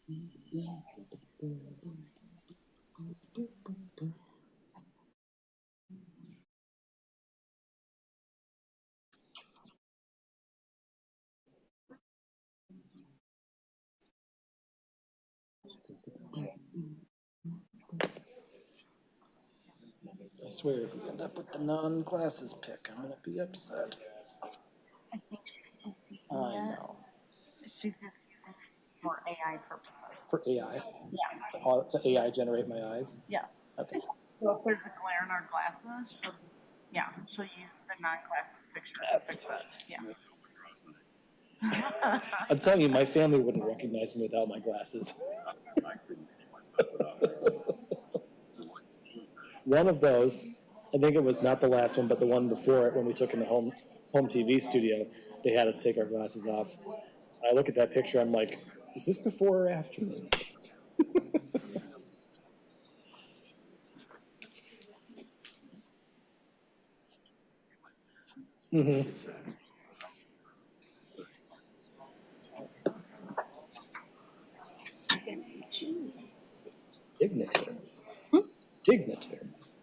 I swear, if we end up with the non-glasses pick, I'm gonna be upset. I think she's just using I it. know. She's just using it for AI purposes. For AI? Yeah. To AI generate my eyes? Yes. Okay. So if there's a glare in our glasses, she'll use the non-glasses picture That's to fix fun. it. Yeah. I'm telling you, my family wouldn't recognize me without my glasses. One of those, I think it was not the last one, but the one before it, when we took in the home TV studio, they had us take our glasses off. I look at that picture, I'm like, is this before or after me? Mm-hmm. Dignitaries. Dignitaries.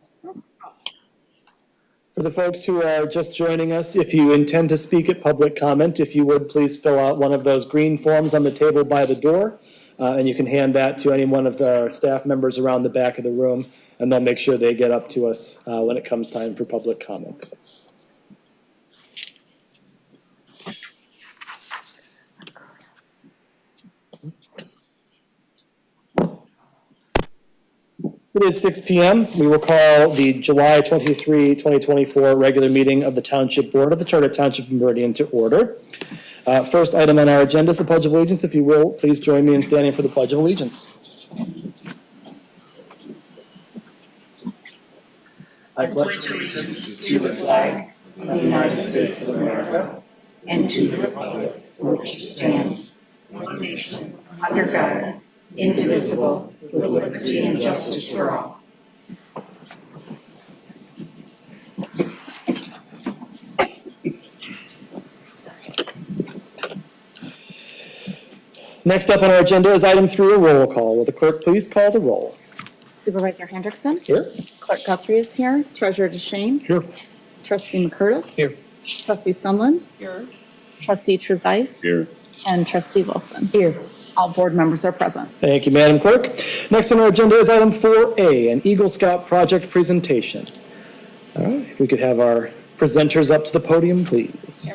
For the folks who are just joining us, if you intend to speak at public comment, if you would please fill out one of those green forms on the table by the door, and you can hand that to any one of the staff members around the back of the room, and they'll make sure they get up to us when it comes time for public comment. It is 6 p.m. We will call the July 23, 2024 regular meeting of the Township Board of the Charter Township of Meridian to order. First item on our agenda is the Pledge of Allegiance. If you will, please join me in standing for the Pledge of Allegiance. I pledge allegiance to the flag of the United States of America and to the republic for which it stands, one nation, under God, indivisible, with liberty and justice for all. Next up on our agenda is item 3, a roll call. Will the clerk please call the roll? Supervisor Hendrickson? Here. Clerk Guthrie is here. Treasurer DeShane? Here. Trustee McCurtis? Here. Trustee Sumlin? Here. Trustee Trezise? Here. And Trustee Wilson? Here. All board members are present. Thank you, Madam Clerk. Next on our agenda is item 4A, an Eagle Scout project presentation. All right, if we could have our presenters up to the podium, please.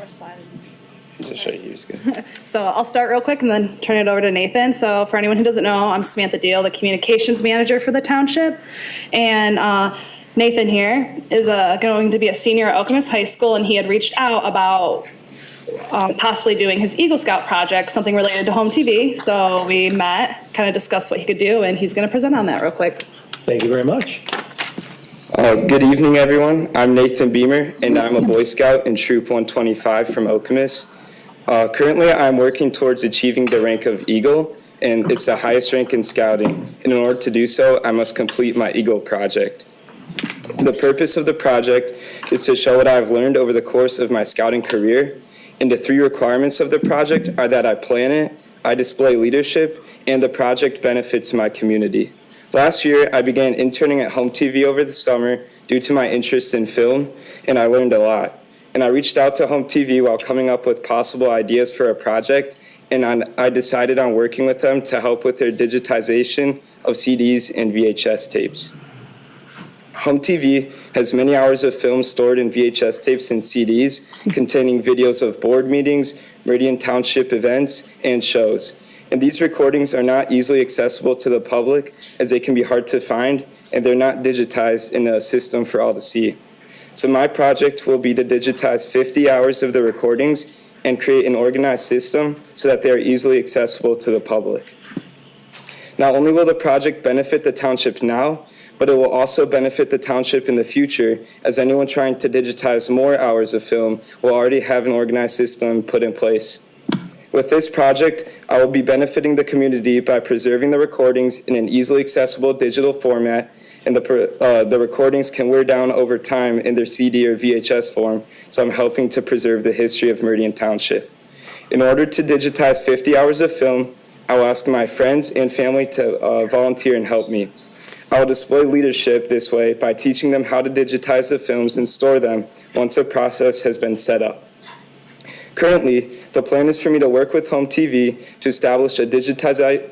Just show you who's good. So I'll start real quick and then turn it over to Nathan. So for anyone who doesn't know, I'm Samantha Deal, the communications manager for the township. And Nathan here is going to be a senior at Okemos High School, and he had reached out about possibly doing his Eagle Scout project, something related to home TV. So we met, kind of discussed what he could do, and he's going to present on that real quick. Thank you very much. Good evening, everyone. I'm Nathan Beamer, and I'm a Boy Scout in Troop 125 from Okemos. Currently, I'm working towards achieving the rank of Eagle, and it's the highest rank in scouting. And in order to do so, I must complete my Eagle project. The purpose of the project is to show what I've learned over the course of my scouting career. And the 3 requirements of the project are that I plan it, I display leadership, and the project benefits my community. Last year, I began interning at Home TV over the summer due to my interest in film, and I learned a lot. And I reached out to Home TV while coming up with possible ideas for a project, and I decided on working with them to help with their digitization of CDs and VHS tapes. Home TV has many hours of film stored in VHS tapes and CDs containing videos of board meetings, Meridian Township events, and shows. And these recordings are not easily accessible to the public as they can be hard to find, and they're not digitized in a system for all to see. So my project will be to digitize 50 hours of the recordings and create an organized system so that they are easily accessible to the public. Not only will the project benefit the township now, but it will also benefit the township in the future, as anyone trying to digitize more hours of film will already have an organized system put in place. With this project, I will be benefiting the community by preserving the recordings in an easily accessible digital format, and the recordings can wear down over time in their CD or VHS form, so I'm helping to preserve the history of Meridian Township. In order to digitize 50 hours of film, I will ask my friends and family to volunteer and help me. I will display leadership this way by teaching them how to digitize the films and store them once a process has been set up. Currently, the plan is for me to work with Home TV to establish a digitizing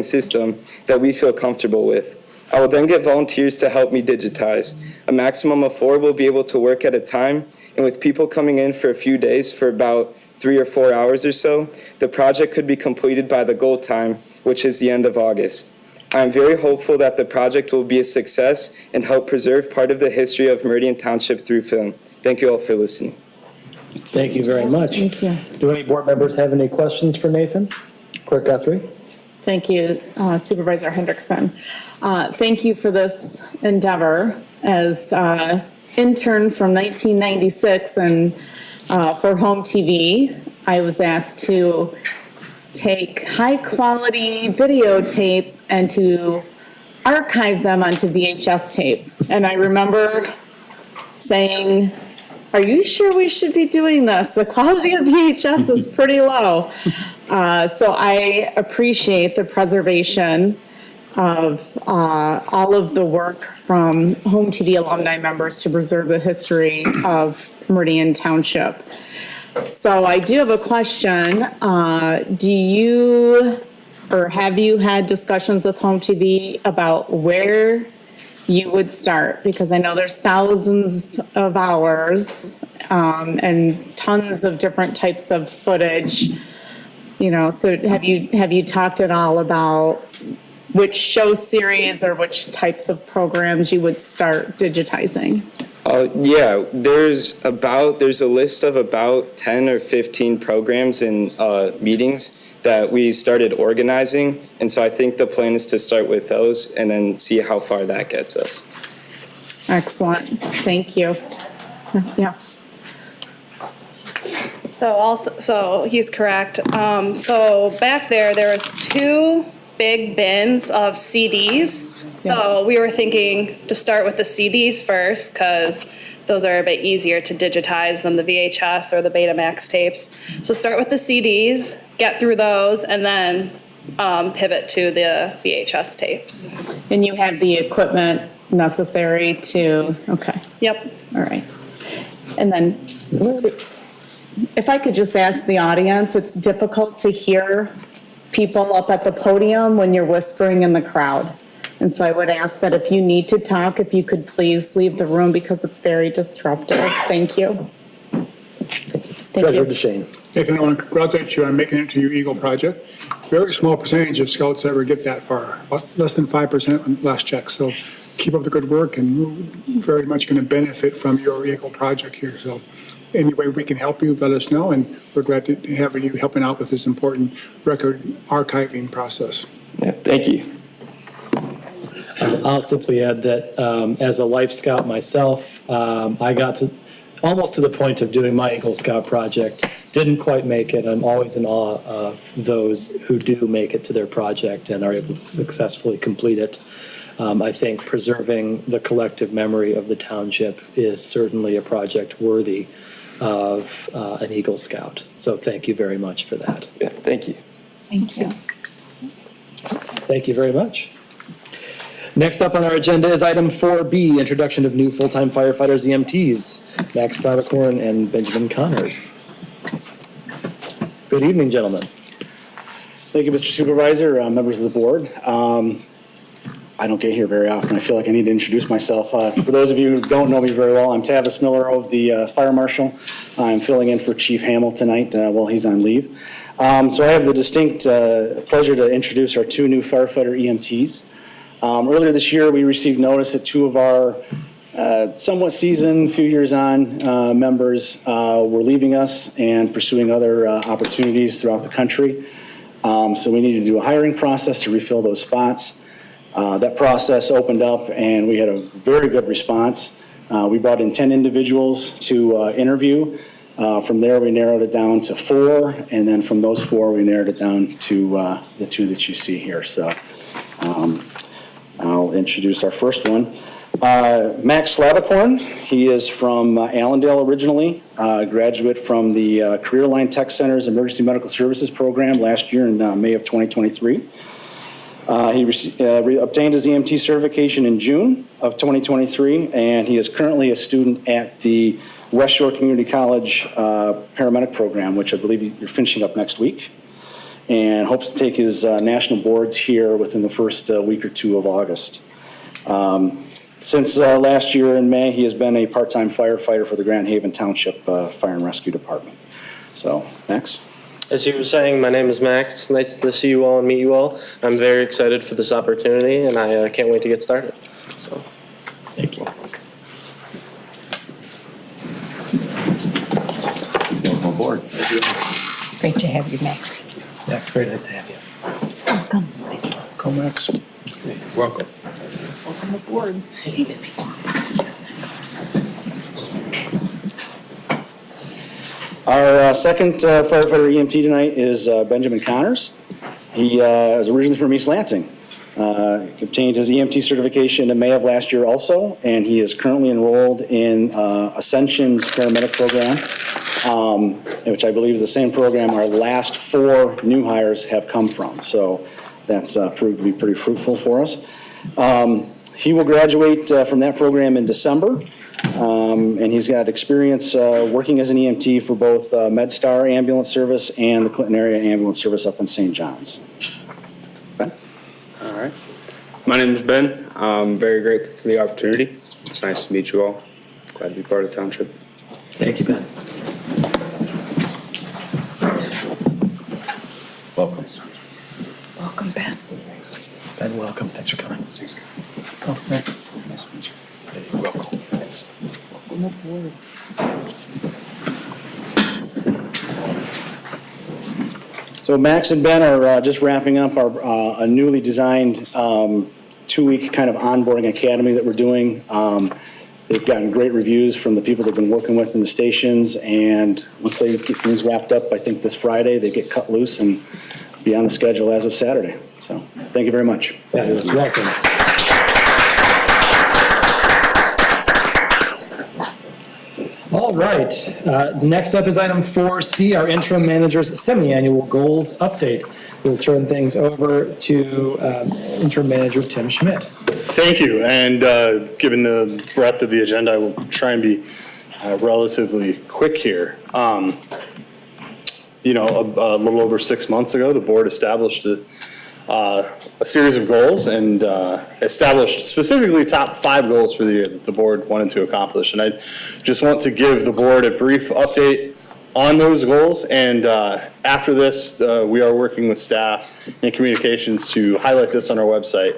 system that we feel comfortable with. I will then get volunteers to help me digitize. A maximum of 4 will be able to work at a time, and with people coming in for a few days for about 3 or 4 hours or so, the project could be completed by the goal time, which is the end of August. I am very hopeful that the project will be a success and help preserve part of the history of Meridian Township through film. Thank you all for listening. Thank you very much. Thank you. Do any board members have any questions for Nathan? Clerk Guthrie? Thank you, Supervisor Hendrickson. Thank you for this endeavor as intern from 1996 and for Home TV. I was asked to take high-quality videotape and to archive them onto VHS tape. And I remember saying, are you sure we should be doing this? The quality of VHS is pretty low. So I appreciate the preservation of all of the work from Home TV alumni members to preserve the history of Meridian Township. So I do have a question. Do you, or have you had discussions with Home TV about where you would start? Because I know there's thousands of hours and tons of different types of footage. You know, so have you talked at all about which show series or which types of programs you would start digitizing? Yeah, there's a list of about 10 or 15 programs and meetings that we started organizing, and so I think the plan is to start with those and then see how far that gets us. Excellent, thank you. Yeah. So he's correct. So back there was 2 big bins of CDs. So we were thinking to start with the CDs first because those are a bit easier to digitize than the VHS or the Betamax tapes. So start with the CDs, get through those, and then pivot to the VHS tapes. And you have the equipment necessary to, okay, Yep. all right. And then, if I could just ask the audience, it's difficult to hear people up at the podium when you're whispering in the crowd. And so I would ask that if you need to talk, if you could please leave the room because it's very disruptive. Thank you. Thank Treasurer you. DeShane. Nathan, I want to congratulate you on making it to your Eagle project. Very small percentage of scouts ever get that far, about less than 5% on last check. So keep up the good work, and we're very much going to benefit from your Eagle project here. So any way we can help you, let us know, and we're glad to have you helping out with this important record archiving process. Yeah, thank you. I'll simply add that as a Life Scout myself, I got to almost to the point of doing my Eagle Scout project. Didn't quite make it. I'm always in awe of those who do make it to their project and are able to successfully complete it. I think preserving the collective memory of the township is certainly a project worthy of an Eagle Scout. So thank you very much for that. Yeah, thank you. Thank you. Thank you very much. Next up on our agenda is item 4B, introduction of new full-time firefighters, EMTs, Max Slavacorn and Benjamin Connors. Good evening, gentlemen. Thank you, Mr. Supervisor, members of the board. I don't get here very often. I feel like I need to introduce myself. For those of you who don't know me very well, I'm Tavis Miller of the Fire Marshal. I'm filling in for Chief Hamill tonight while he's on leave. So I have the distinct pleasure to introduce our 2 new firefighter EMTs. Earlier this year, we received notice that 2 of our somewhat seasoned, few years on members were leaving us and pursuing other opportunities throughout the country. So we needed to do a hiring process to refill those spots. That process opened up and we had a very good response. We brought in 10 individuals to interview. From there, we narrowed it down to 4, and then from those 4, we narrowed it down to the 2 that you see here. So I'll introduce our first one. Max Slavicorn, he is from Allendale originally, graduate from the Career Line Tech Center's Emergency Medical Services Program last year in May of 2023. He obtained his EMT certification in June of 2023, and he is currently a student at the West Shore Community College paramedic program, which I believe you're finishing up next week, and hopes to take his national boards here within the first week or two of August. Since last year in May, he has been a part-time firefighter for the Grand Haven Township Fire and Rescue Department. So, Max? As you were saying, my name is Max. It's nice to see you all and meet you all. I'm very excited for this opportunity, and I can't wait to get started. So, Thank you. Welcome aboard. Great to have you, Max. Yeah, it's very nice to have you. Welcome. Come, Max. Welcome. Welcome aboard. Our second firefighter EMT tonight is Benjamin Connors. He is originally from East Lansing. Obtained his EMT certification in May of last year also, and he is currently enrolled in Ascension's paramedic program, which I believe is the same program our last 4 new hires have come from. So that's proved to be pretty fruitful for us. He will graduate from that program in December. And he's got experience working as an EMT for both MedStar Ambulance Service and the Clinton Area Ambulance Service up in St. John's. Ben? All right. My name is Ben. I'm very grateful for the opportunity. It's nice to meet you all. Glad to be part of the township. Thank you, Ben. Welcome. Welcome, Ben. Ben, welcome. Thanks for coming. Thanks. Oh, Max. Nice to meet you. Welcome. Welcome aboard. So Max and Ben are just wrapping up our a newly designed 2-week kind of onboarding academy that we're doing. They've gotten great reviews from the people they've been working with in the stations, and once they get things wrapped up, I think this Friday, they get cut loose and be on the schedule as of Saturday. So thank you very much. Fabulous. Welcome. All right. Next up is item 4C, our interim manager's semi-annual goals update. We'll turn things over to interim manager Tim Schmidt. Thank you, and given the breadth of the agenda, I will try and be relatively quick here. A little over 6 months ago, the board established a series of goals and established specifically top 5 goals for the year that the board wanted to accomplish. And I just want to give the board a brief update on those goals. And after this, we are working with staff and communications to highlight this on our website,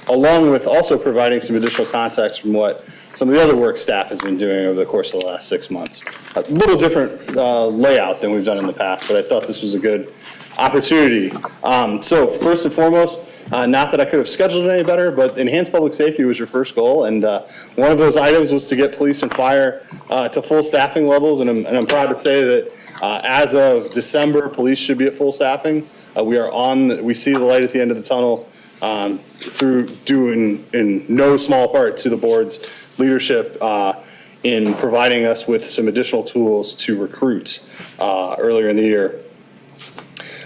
along with also providing some additional context from what some of the other work staff has been doing over the course of the last 6 months. A little different layout than we've done in the past, but I thought this was a good opportunity. So first and foremost, not that I could have scheduled it any better, but enhanced public safety was your first goal. And one of those items was to get police and fire to full staffing levels. And I'm proud to say that as of December, police should be at full staffing. We see the light at the end of the tunnel through due in no small part to the board's leadership in providing us with some additional tools to recruit earlier in the year.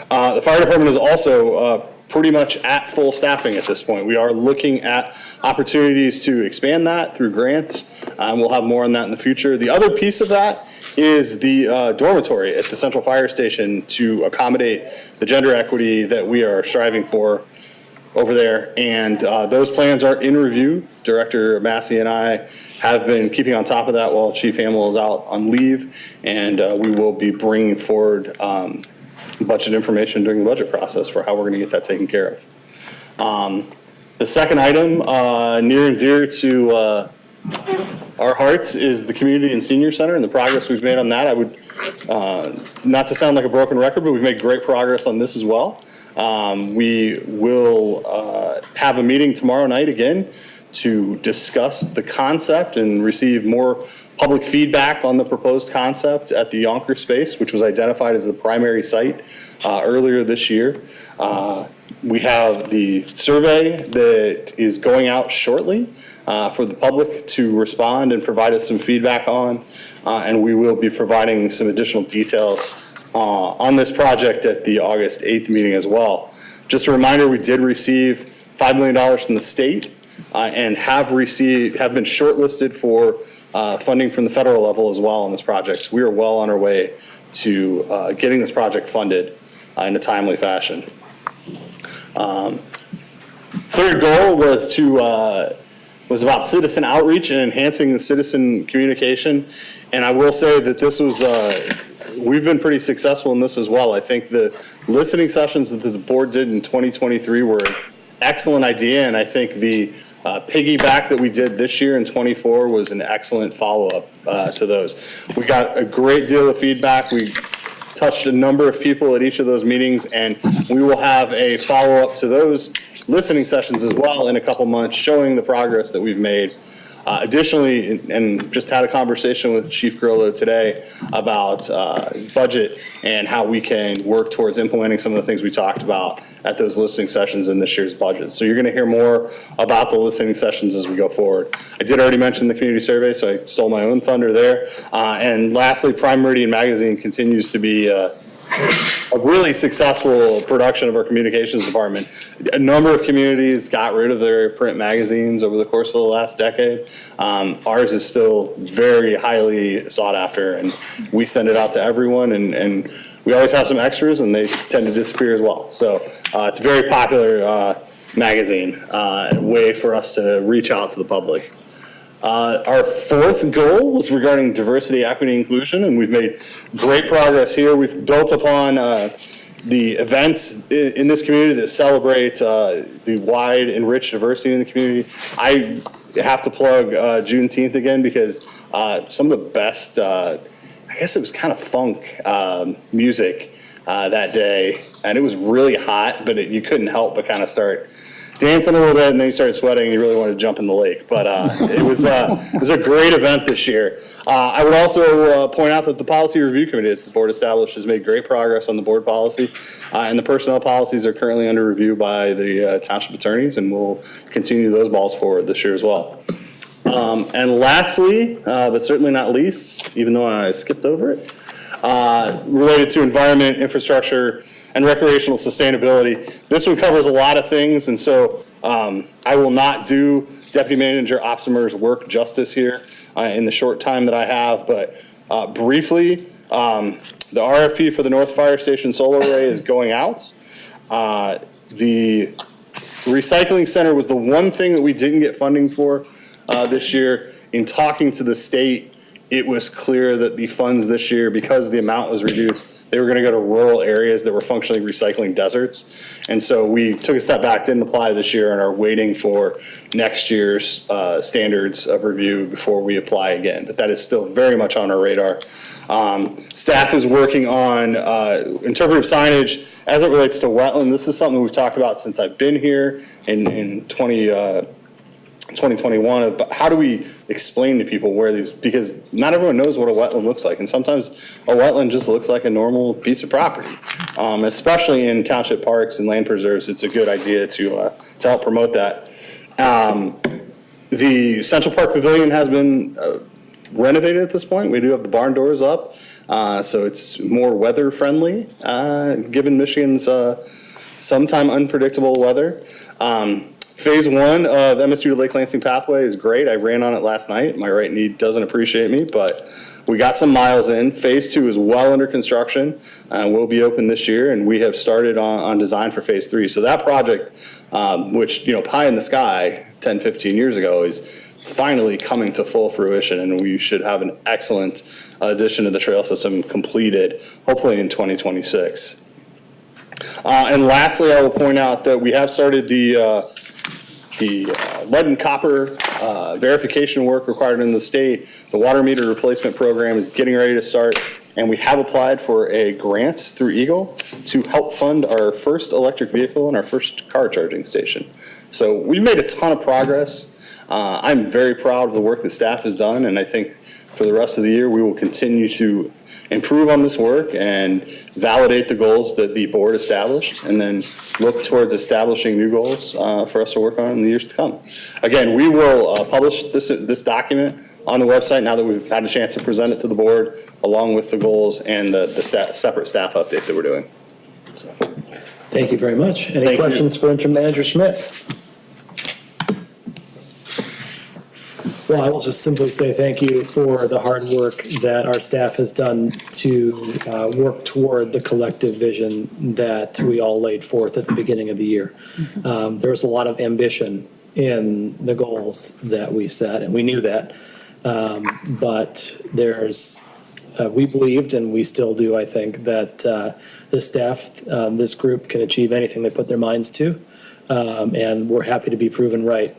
The fire department is also pretty much at full staffing at this point. We are looking at opportunities to expand that through grants. We'll have more on that in the future. The other piece of that is the dormitory at the Central Fire Station to accommodate the gender equity that we are striving for over there. And those plans are in review. Director Massey and I have been keeping on top of that while Chief Hamill is out on leave. And we will be bringing forward budget information during the budget process for how we're going to get that taken care of. The second item, near and dear to our hearts, is the Community and Senior Center and the progress we've made on that. I would, not to sound like a broken record, but we've made great progress on this as well. We will have a meeting tomorrow night again to discuss the concept and receive more public feedback on the proposed concept at the Yonker space, which was identified as the primary site earlier this year. We have the survey that is going out shortly for the public to respond and provide us some feedback on, and we will be providing some additional details on this project at the August 8th meeting as well. Just a reminder, we did receive $5 million from the state and have been shortlisted for funding from the federal level as well on this project. So we are well on our way to getting this project funded in a timely fashion. Third goal was about citizen outreach and enhancing the citizen communication. And I will say that this was, we've been pretty successful in this as well. I think the listening sessions that the board did in 2023 were an excellent idea. And I think the piggyback that we did this year in 24 was an excellent follow-up to those. We got a great deal of feedback. We touched a number of people at each of those meetings, and we will have a follow-up to those listening sessions as well in a couple months, showing the progress that we've made. Additionally, and just had a conversation with Chief Grillo today about budget and how we can work towards implementing some of the things we talked about at those listening sessions in this year's budget. So you're going to hear more about the listening sessions as we go forward. I did already mention the community survey, so I stole my own thunder there. And lastly, Prime Meridian Magazine continues to be a really successful production of our communications department. A number of communities got rid of their print magazines over the course of the last decade. Ours is still very highly sought after, and we send it out to everyone, and we always have some extras, and they tend to disappear as well. So it's a very popular magazine, a way for us to reach out to the public. Our fourth goal was regarding diversity, equity, inclusion, and we've made great progress here. We've built upon the events in this community that celebrate the wide and rich diversity in the community. I have to plug Juneteenth again because some of the best, I guess it was kind of funk music that day, and it was really hot, but you couldn't help but kind of start dancing a little bit, and then you started sweating, and you really wanted to jump in the lake. But it was a great event this year. I would also point out that the policy review committee that the board established has made great progress on the board policy, and the personnel policies are currently under review by the township attorneys, and we'll continue those balls forward this year as well. And lastly, but certainly not least, even though I skipped over it, related to environment, infrastructure, and recreational sustainability. This one covers a lot of things, and so I will not do Deputy Manager Opsimer's work justice here in the short time that I have, but briefly, the RFP for the North Fire Station solar array is going out. The recycling center was the one thing that we didn't get funding for this year. In talking to the state, it was clear that the funds this year, because the amount was reduced, they were going to go to rural areas that were functionally recycling deserts. And so we took a step back, didn't apply this year, and are waiting for next year's standards of review before we apply again. But that is still very much on our radar. Staff is working on interpretive signage as it relates to wetland. This is something we've talked about since I've been here in 2021, but how do we explain to people where these, because not everyone knows what a wetland looks like, and sometimes a wetland just looks like a normal piece of property. Especially in township parks and land preserves, it's a good idea to help promote that. The Central Park Pavilion has been renovated at this point. We do have the barn doors up, so it's more weather friendly, given Michigan's sometime unpredictable weather. Phase one of MSU to Lake Lansing pathway is great. I ran on it last night. My right knee doesn't appreciate me, but we got some miles in. Phase two is well under construction and will be open this year, and we have started on design for phase three. So that project, which, pie in the sky 10, 15 years ago, is finally coming to full fruition, and we should have an excellent addition to the trail system completed, hopefully in 2026. And lastly, I will point out that we have started the lead and copper verification work required in the state. The water meter replacement program is getting ready to start, and we have applied for a grant through Eagle to help fund our first electric vehicle and our first car charging station. So we've made a ton of progress. I'm very proud of the work that staff has done, and I think for the rest of the year, we will continue to improve on this work and validate the goals that the board established, and then look towards establishing new goals for us to work on in the years to come. Again, we will publish this document on the website now that we've had a chance to present it to the board, along with the goals and the separate staff update that we're doing. Thank you very much. Any Thank you. questions for Interim Manager Schmidt? Well, I will just simply say thank you for the hard work that our staff has done to work toward the collective vision that we all laid forth at the beginning of the year. There was a lot of ambition in the goals that we set, and we knew that. But we believed, and we still do, I think, that the staff, this group can achieve anything they put their minds to. And we're happy to be proven right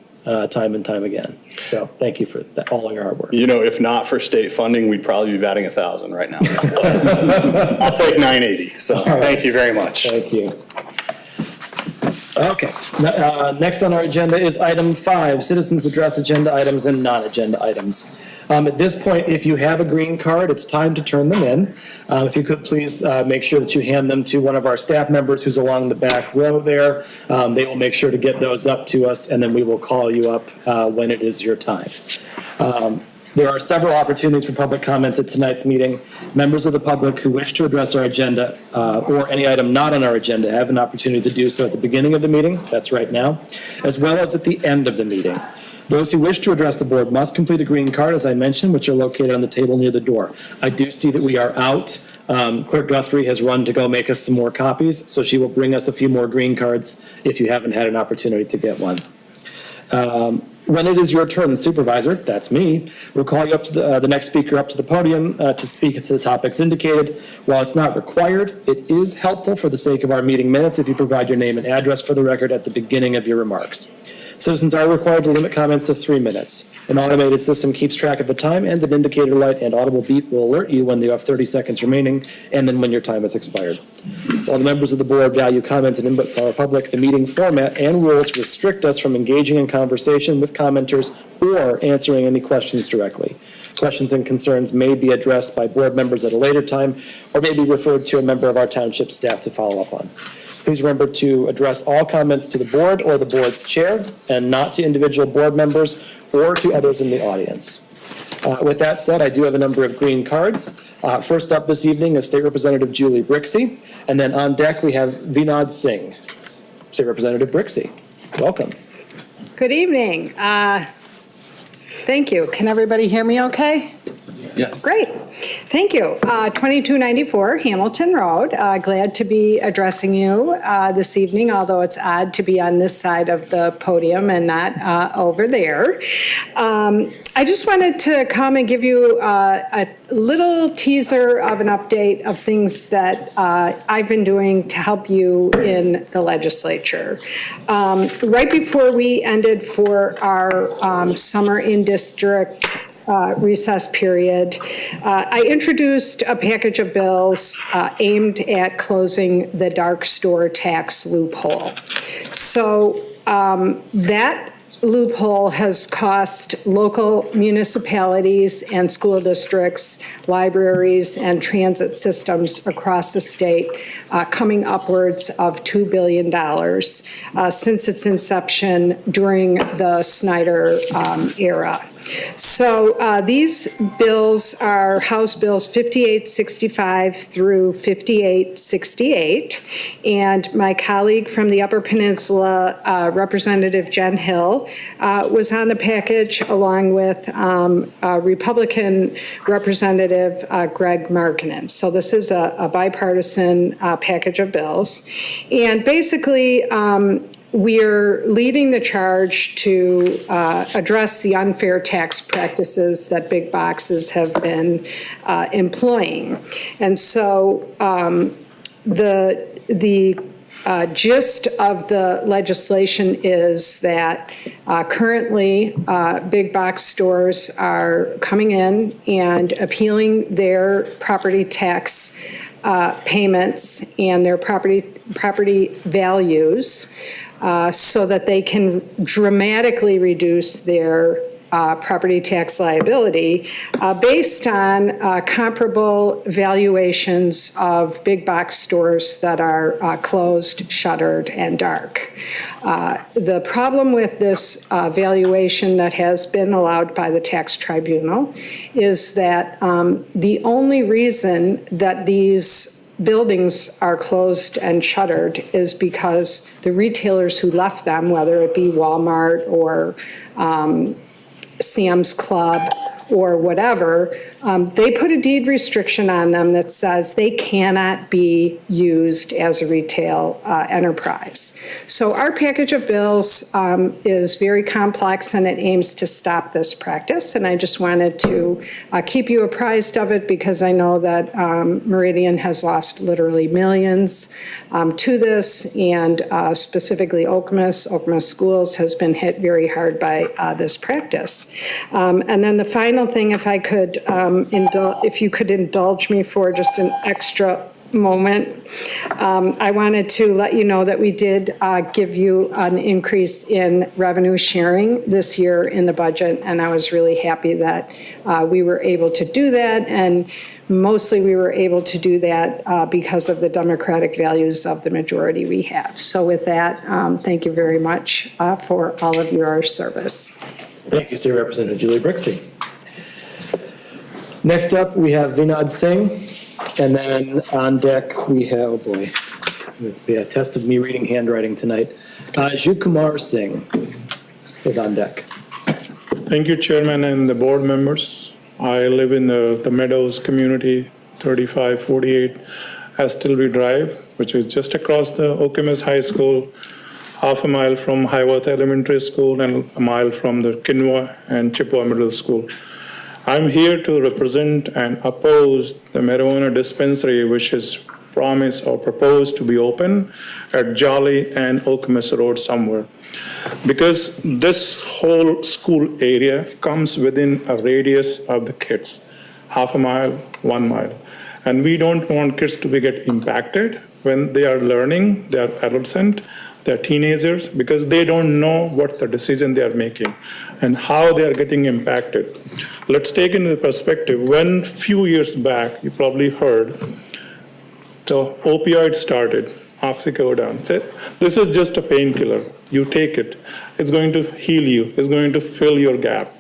time and time again. So thank you for all of your hard work. You know, if not for state funding, we'd probably be batting 1,000 right now. I'll take 980, so thank you very much. Thank you. Okay, next on our agenda is item 5, citizens address agenda items and non-agenda items. At this point, if you have a green card, it's time to turn them in. If you could please make sure that you hand them to one of our staff members who's along the back row there. They will make sure to get those up to us, and then we will call you up when it is your time. There are several opportunities for public comment at tonight's meeting. Members of the public who wish to address our agenda or any item not on our agenda have an opportunity to do so at the beginning of the meeting, that's right now, as well as at the end of the meeting. Those who wish to address the board must complete a green card, as I mentioned, which are located on the table near the door. I do see that we are out. Clerk Guthrie has run to go make us some more copies, so she will bring us a few more green cards if you haven't had an opportunity to get one. When it is your turn, the supervisor, that's me, will call you up to the next speaker up to the podium to speak to the topics indicated. While it's not required, it is helpful for the sake of our meeting minutes if you provide your name and address for the record at the beginning of your remarks. Citizens are required to limit comments to 3 minutes. An automated system keeps track of the time, and an indicator light and audible beep will alert you when you have 30 seconds remaining, and then when your time has expired. While the members of the board value comments and input from our public, the meeting format and rules restrict us from engaging in conversation with commenters or answering any questions directly. Questions and concerns may be addressed by board members at a later time, or may be referred to a member of our township staff to follow up on. Please remember to address all comments to the board or the board's chair, and not to individual board members or to others in the audience. With that said, I do have a number of green cards. First up this evening is State Representative Julie Brixey, and then on deck we have Vinod Singh. State Representative Brixey, welcome. Good evening. Thank you. Can everybody hear me okay? Yes. Great. Thank you. 2294 Hamilton Road. Glad to be addressing you this evening, although it's odd to be on this side of the podium and not over there. I just wanted to come and give you a little teaser of an update of things that I've been doing to help you in the legislature. Right before we ended for our summer in-district recess period, I introduced a package of bills aimed at closing the dark store tax loophole. So that loophole has cost local municipalities and school districts, libraries, and transit systems across the state coming upwards of $2 billion since its inception during the Snyder era. So these bills are House Bills 5865 through 5868, and my colleague from the Upper Peninsula, Representative Jen Hill, was on the package along with Republican Representative Greg Markinen. So this is a bipartisan package of bills, and basically we're leading the charge to address the unfair tax practices that big boxes have been employing. And so the gist of the legislation is that currently big box stores are coming in and appealing their property tax payments and their property values so that they can dramatically reduce their property tax liability based on comparable valuations of big box stores that are closed, shuttered, and dark. The problem with this valuation that has been allowed by the tax tribunal is that the only reason that these buildings are closed and shuttered is because the retailers who left them, whether it be Walmart or Sam's Club or whatever, they put a deed restriction on them that says they cannot be used as a retail enterprise. So our package of bills is very complex and it aims to stop this practice. And I just wanted to keep you apprised of it because I know that Meridian has lost literally millions to this, and specifically Okemos Schools has been hit very hard by this practice. And then the final thing, if I could, if you could indulge me for just an extra moment, I wanted to let you know that we did give you an increase in revenue sharing this year in the budget, and I was really happy that we were able to do that, and mostly we were able to do that because of the democratic values of the majority we have. So with that, thank you very much for all of your service. Thank you, State Representative Julie Brixey. Next up, we have Vinod Singh, and then on deck, we have, oh boy, this will be a test of me reading handwriting tonight. Kumar Singh is on deck. Thank you, Chairman and the board members. I live in the Meadows community, 3548 Astilby Drive, which is just across the Okemos High School, half a mile from Highworth Elementary School and a mile from the Kinwa and Chippewa Middle School. I'm here to represent and oppose the marijuana dispensary which is promised or proposed to be open at Jolly and Okemos Road somewhere. Because this whole school area comes within a radius of the kids, half a mile, 1 mile. And we don't want kids to get impacted when they are learning, they are adolescent, they're teenagers, because they don't know what the decision they are making and how they are getting impacted. Let's take into perspective, when few years back, you probably heard, the opioid started, oxycodone. This is just a painkiller. You take it. It's going to heal you. It's going to fill your gap.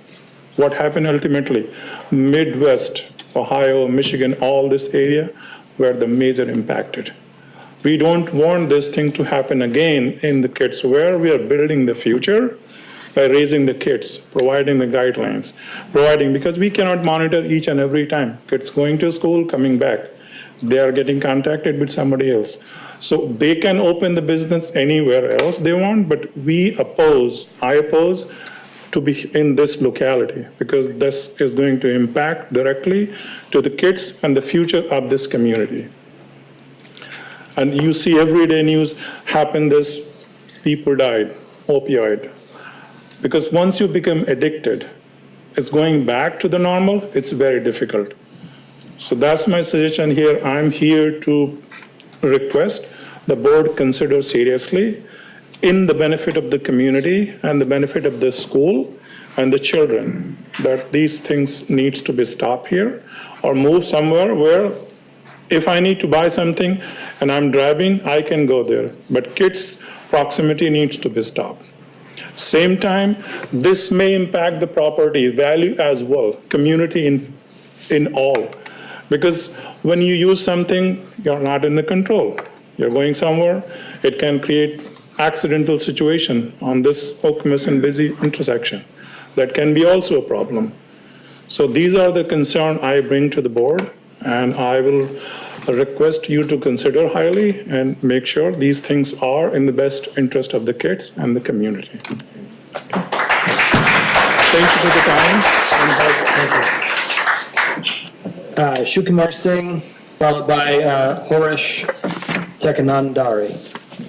What happened ultimately? Midwest, Ohio, Michigan, all this area were the major impacted. We don't want this thing to happen again in the kids, where we are building the future by raising the kids, providing the guidelines, because we cannot monitor each and every time. Kids going to school, coming back, they are getting contacted with somebody else. So they can open the business anywhere else they want, but I oppose to be in this locality, because this is going to impact directly to the kids and the future of this community. And you see everyday news happen, this people died, opioid. Because once you become addicted, it's going back to the normal, it's very difficult. So that's my suggestion here. I'm here to request the board consider seriously, in the benefit of the community and the benefit of the school and the children, that these things needs to be stopped here or move somewhere where if I need to buy something and I'm driving, I can go there. But kids' proximity needs to be stopped. Same time, this may impact the property value as well, community in all. Because when you use something, you're not in the control. You're going somewhere, it can create accidental situation on this Okemos and busy intersection. That can be also a problem. So these are the concerns I bring to the board, and I will request you to consider highly and make sure these things are in the best interest of the kids and the community. Thank you for the time. Shukumar Singh, followed by Horesh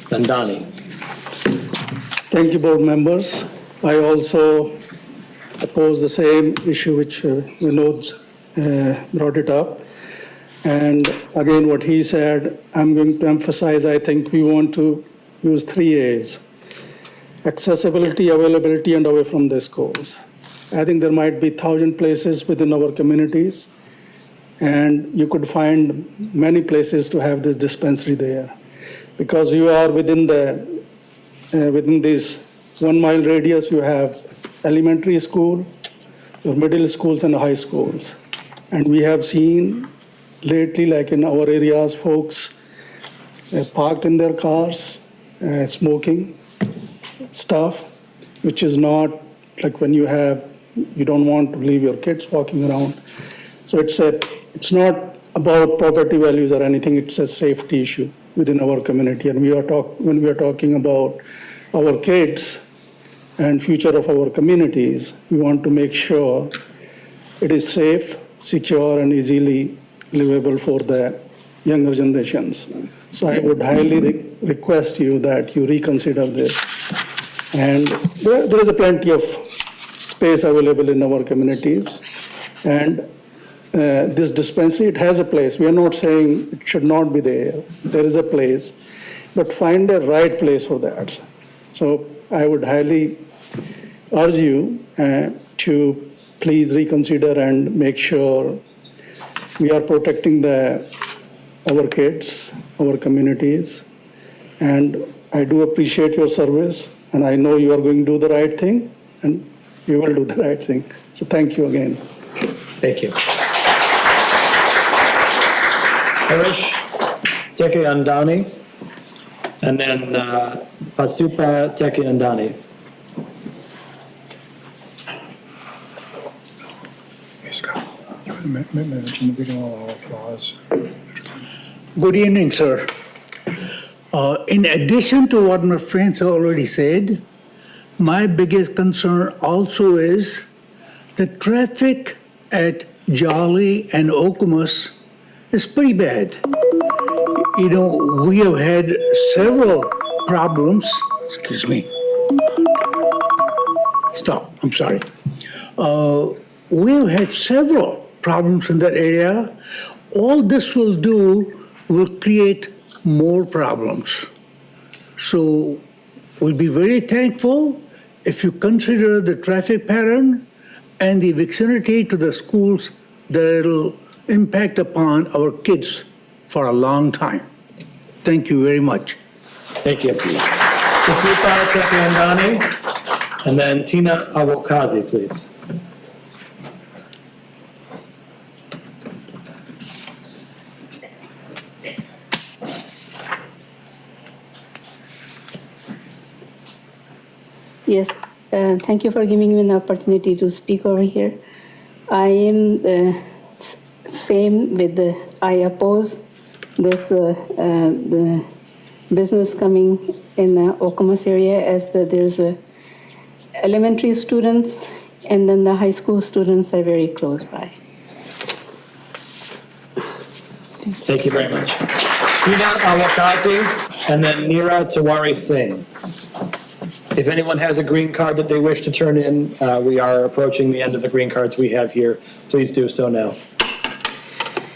Nandani. Thank you, board members. I also oppose the same issue which Vinod brought it up. And again, what he said, I'm going to emphasize, I think we want to use 3 A's: accessibility, availability, and away from the schools. I think there might be 1,000 places within our communities, and you could find many places to have this dispensary there. Because you are within this 1 mile radius, you have elementary school, your middle schools and high schools. And we have seen lately, like in our areas, folks parked in their cars, smoking stuff, which is not like when you don't want to leave your kids walking around. So it's not about property values or anything, it's a safety issue within our community. And when we are talking about our kids and future of our communities, we want to make sure it is safe, secure, and easily livable for the younger generations. So I would highly request you that you reconsider this. And there is a plenty of space available in our communities. And this dispensary, it has a place. We are not saying it should not be there. There is a place, but find the right place for that. So I would highly urge you to please reconsider and make sure we are protecting our kids, our communities. And I do appreciate your service, and I know you are going to do the right thing, and you will do the right thing. So thank you again. Thank you. Harish Tekiandani, and then Pasupa Tekiandani. Hey, Scott, mention the video applause. Good evening, sir. In addition to what my friends have already said, my biggest concern also is the traffic at Jolly and Okemos is pretty bad. You know, we have had several problems. Excuse me. Stop, I'm sorry. We have had several problems in that area. All this will do will create more problems. So we'll be very thankful if you consider the traffic pattern and the vicinity to the schools that it'll impact upon our kids for a long time. Thank you very much. Thank you. Pasupa Tekiandani, and then Tina Awokazi, please. Yes, thank you for giving me the opportunity to speak over here. I am the same with I oppose this the business coming in the Okemos area, as there's elementary students and then the high school students are very close by. Thank you very much. Tina Awakazi, and then Neera Tiwari Singh. If anyone has a green card that they wish to turn in, we are approaching the end of the green cards we have here. Please do so now.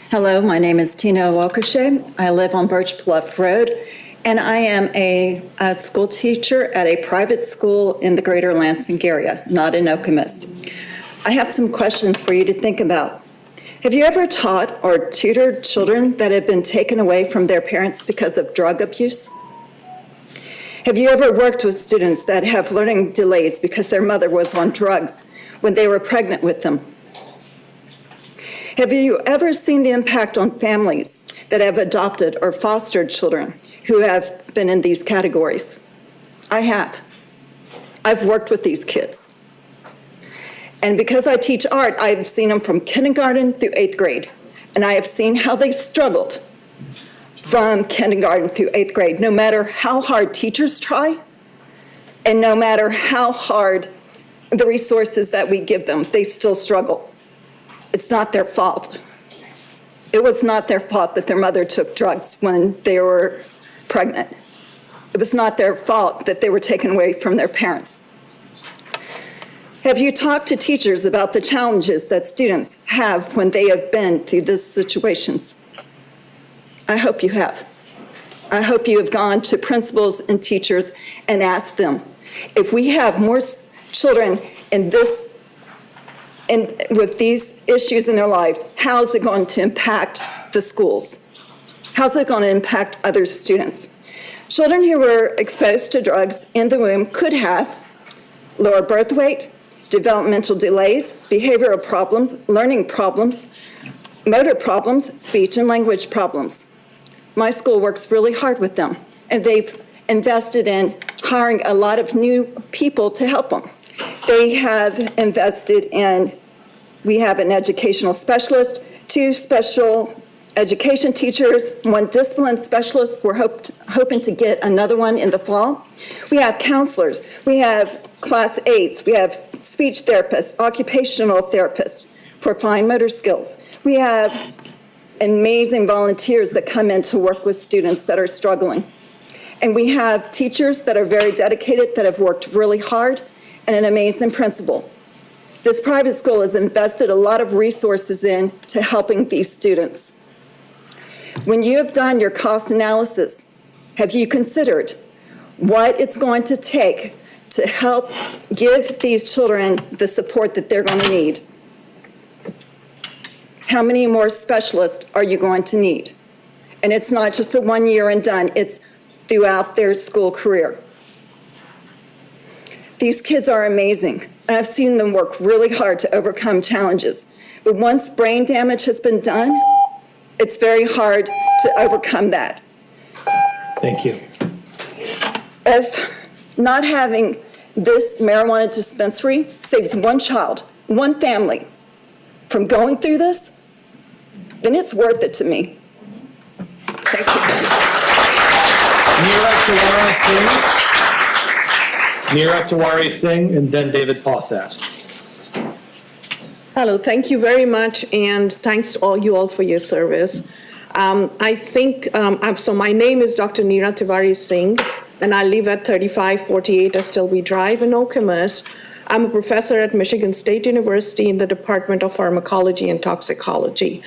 Hello, my name is Tina Awokashe. I live on Birch Bluff Road, and I am a school teacher at a private school in the greater Lansing area, not in Okemos. I have some questions for you to think about. Have you ever taught or tutored children that have been taken away from their parents because of drug abuse? Have you ever worked with students that have learning delays because their mother was on drugs when they were pregnant with them? Have you ever seen the impact on families that have adopted or fostered children who have been in these categories? I have. I've worked with these kids. And because I teach art, I've seen them from kindergarten through 8th grade. And I have seen how they've struggled from kindergarten through 8th grade, no matter how hard teachers try, and no matter how hard the resources that we give them, they still struggle. It's not their fault. It was not their fault that their mother took drugs when they were pregnant. It was not their fault that they were taken away from their parents. Have you talked to teachers about the challenges that students have when they have been through these situations? I hope you have. I hope you have gone to principals and teachers and asked them, if we have more children with these issues in their lives, how is it going to impact the schools? How's it going to impact other students? Children who were exposed to drugs in the womb could have lower birth weight, developmental delays, behavioral problems, learning problems, motor problems, speech and language problems. My school works really hard with them, and they've invested in hiring a lot of new people to help them. They have invested in, we have an educational specialist, 2 special education teachers, 1 discipline specialist. We're hoping to get another one in the fall. We have counselors. We have class 8s. We have speech therapists, occupational therapists for fine motor skills. We have amazing volunteers that come in to work with students that are struggling. And we have teachers that are very dedicated, that have worked really hard, and an amazing principal. This private school has invested a lot of resources into helping these students. When you have done your cost analysis, have you considered what it's going to take to help give these children the support that they're going to need? How many more specialists are you going to need? And it's not just a 1 year and done, it's throughout their school career. These kids are amazing, and I've seen them work really hard to overcome challenges. But once brain damage has been done, it's very hard to overcome that. Thank you. If not having this marijuana dispensary saves 1 child, 1 family from going through this, then it's worth it to me. Thank you. Neera Tiwari Singh, and then David Paussat. Hello, thank you very much, and thanks to all you all for your service. I think, so my name is Dr. Neera Tiwari Singh, and I live at 3548 Estelby Drive in Okemos. I'm a professor at Michigan State University in the Department of Pharmacology and Toxicology.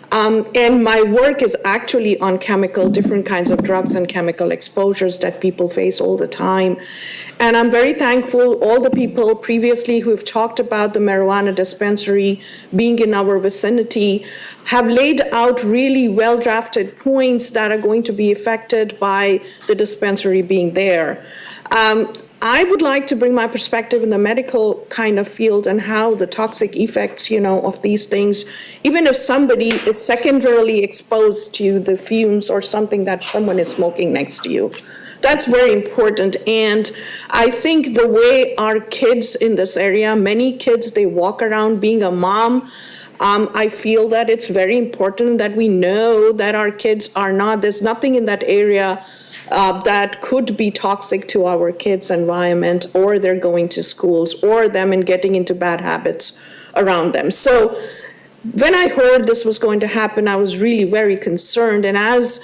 And my work is actually on different kinds of drugs and chemical exposures that people face all the time. And I'm very thankful all the people previously who have talked about the marijuana dispensary being in our vicinity have laid out really well-drafted points that are going to be affected by the dispensary being there. I would like to bring my perspective in the medical kind of field and how the toxic effects, of these things, even if somebody is secondarily exposed to the fumes or something that someone is smoking next to you. That's very important. And I think the way our kids in this area, many kids, they walk around being a mom, I feel that it's very important that we know that our kids are not, there's nothing in that area that could be toxic to our kids' environment, or they're going to schools, or them and getting into bad habits around them. So when I heard this was going to happen, I was really very concerned. And as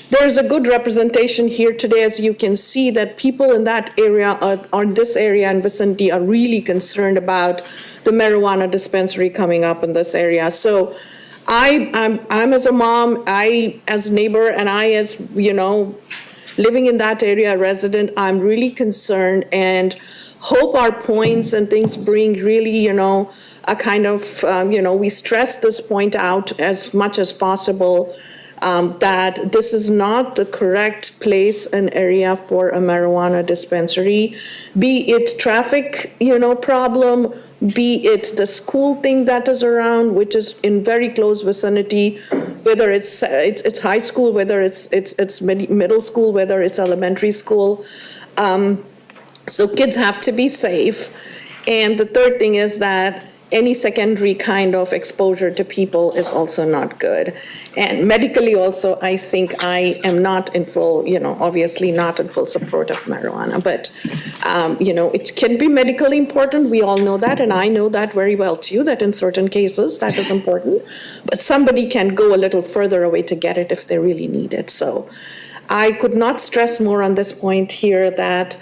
there's a good representation here today, as you can see, that people in that area, or this area and vicinity, are really concerned about the marijuana dispensary coming up in this area. So I'm as a mom, I as neighbor, and I as, living in that area, resident, I'm really concerned and hope our points and things bring really, a kind of, we stress this point out as much as possible, that this is not the correct place and area for a marijuana dispensary, be it traffic, problem, be it the school thing that is around, which is in very close vicinity, whether it's high school, whether it's middle school, whether it's elementary school. So kids have to be safe. And the third thing is that any secondary kind of exposure to people is also not good. And medically also, I think I am not in full, obviously not in full support of marijuana, but, it can be medically important. We all know that, and I know that very well too, that in certain cases that is important, but somebody can go a little further away to get it if they really need it. So I could not stress more on this point here that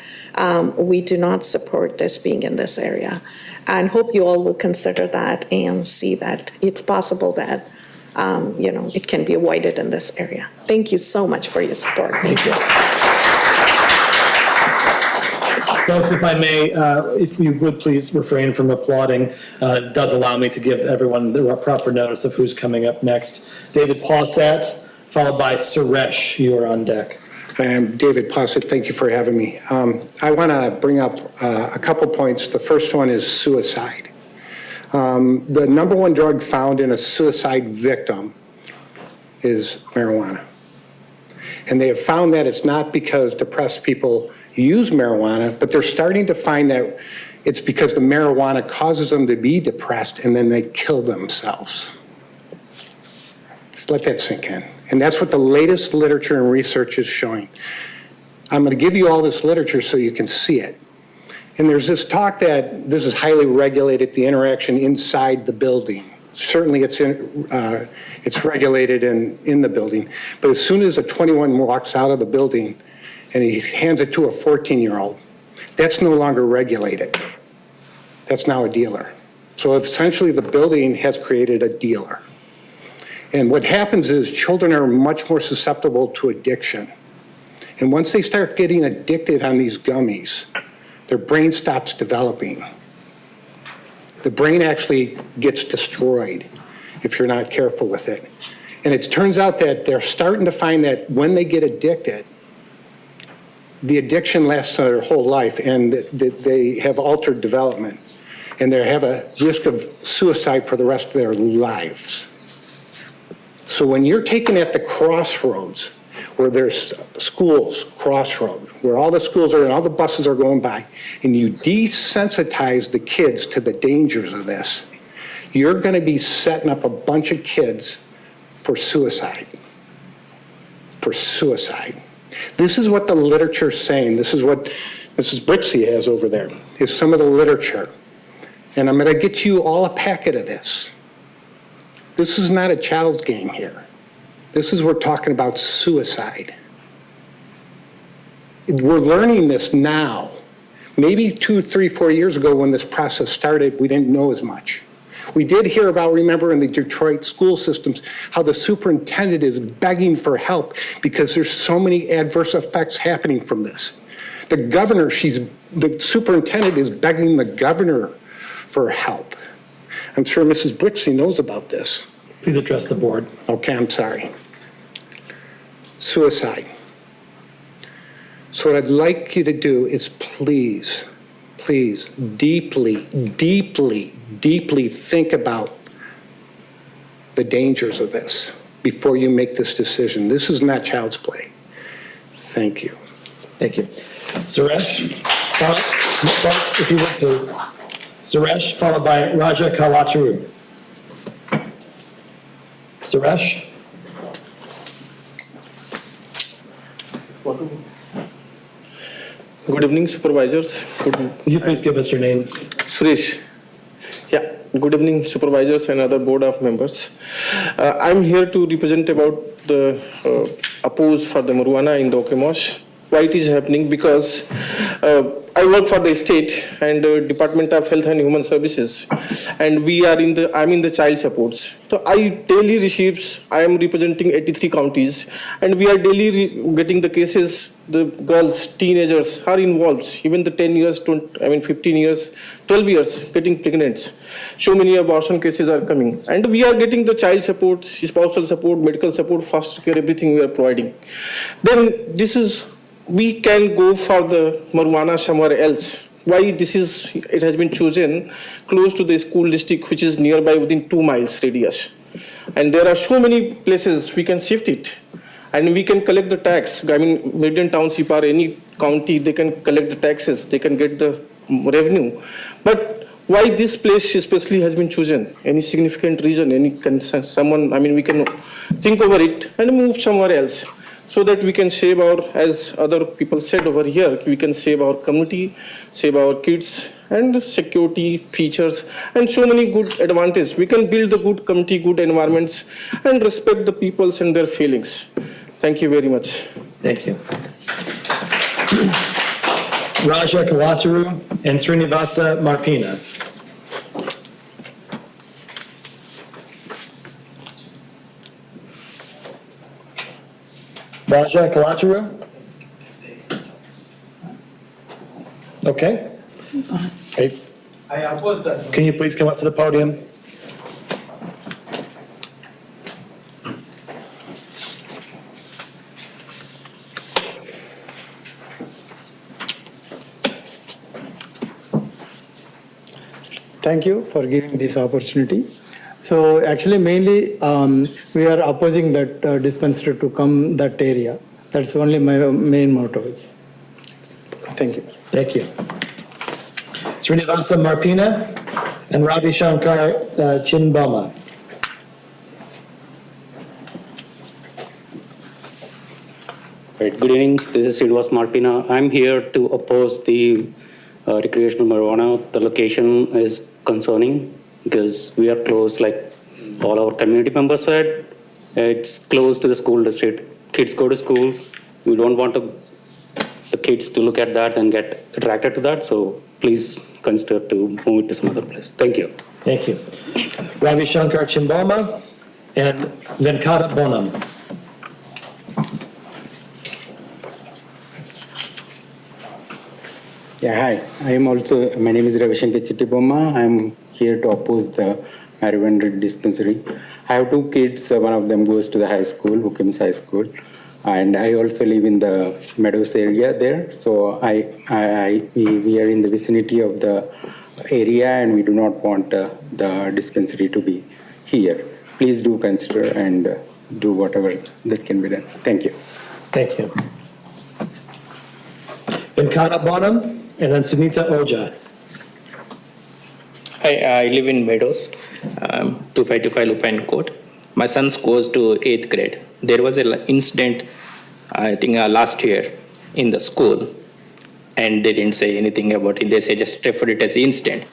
we do not support this being in this area. And hope you all will consider that and see that it's possible that it can be avoided in this area. Thank you so much for your support. Thank you. Folks, if I may, if you would please refrain from applauding, it does allow me to give everyone the proper notice of who's coming up next. David Pausat, followed by Suresh, you are on deck. I'm David Pausat, thank you for having me. I want to bring up a couple points. The first one is suicide. The number one drug found in a suicide victim is marijuana. And they have found that it's not because depressed people use marijuana, but they're starting to find that it's because the marijuana causes them to be depressed and then they kill themselves. Just let that sink in. And that's what the latest literature and research is showing. I'm going to give you all this literature so you can see it. And there's this talk that this is highly regulated, the interaction inside the building. Certainly it's regulated in the building. But as soon as a 21 walks out of the building and he hands it to a 14-year-old, that's no longer regulated. That's now a dealer. So essentially the building has created a dealer. And what happens is children are much more susceptible to addiction. And once they start getting addicted on these gummies, their brain stops developing. The brain actually gets destroyed if you're not careful with it. And it turns out that they're starting to find that when they get addicted, the addiction lasts their whole life and that they have altered development and they have a risk of suicide for the rest of their lives. So when you're taken at the crossroads, where there's schools, crossroad, where all the schools are and all the buses are going by, and you desensitize the kids to the dangers of this, you're going to be setting up a bunch of kids for suicide. For suicide. This is what the literature is saying. This is what Mrs. Brixey has over there, is some of the literature. And I'm going to get you all a packet of this. This is not a child's game here. We're talking about suicide. We're learning this now. Maybe 2, 3, 4 years ago when this process started, we didn't know as much. We did hear about, remember in the Detroit school systems, how the superintendent is begging for help because there's so many adverse effects happening from this. The governor, the superintendent is begging the governor for help. I'm sure Mrs. Brixey knows about this. Please address the board. Okay, I'm sorry. Suicide. So what I'd like you to do is please, deeply, deeply, deeply think about the dangers of this before you make this decision. This is not child's play. Thank you. Thank you. Suresh, Fox, if you would please. Suresh, followed by Raja Kawaturu. Suresh? Good evening, supervisors. Would you please give us your name? Suresh. Yeah, good evening, supervisors and other board of members. I'm here to represent about the oppose for the marijuana in the Okemos. Why it is happening? Because I work for the state and Department of Health and Human Services, and I'm in the child supports. So I daily receives, I am representing 83 counties, and we are daily getting the cases. The girls, teenagers are involved, even the 10 years, 15 years, 12 years, getting pregnant. So many abortion cases are coming. And we are getting the child support, spousal support, medical support, foster care, everything we are providing. Then we can go for the marijuana somewhere else. Why it has been chosen close to the school district, which is nearby within 2 miles radius. And there are so many places we can shift it. And we can collect the tax. Meridian Township or any county, they can collect the taxes, they can get the revenue. But why this place especially has been chosen? Any significant reason? We can think over it and move somewhere else so that we can save as other people said over here, we can save our community, save our kids, and security features, and so many good advantages. We can build the good community, good environments, and respect the peoples and their feelings. Thank you very much. Thank you. Raja Kawaturu and Srinivasa Marpina. Raja Kalachuru? Okay. Hey, I oppose that. can you please come up to the podium? Thank you for giving this opportunity. So actually mainly we are opposing that dispensary to come that area. That's only my main motto is. Thank you. Thank you. Srinivasa Marpina and Ravi Shankar Chinboma. Right. Good evening. This is Srinivas Marpina. I'm here to oppose the recreational marijuana. The location is concerning because we are close, like all our community members said. It's close to the school district. Kids go to school. We don't want the kids to look at that and get attracted to that. So please consider to move it to some other place. Thank you. Thank you. Ravi Shankar Chimboma and Venkata Bonam. Yeah, hi. My name is Ravi Shankar Chittibomma. I'm here to oppose the marijuana dispensary. I have two kids. One of them goes to the high school, Wookums High School. And I also live in the Meadows area there. So we are in the vicinity of the area and we do not want the dispensary to be here. Please do consider and do whatever that can be done. Thank you. Thank you. Venkata Bonam and then Sunita Oja. Hi, I live in Meadows, 2525 Lupine Court. My son goes to 8th grade. There was an incident, I think last year in the school, and they didn't say anything about it. They say just referred it as incident.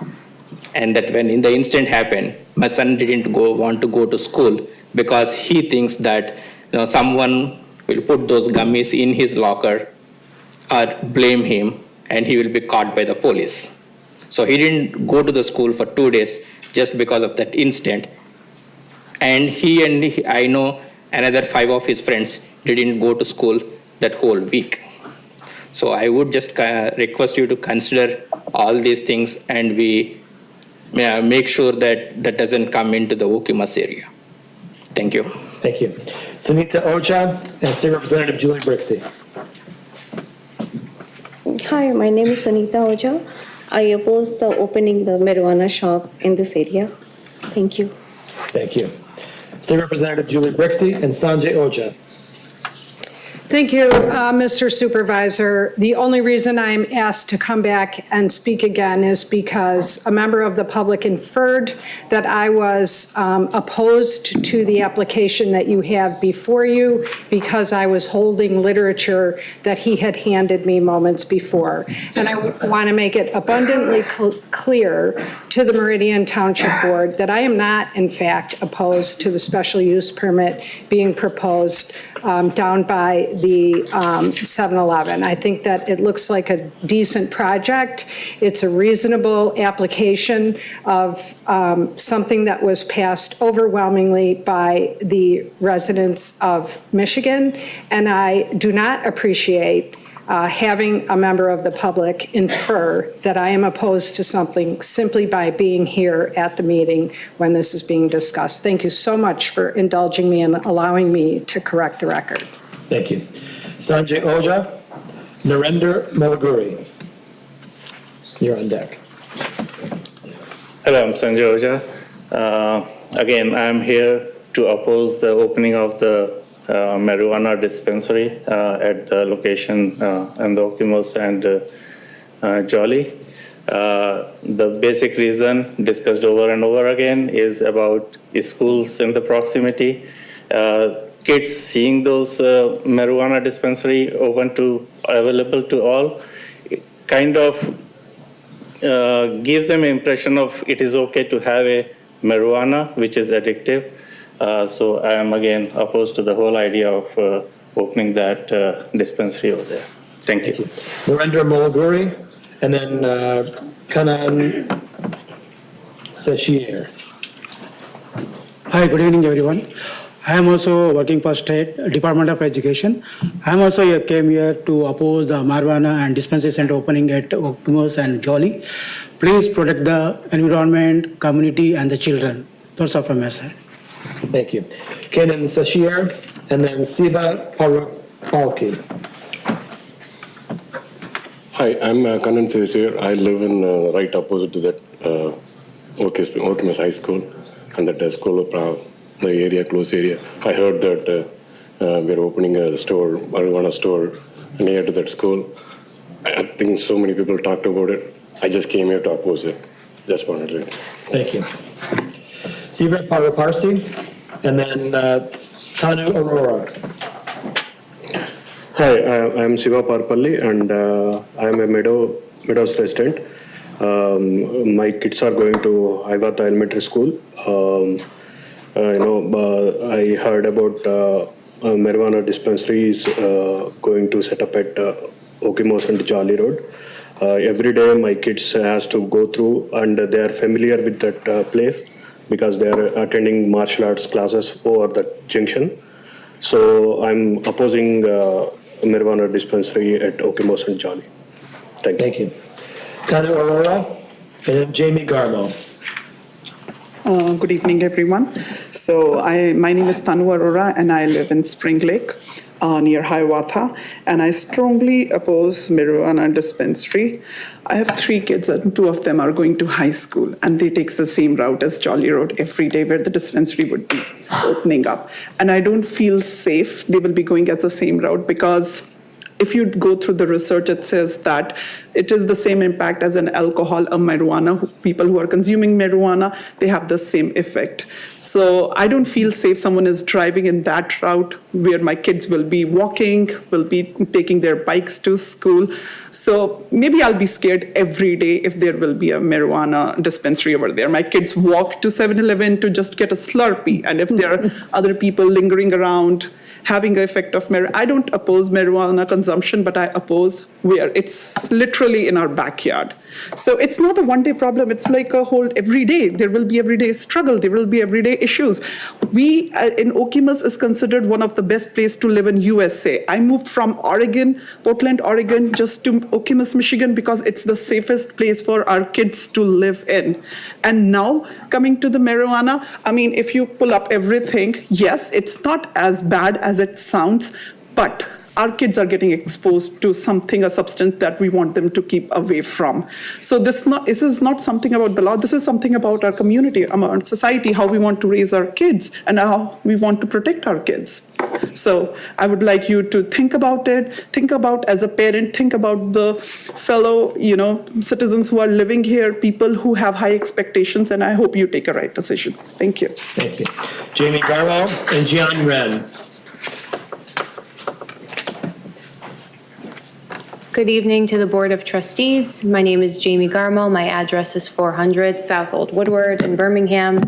And that when the incident happened, my son didn't want to go to school because he thinks that someone will put those gummies in his locker or blame him and he will be caught by the police. So he didn't go to the school for 2 days just because of that incident. And I know another 5 of his friends didn't go to school that whole week. So I would just request you to consider all these things and we make sure that that doesn't come into the Wokimas area. Thank you. Thank you. Sunita Oja and State Representative Julie Brixey. Hi, my name is Sunita Oja. I oppose the opening the marijuana shop in this area. Thank you. Thank you. State Representative Julie Brixey and Sanjay Oja. Thank you, Mr. Supervisor. The only reason I'm asked to come back and speak again is because a member of the public inferred that I was opposed to the application that you have before you because I was holding literature that he had handed me moments before. And I want to make it abundantly clear to the Meridian Township Board that I am not, in fact, opposed to the special use permit being proposed down by the 7-Eleven. I think that it looks like a decent project. It's a reasonable application of something that was passed overwhelmingly by the residents of Michigan. And I do not appreciate having a member of the public infer that I am opposed to something simply by being here at the meeting when this is being discussed. Thank you so much for indulging me and allowing me to correct the record. Thank you. Sanjay Oja, Narendra Malaguri. You're on deck. Hello, I'm Sanjay Oja. Again, I'm here to oppose the opening of the marijuana dispensary at the location in the Okimos and Jolly. The basic reason discussed over and over again is about schools in the proximity. Kids seeing those marijuana dispensary available to all, it kind of gives them an impression of it is okay to have a marijuana, which is addictive. So I am again opposed to the whole idea of opening that dispensary over there. Thank you. Narendra Malaguri and then Kanan Seshier. Hi, good evening, everyone. I am also working for State Department of Education. I am also came here to oppose the marijuana and dispensary center opening at Okemos and Jolly. Please protect the environment, community, and the children. That's all from my side. Thank you. Kenan Sashir, and then Siva Parapalki. Hi, I'm Kanan Sesir. I live in right opposite to that Okemos High School and that school, the area, close area. I heard that we're opening a store, marijuana store near to that school. I think so many people talked about it. I just came here to oppose it. Just wanted to. Thank you. Siva Paraparsi, and then Tanu Aurora. Hi, I'm Siva Parpalli, and I'm a Meadows resident. My kids are going to Ivata Elementary School. I heard about marijuana dispensary is going to set up at Okemos and Jolly Road. Every day my kids has to go through, and they are familiar with that place because they are attending martial arts classes over that junction. So I'm opposing marijuana dispensary at Okemos and Jolly. Thank you. Tanu Aurora, and then Jamie Garmo. Good evening, everyone. So my name is Tanu Arora, and I live in Spring Lake near Hiawatha, and I strongly oppose marijuana dispensary. I have 3 kids, and 2 of them are going to high school, and they take the same route as Jolly Road every day where the dispensary would be opening up. And I don't feel safe they will be going at the same route, because if you go through the research, it says that it is the same impact as an alcohol, a marijuana. People who are consuming marijuana, they have the same effect. So I don't feel safe someone is driving in that route where my kids will be walking, will be taking their bikes to school. So maybe I'll be scared every day if there will be a marijuana dispensary over there. My kids walk to 7-Eleven to just get a Slurpee. And if there are other people lingering around, having an effect of marijuana. I don't oppose marijuana consumption, but I oppose where it's literally in our backyard. So it's not a one-day problem. It's like a whole every day. There will be everyday struggle. There will be everyday issues. We in Okemos is considered one of the best places to live in USA. I moved from Oregon, Portland, Oregon, just to Okemos, Michigan, because it's the safest place for our kids to live in. And now coming to the marijuana, I mean, if you pull up everything, yes, it's not as bad as it sounds, but our kids are getting exposed to something, a substance that we want them to keep away from. So this is not something about the law. This is something about our community, our society, how we want to raise our kids and how we want to protect our kids. So I would like you to think about it. Think about, as a parent, think about the fellow, citizens who are living here, people who have high expectations, and I hope you take a right decision. Thank you. Thank you. Jamie Garmo and Jian Ren. Good evening to the Board of Trustees. My name is Jamie Garmo. My address is 400 South Old Woodward in Birmingham.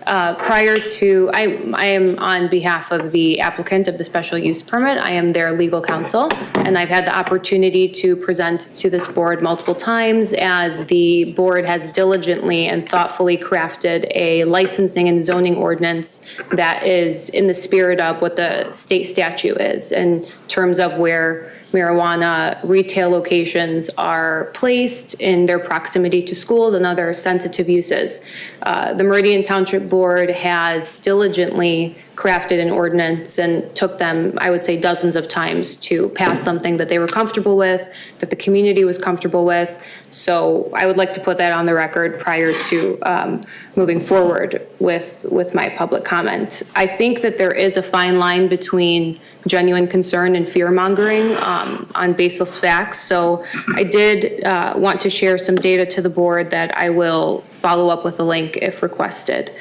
I am on behalf of the applicant of the special use permit. I am their legal counsel, and I've had the opportunity to present to this board multiple times as the board has diligently and thoughtfully crafted a licensing and zoning ordinance that is in the spirit of what the state statute is in terms of where marijuana retail locations are placed in their proximity to schools and other sensitive uses. The Meridian Township Board has diligently crafted an ordinance and took them, I would say, dozens of times to pass something that they were comfortable with, that the community was comfortable with. So I would like to put that on the record prior to moving forward with my public comment. I think that there is a fine line between genuine concern and fear-mongering on baseless facts. So I did want to share some data to the board that I will follow up with a link if requested.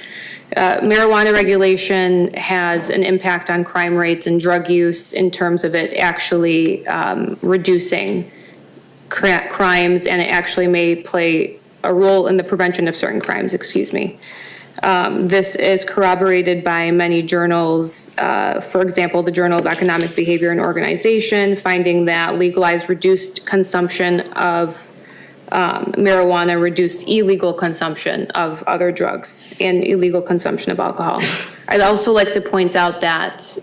Marijuana regulation has an impact on crime rates and drug use in terms of it actually reducing crimes, and it actually may play a role in the prevention of certain crimes, This is corroborated by many journals, for example, the Journal of Economic Behavior and Organization, finding that legalized reduced consumption of marijuana reduced illegal consumption of other drugs and illegal consumption of alcohol. I'd also like to point out that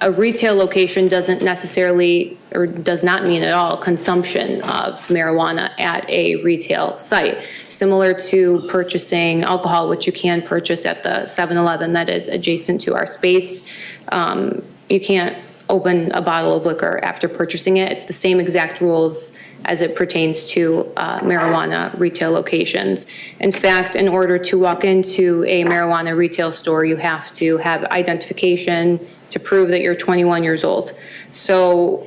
a retail location doesn't necessarily, or does not mean at all, consumption of marijuana at a retail site. Similar to purchasing alcohol, which you can purchase at the 7-Eleven that is adjacent to our space. You can't open a bottle of liquor after purchasing it. It's the same exact rules as it pertains to marijuana retail locations. In fact, in order to walk into a marijuana retail store, you have to have identification to prove that you're 21 years old. So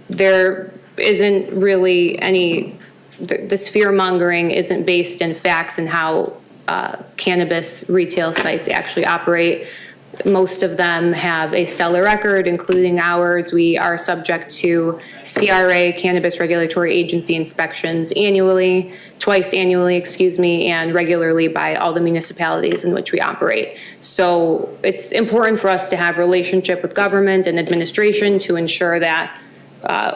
there isn't really any, this fear mongering isn't based in facts and how cannabis retail sites actually operate. Most of them have a stellar record, including ours. We are subject to CRA, Cannabis Regulatory Agency inspections annually, twice annually, and regularly by all the municipalities in which we operate. So it's important for us to have relationship with government and administration to ensure that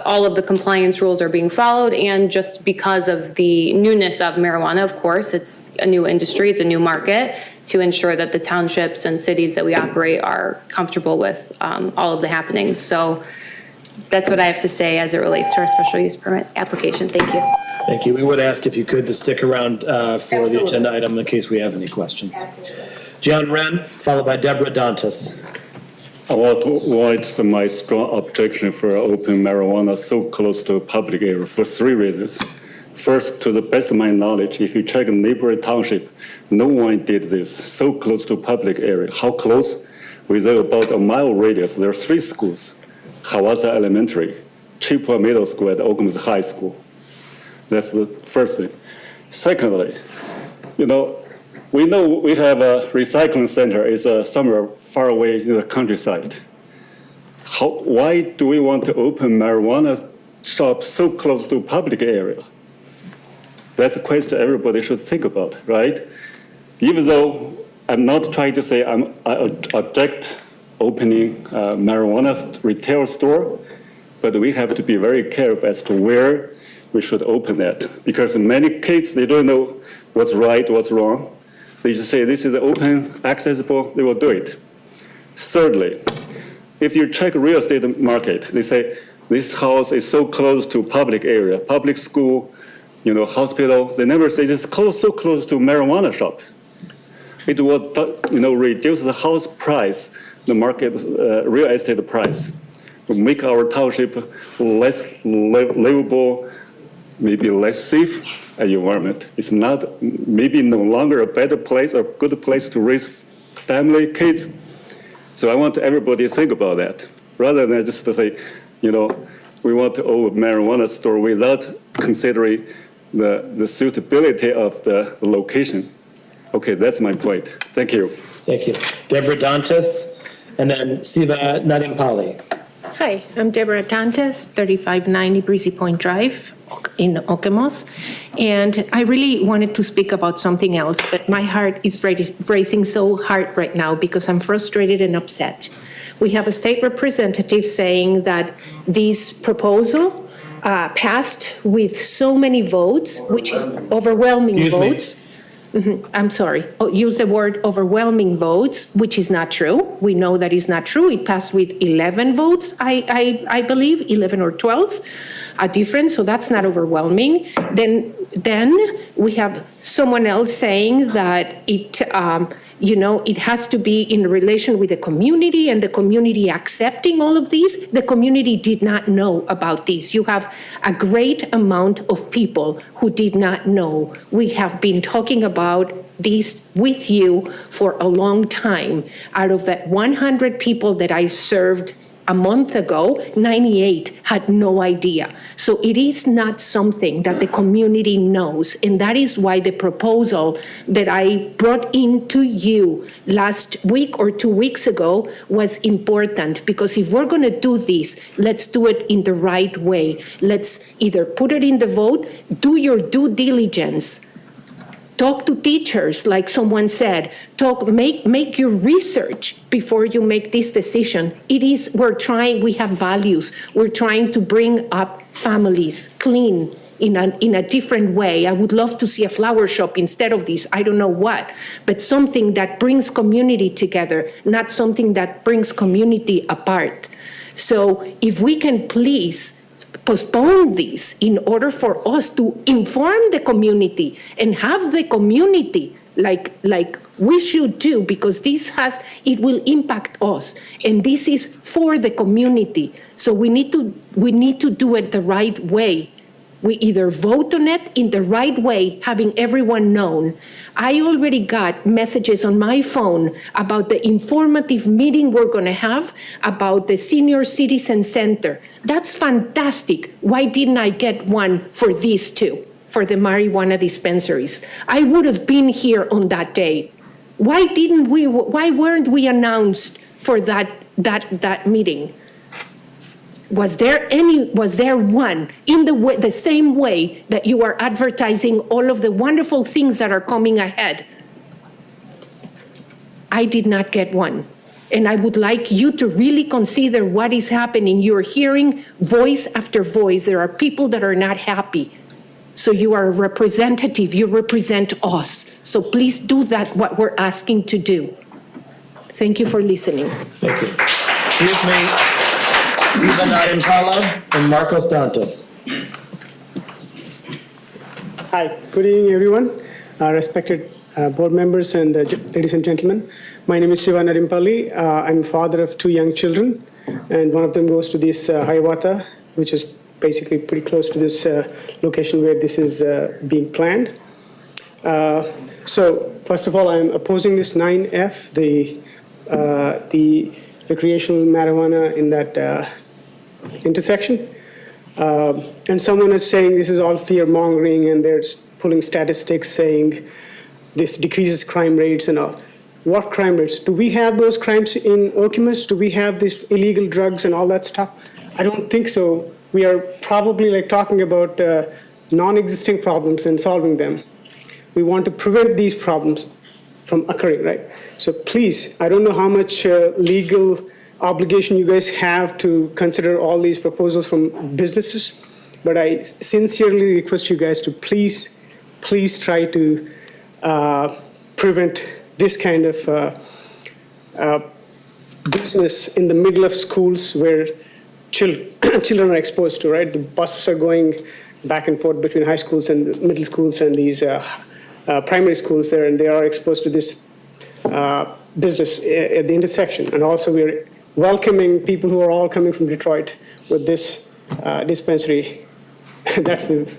all of the compliance rules are being followed, and just because of the newness of marijuana, of course, it's a new industry, it's a new market, to ensure that the townships and cities that we operate are comfortable with all of the happenings. So that's what I have to say as it relates to our special use permit application. Thank you. Thank you. We would ask if you could to stick around for the agenda item in case we have any questions. John Wren, followed by Deborah Dantas. I want to voice my strong objection for open marijuana so close to a public area for 3 reasons. First, to the best of my knowledge, if you check neighboring township, no one did this so close to public area. How close? Within about a mile radius, there are 3 schools: Hawassa Elementary, Chippewa Middle School, and Okemos High School. That's the first thing. Secondly, we know we have a recycling center is somewhere far away in the countryside. Why do we want to open marijuana shops so close to public area? That's a question everybody should think about, right? Even though I'm not trying to say I object opening marijuana retail store, but we have to be very careful as to where we should open that, because many kids, they don't know what's right, what's wrong. They just say this is open, accessible, they will do it. Thirdly, if you check real estate market, they say this house is so close to public area, public school, hospital. They never say it's so close to marijuana shop. It will, reduce the house price, the market real estate price, to make our township less livable, maybe less safe environment. It's not maybe no longer a better place or good place to raise family, kids. So I want everybody to think about that, rather than just to say, we want to open a marijuana store without considering the suitability of the location. Okay, that's my point. Thank you. Thank you. Deborah Dantas, and then Siva Nadimpali. Hi, I'm Deborah Dantas, 3590 Breezy Point Drive in Okemos. And I really wanted to speak about something else, but my heart is racing so hard right now because I'm frustrated and upset. We have a state representative saying that this proposal passed with so many votes, which is overwhelming votes. I'm sorry, use the word overwhelming votes, which is not true. We know that is not true. It passed with 11 votes, I believe, 11 or 12, a difference, so that's not overwhelming. Then we have someone else saying that it has to be in relation with the community and the community accepting all of these. The community did not know about this. You have a great amount of people who did not know. We have been talking about this with you for a long time. Out of that 100 people that I served a month ago, 98 had no idea. So it is not something that the community knows. And that is why the proposal that I brought into you last week or 2 weeks ago was important. Because if we're going to do this, let's do it in the right way. Let's either put it in the vote, do your due diligence. Talk to teachers, like someone said. Make your research before you make this decision. We have values. We're trying to bring up families, clean, in a different way. I would love to see a flower shop instead of this, I don't know what, but something that brings community together, not something that brings community apart. So if we can please postpone this in order for us to inform the community and have the community like we should do, because it will impact us, and this is for the community. So we need to do it the right way. We either vote on it in the right way, having everyone known. I already got messages on my phone about the informative meeting we're going to have about the senior citizen center. That's fantastic. Why didn't I get one for these two, for the marijuana dispensaries? I would have been here on that day. Why weren't we announced for that meeting? Was there one in the same way that you are advertising all of the wonderful things that are coming ahead? I did not get one. And I would like you to really consider what is happening. You're hearing voice after voice. There are people that are not happy. So you are a representative. You represent us. So please do that, what we're asking to do. Thank you for listening. Thank you. Excuse me. Siva Narimpala and Marcos Dantas. Hi, good evening, everyone. Respected board members and ladies and gentlemen. My name is Siva Narimpalli. I'm father of two young children, and one of them goes to this Hiawatha, which is basically pretty close to this location where this is being planned. So first of all, I'm opposing this 9F, the recreational marijuana in that intersection. And someone is saying this is all fear mongering, and they're pulling statistics saying this decreases crime rates and all. What crime rates? Do we have those crimes in Okemos? Do we have these illegal drugs and all that stuff? I don't think so. We are probably talking about non-existing problems and solving them. We want to prevent these problems from occurring, right? So please, I don't know how much legal obligation you guys have to consider all these proposals from businesses, but I sincerely request you guys to please try to prevent this kind of business in the middle of schools where children are exposed to, right? The buses are going back and forth between high schools and middle schools and these primary schools there, and they are exposed to this business at the intersection. And also we're welcoming people who are all coming from Detroit with this dispensary. That's the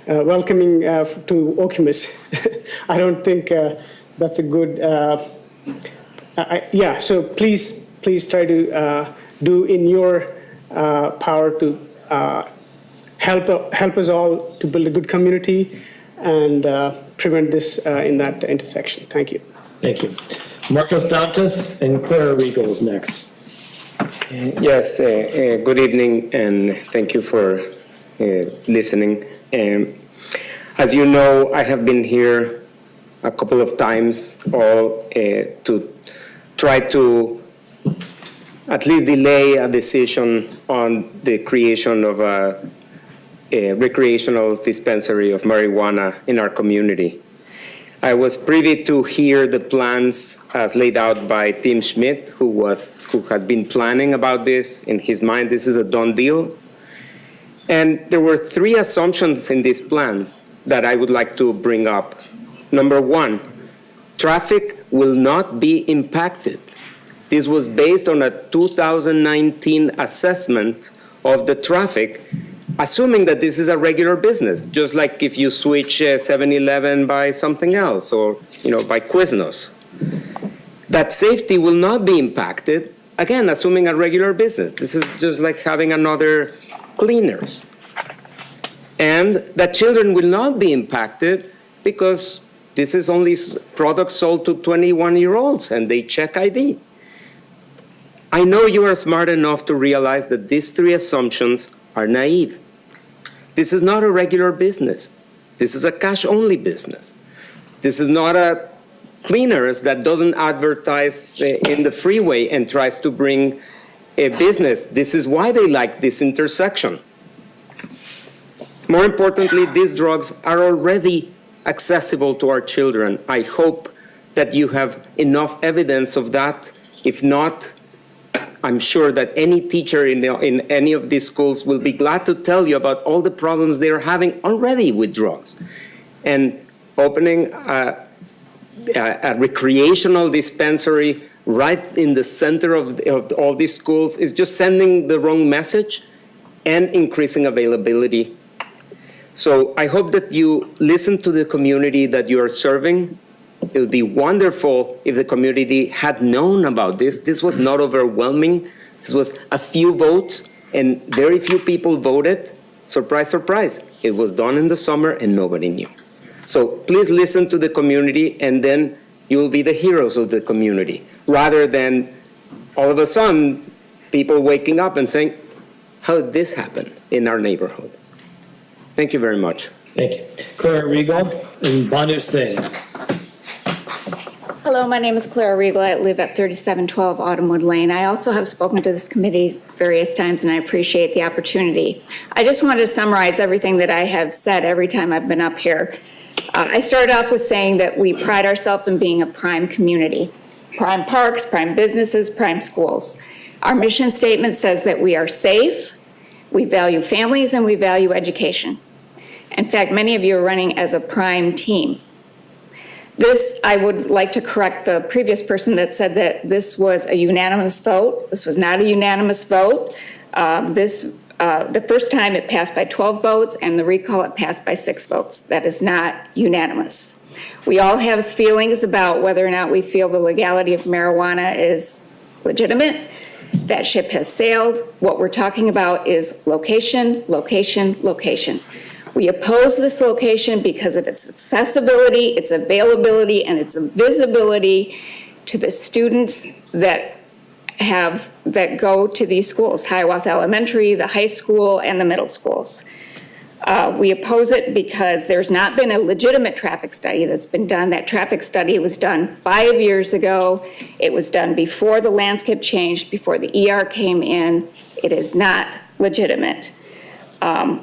welcoming to Okemos. I don't think that's a good, yeah, so please try to do in your power to help us all to build a good community and prevent this in that intersection. Thank you. Thank you. Marcos Dantas and Clara Regal is next. Yes, good evening, and thank you for listening. As you know, I have been here a couple of times to try to at least delay a decision on the creation of a recreational dispensary of marijuana in our community. I was privy to hear the plans as laid out by Tim Schmidt, who has been planning about this. In his mind, this is a done deal. And there were three assumptions in these plans that I would like to bring up. Number one, traffic will not be impacted. This was based on a 2019 assessment of the traffic, assuming that this is a regular business, just like if you switch 7-Eleven by something else or by Quiznos. That safety will not be impacted, again, assuming a regular business. This is just like having another cleaners. And that children will not be impacted because this is only products sold to 21-year-olds and they check ID. I know you are smart enough to realize that these three assumptions are naive. This is not a regular business. This is a cash-only business. This is not a cleaners that doesn't advertise in the freeway and tries to bring a business. This is why they like this intersection. More importantly, these drugs are already accessible to our children. I hope that you have enough evidence of that. If not, I'm sure that any teacher in any of these schools will be glad to tell you about all the problems they are having already with drugs. And opening a recreational dispensary right in the center of all these schools is just sending the wrong message and increasing availability. So I hope that you listen to the community that you are serving. It would be wonderful if the community had known about this. This was not overwhelming. This was a few votes, and very few people voted. Surprise, surprise. It was done in the summer, and nobody knew. So please listen to the community, and then you will be the heroes of the community, rather than all of a sudden people waking up and saying, how did this happen in our neighborhood? Thank you very much. Thank you. Clara Regal and Bhanu Singh. Hello, my name is Clara Regal. I live at 3712 Autumnwood Lane. I also have spoken to this committee various times, and I appreciate the opportunity. I just wanted to summarize everything that I have said every time I've been up here. I started off with saying that we pride ourselves in being a prime community. Prime parks, prime businesses, prime schools. Our mission statement says that we are safe, we value families, and we value education. In fact, many of you are running as a prime team. This, I would like to correct the previous person that said that this was a unanimous vote. This was not a unanimous vote. The first time it passed by 12 votes, and the recall it passed by 6 votes. That is not unanimous. We all have feelings about whether or not we feel the legality of marijuana is legitimate. That ship has sailed. What we're talking about is location, location, location. We oppose this location because of its accessibility, its availability, and its visibility to the students that go to these schools, Hiawatha Elementary, the high school, and the middle schools. We oppose it because there's not been a legitimate traffic study that's been done. That traffic study was done 5 years ago. It was done before the landscape changed, before the ER came in. It is not legitimate.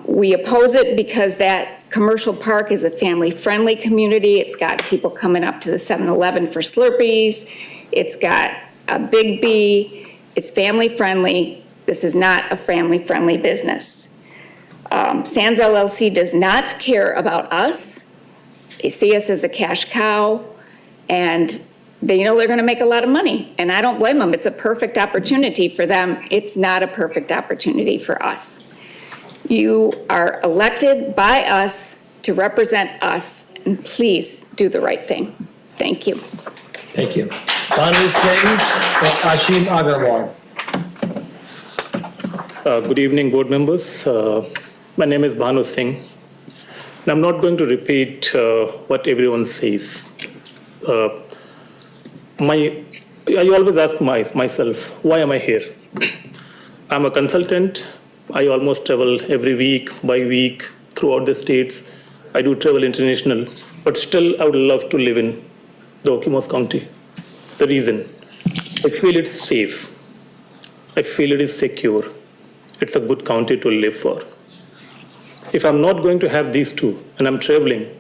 We oppose it because that commercial park is a family-friendly community. It's got people coming up to the 7-Eleven for Slurpees. It's got a Big B. It's family-friendly. This is not a family-friendly business. Sands LLC does not care about us. They see us as a cash cow, and they know they're going to make a lot of money, and I don't blame them. It's a perfect opportunity for them. It's not a perfect opportunity for us. You are elected by us to represent us, and please do the right thing. Thank you. Thank you. Bhanu Singh and Ashim Agarwal. Good evening, board members. My name is Bhanu Singh, and I'm not going to repeat what everyone says. I always ask myself, why am I here? I'm a consultant. I almost travel every week, by week, throughout the states. I do travel international, but still I would love to live in the Okemos County. The reason, I feel it's safe. I feel it is secure. It's a good county to live for. If I'm not going to have these two, and I'm traveling,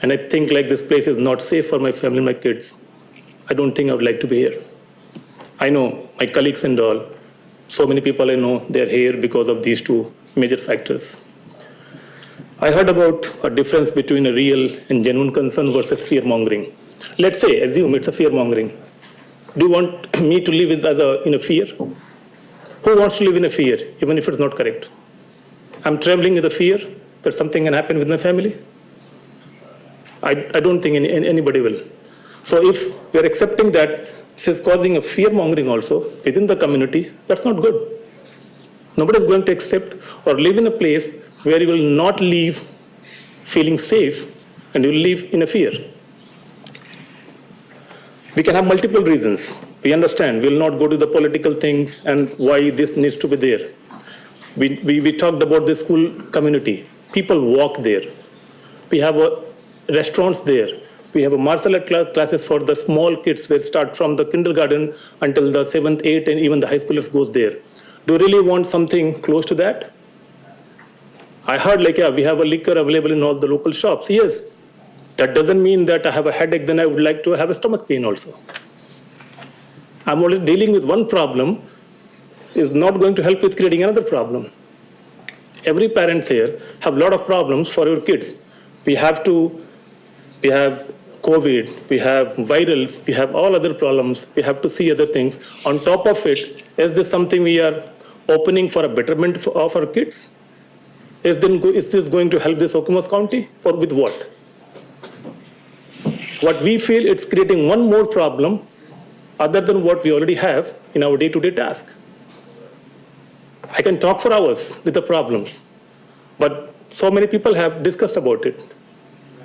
and I think like this place is not safe for my family, my kids, I don't think I would like to be here. I know my colleagues and all, so many people I know, they're here because of these two major factors. I heard about a difference between a real and genuine concern versus fear-mongering. Let's say, assume it's a fear-mongering. Do you want me to live in a fear? Who wants to live in a fear, even if it's not correct? I'm traveling with a fear that something can happen with my family. I don't think anybody will. So if we're accepting that this is causing a fear-mongering also within the community, that's not good. Nobody is going to accept or live in a place where you will not leave feeling safe and you will live in a fear. We can have multiple reasons. We understand. We will not go to the political things and why this needs to be there. We talked about the school community. People walk there. We have restaurants there. We have a martial art classes for the small kids where start from the kindergarten until the 7th, 8th, and even the high schoolers goes there. Do you really want something close to that? I heard like, yeah, we have a liquor available in all the local shops. Yes, that doesn't mean that I have a headache, then I would like to have a stomach pain also. I'm only dealing with one problem is not going to help with creating another problem. Every parent here have a lot of problems for your kids. We have COVID, we have virals, we have all other problems, we have to see other things. On top of it, is this something we are opening for a betterment of our kids? Is this going to help this Okemos County? For with what? What we feel it's creating one more problem other than what we already have in our day-to-day task. I can talk for hours with the problems, but so many people have discussed about it.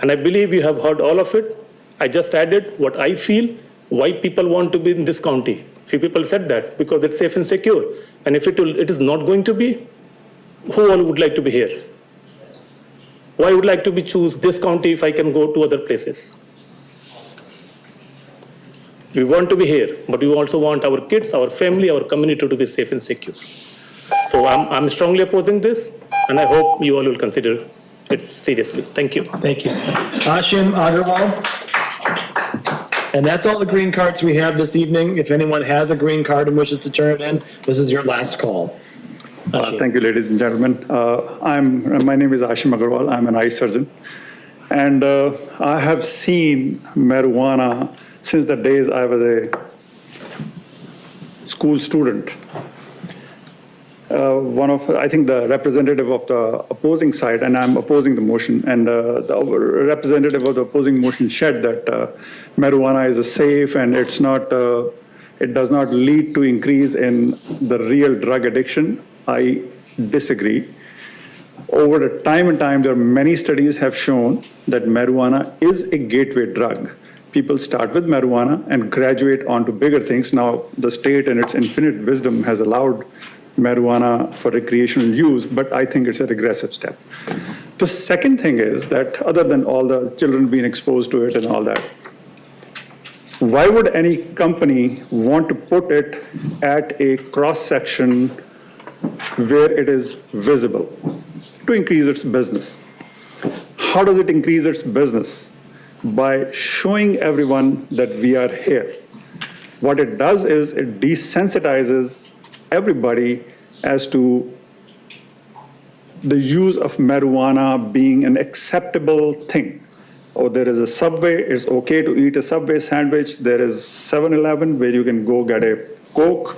And I believe you have heard all of it. I just added what I feel, why people want to be in this county. Few people said that, because it's safe and secure. And if it is not going to be, who all would like to be here? Why would like to be choose this county if I can go to other places? We want to be here, but we also want our kids, our family, our community to be safe and secure. So I'm strongly opposing this, and I hope you all will consider it seriously. Thank you. Thank you. Ashim Agarwal. And that's all the green cards we have this evening. If anyone has a green card and wishes to turn it in, this is your last call. Thank you, ladies and gentlemen. My name is Ashim Agarwal. I'm an eye surgeon. And I have seen marijuana since the days I was a school student. I think the representative of the opposing side, and I'm opposing the motion, and the representative of the opposing motion said that marijuana is safe and it does not lead to increase in the real drug addiction. I disagree. Over the time and time, there are many studies have shown that marijuana is a gateway drug. People start with marijuana and graduate onto bigger things. Now, the state in its infinite wisdom has allowed marijuana for recreational use, but I think it's a regressive step. The second thing is that other than all the children being exposed to it and all that, why would any company want to put it at a cross-section where it is visible to increase its business? How does it increase its business? By showing everyone that we are here. What it does is it desensitizes everybody as to the use of marijuana being an acceptable thing. Oh, there is a Subway, it's okay to eat a Subway sandwich. There is 7-Eleven where you can go get a Coke,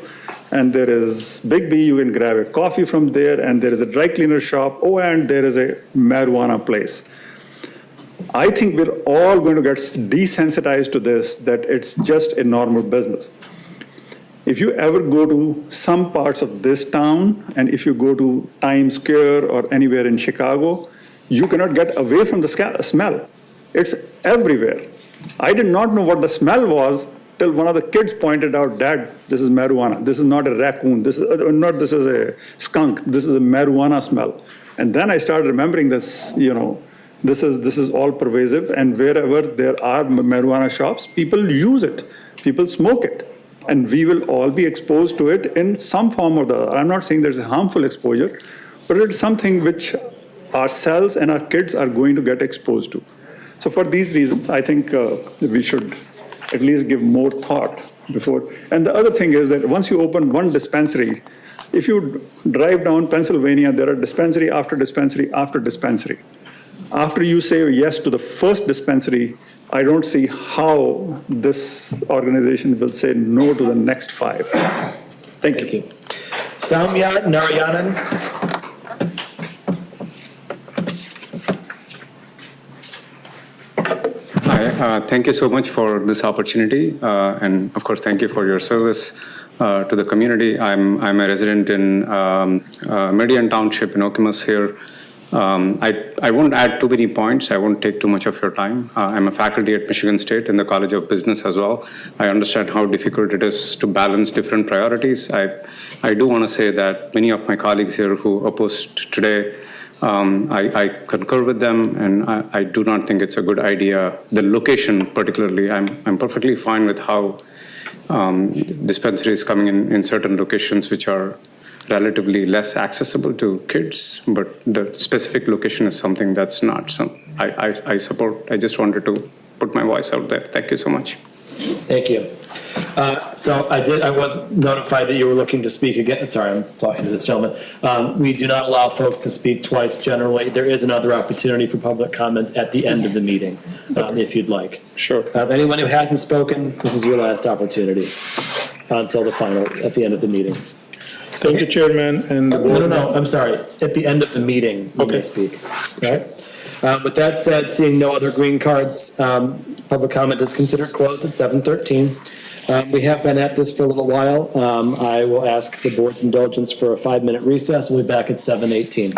and there is Big B, you can grab a coffee from there, and there is a dry cleaner shop, and there is a marijuana place. I think we're all going to get desensitized to this, that it's just a normal business. If you ever go to some parts of this town, and if you go to Times Square or anywhere in Chicago, you cannot get away from the smell. It's everywhere. I did not know what the smell was till one of the kids pointed out, "Dad, this is marijuana. This is not a raccoon. This is a skunk. This is a marijuana smell." And then I started remembering this, this is all pervasive, and wherever there are marijuana shops, people use it, people smoke it, and we will all be exposed to it in some form or the other. I'm not saying there's a harmful exposure, but it's something which ourselves and our kids are going to get exposed to. So for these reasons, I think we should at least give more thought before. And the other thing is that once you open one dispensary, if you drive down Pennsylvania, there are dispensary after dispensary after dispensary. After you say yes to the first dispensary, I don't see how this organization will say no to the next 5. Thank you. Soumya Narayanan. Hi, thank you so much for this opportunity, and of course, thank you for your service to the community. I'm a resident in Meridian Township in Okemos here. I won't add too many points. I won't take too much of your time. I'm a faculty at Michigan State in the College of Business as well. I understand how difficult it is to balance different priorities. I do want to say that many of my colleagues here who opposed today, I concur with them, and I do not think it's a good idea. The location particularly, I'm perfectly fine with how dispensaries coming in certain locations which are relatively less accessible to kids, but the specific location is something that's not some I support. I just wanted to put my voice out there. Thank you so much. Thank you. So I was notified that you were looking to speak again. Sorry, I'm talking to this gentleman. We do not allow folks to speak twice generally. There is another opportunity for public comments at the end of the meeting, if you'd like. Sure. Anyone who hasn't spoken, this is your last opportunity until the final, at the end of the meeting. Thank you, Chairman, and the board. No, I'm sorry. At the end of the meeting, you may speak. Right? With that said, seeing no other green cards, public comment is considered closed at 7:13. We have been at this for a little while. I will ask the board's indulgence for a 5-minute recess. We'll be back at 7:18.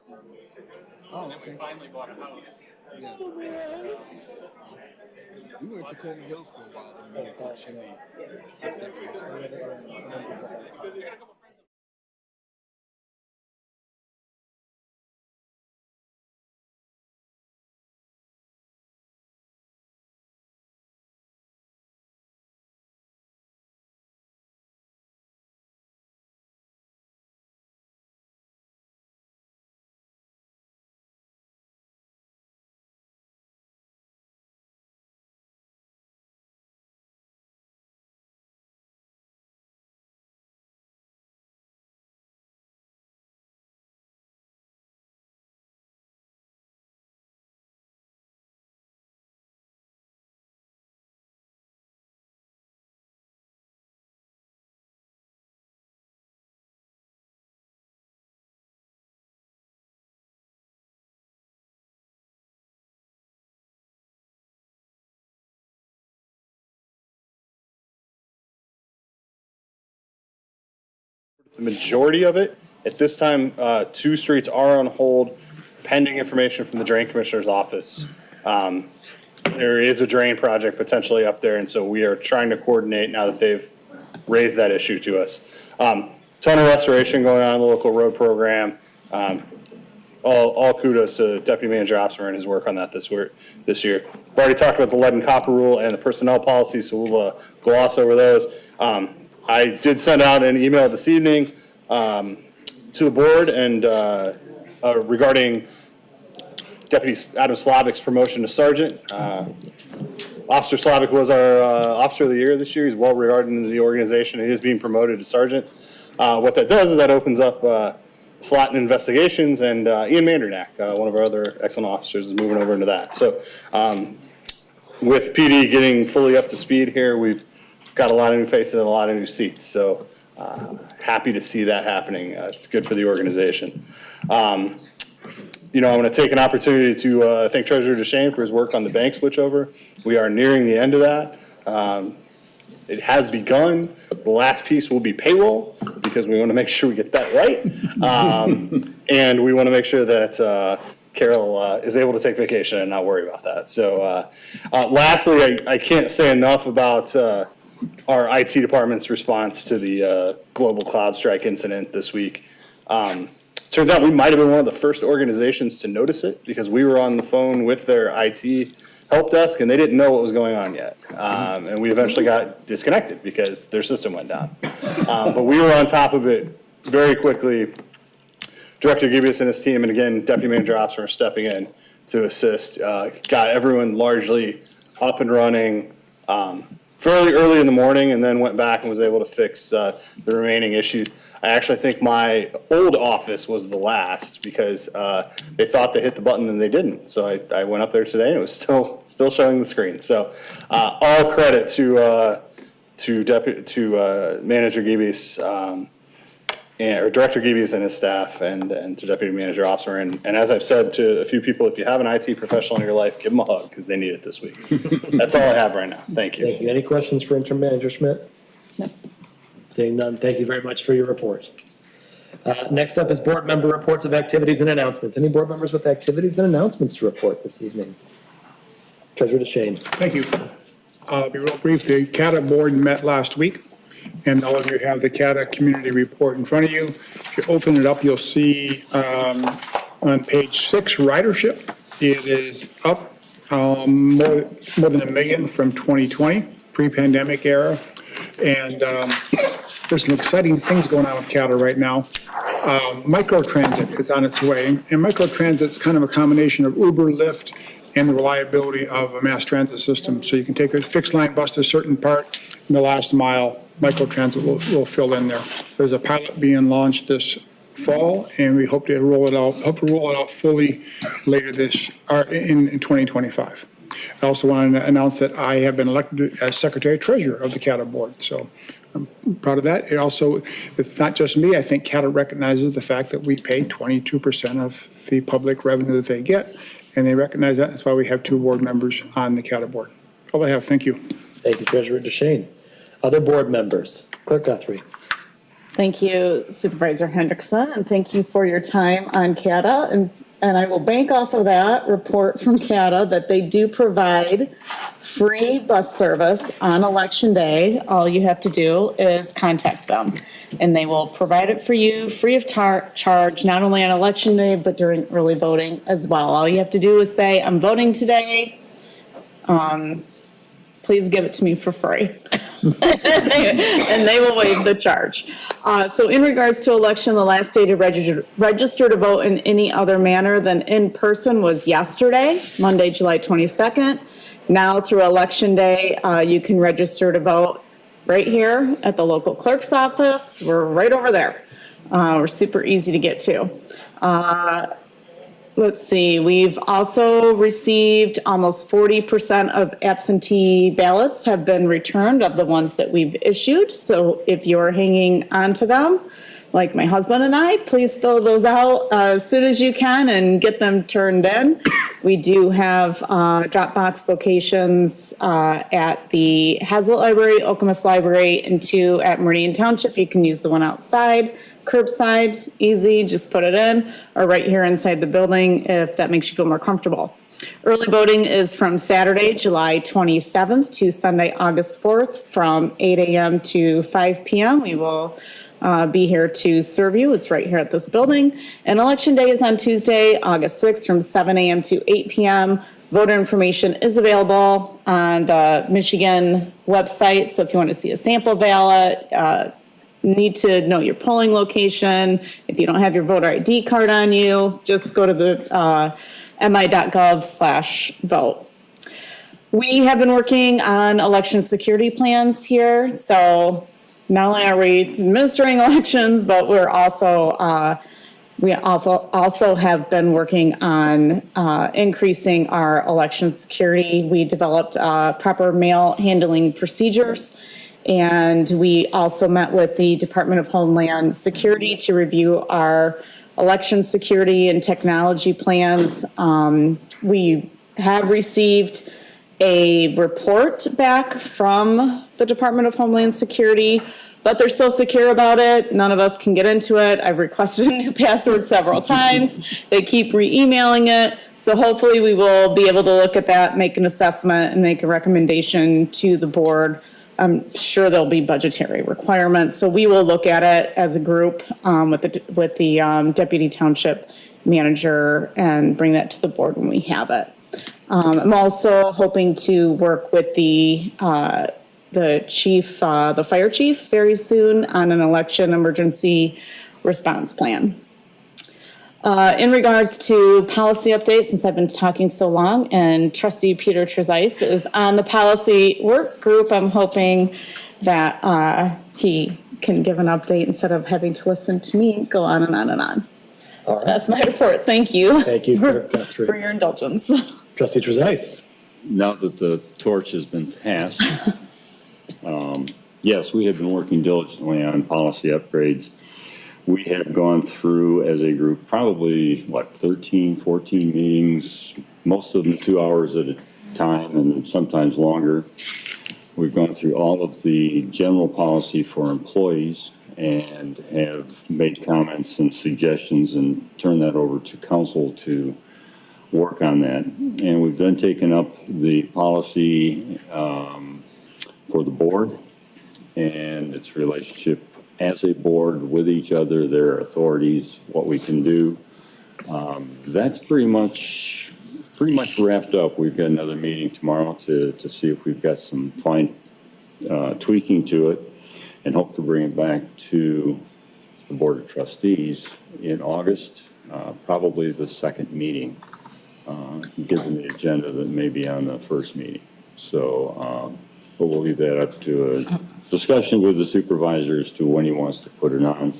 Oh, okay. We finally bought a house. Yeah. We went to Coleman Hills for a while and we moved to Chimney 6-7 years ago. The majority of it, at this time, 2 streets are on hold pending information from the Drain Commissioner's office. There is a drain project potentially up there, and so we are trying to coordinate now that they've raised that issue to us. Ton of restoration going on in the local road program. All kudos to Deputy Manager Opsmer and his work on that this year. We've already talked about the lead and copper rule and the personnel policy, so we'll gloss over those. I did send out an email this evening to the board and regarding Deputy Adam Slavic's promotion to sergeant. Officer Slavic was our Officer of the Year this year. He's well regarded in the organization. He is being promoted to sergeant. What that does is that opens up slot in investigations, and Ian Mandernack, one of our other excellent officers, is moving over into that. So with PD getting fully up to speed here, we've got a lot of new faces and a lot of new seats. So happy to see that happening. It's good for the organization. You know, I'm going to take an opportunity to thank Treasurer DeShane for his work on the bank switchover. We are nearing the end of that. It has begun. The last piece will be payroll because we want to make sure we get that right. And we want to make sure that Carol is able to take vacation and not worry about that. So lastly, I can't say enough about our IT department's response to the global cloud strike incident this week. Turns out we might have been one of the first organizations to notice it because we were on the phone with their IT help desk and they didn't know what was going on yet. And we eventually got disconnected because their system went down. But we were on top of it very quickly. Director Gibius and his team, and again, Deputy Manager Opsmer are stepping in to assist. Got everyone largely up and running fairly early in the morning, and then went back and was able to fix the remaining issues. I actually think my old office was the last because they thought they hit the button and they didn't. So I went up there today and it was still showing the screen. So all credit to Manager Gibius or Director Gibius and his staff, and to Deputy Manager Opsmer. And as I've said to a few people, if you have an IT professional in your life, give them a hug because they need it this week. That's all I have right now. Thank you. Thank you. Any questions for Interim Manager Schmidt? No. Seeing none, thank you very much for your report. Next up is board member reports of activities and announcements. Any board members with activities and announcements to report this evening? Treasurer DeShane. Thank you. I'll be real brief. The CATA board met last week, and all of you have the CATA community report in front of you. If you open it up, you'll see on page 6, ridership. It is up more than 1 million from 2020, pre-pandemic era. And there's some exciting things going on with CATA right now. Microtransit is on its way. And microtransit's kind of a combination of Uber, Lyft, and the reliability of a mass transit system. So you can take a fixed line bus to a certain part, and the last mile, microtransit will fill in there. There's a pilot being launched this fall, and we hope to roll it out fully later in 2025. I also want to announce that I have been elected as Secretary Treasurer of the CATA board, so I'm proud of that. It's not just me. I think CATA recognizes the fact that we pay 22% of the public revenue that they get, and they recognize that. That's why we have 2 board members on the CATA board. All I have. Thank you. Thank you, Treasurer DeShane. Other board members. Clerk Guthrie. Thank you, Supervisor Hendrickson, and thank you for your time on CATA. And I will bank off of that report from CATA that they do provide free bus service on Election Day. All you have to do is contact them, and they will provide it for you free of charge, not only on Election Day, but during early voting as well. All you have to do is say, I'm voting today. Please give it to me for free. And they will waive the charge. So in regards to election, the last day to register to vote in any other manner than in person was yesterday, Monday, July 22nd. Now through Election Day, you can register to vote right here at the local clerk's office. We're right over there. We're super easy to get to. Let's see, we've also received almost 40% of absentee ballots have been returned of the ones that we've issued. So if you're hanging on to them, like my husband and I, please fill those out as soon as you can and get them turned in. We do have Dropbox locations at the Hazlet Library, Okemos Library, and 2 at Meridian Township. You can use the one outside. Curbside, easy, just put it in, or right here inside the building if that makes you feel more comfortable. Early voting is from Saturday, July 27th to Sunday, August 4th from 8 a.m. to 5 p.m. We will be here to serve you. It's right here at this building. And Election Day is on Tuesday, August 6th from 7 a.m. to 8 p.m. Voter information is available on the Michigan website. So if you want to see a sample ballot, need to know your polling location. If you don't have your voter ID card on you, just go to the mi.gov/vote. We have been working on election security plans here. So not only are we administering elections, but we're also we also have been working on increasing our election security. We developed proper mail handling procedures. And we also met with the Department of Homeland Security to review our election security and technology plans. We have received a report back from the Department of Homeland Security, but they're so secure about it, none of us can get into it. I've requested a new password several times. They keep re-emailing it. So hopefully we will be able to look at that, make an assessment, and make a recommendation to the board. I'm sure there'll be budgetary requirements, so we will look at it as a group with the deputy township manager and bring that to the board when we have it. I'm also hoping to work with the chief, the fire chief, very soon on an election emergency response plan. In regards to policy updates, since I've been talking so long, and Trustee Peter Trezise is on the policy work group, I'm hoping that he can give an update instead of having to listen to me go on and on and on. All right. That's my report. Thank you. Thank you, for Catherine. your indulgence. Trustee Trezise. Now that the torch has been passed, yes, we have been working diligently on policy upgrades. We have gone through as a group probably, 13, 14 meetings, most of them 2 hours at a time and sometimes longer. We've gone through all of the general policy for employees and have made comments and suggestions and turned that over to council to work on that. And we've then taken up the policy for the board and its relationship as a board with each other, their authorities, what we can do. That's pretty much wrapped up. We've got another meeting tomorrow to see if we've got some fine tweaking to it and hope to bring it back to the Board of Trustees in August, probably the second meeting, given the agenda that may be on the first meeting. So, but we'll leave that up to a discussion with the supervisor as to when he wants to put it on.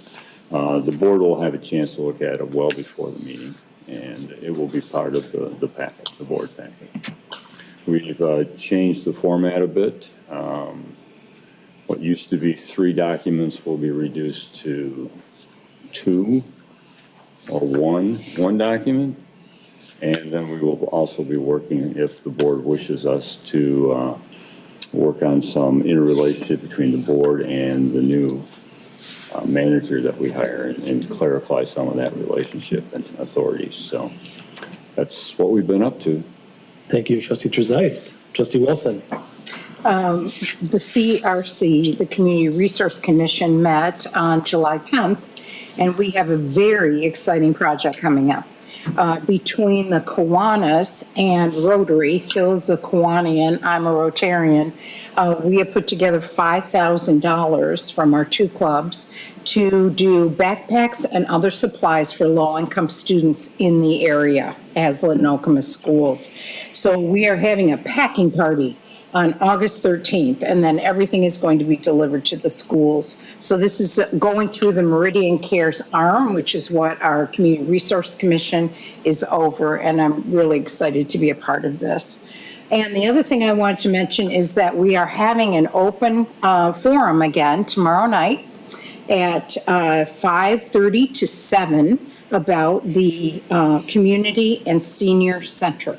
The board will have a chance to look at it well before the meeting, and it will be part of the packet, the board packet. We've changed the format a bit. What used to be 3 documents will be reduced to 2 or one document. And then we will also be working, if the board wishes us to work on some interrelationship between the board and the new manager that we hire and clarify some of that relationship and authorities. So that's what we've been up to. Thank you, Trustee Trezise. Trustee Wilson. The CRC, the Community Resource Commission, met on July 10th, and we have a very exciting project coming up. Between the Kiwanis and Rotary, Phil is a Kiwanian, I'm a Rotarian, we have put together $5,000 from our two clubs to do backpacks and other supplies for low-income students in the area, Hazlet and Okemos schools. So we are having a packing party on August 13th, and then everything is going to be delivered to the schools. So this is going through the Meridian Cares arm, which is what our Community Resource Commission is over, and I'm really excited to be a part of this. And the other thing I wanted to mention is that we are having an open forum again tomorrow night at 5:30 to 7 about the Community and Senior Center.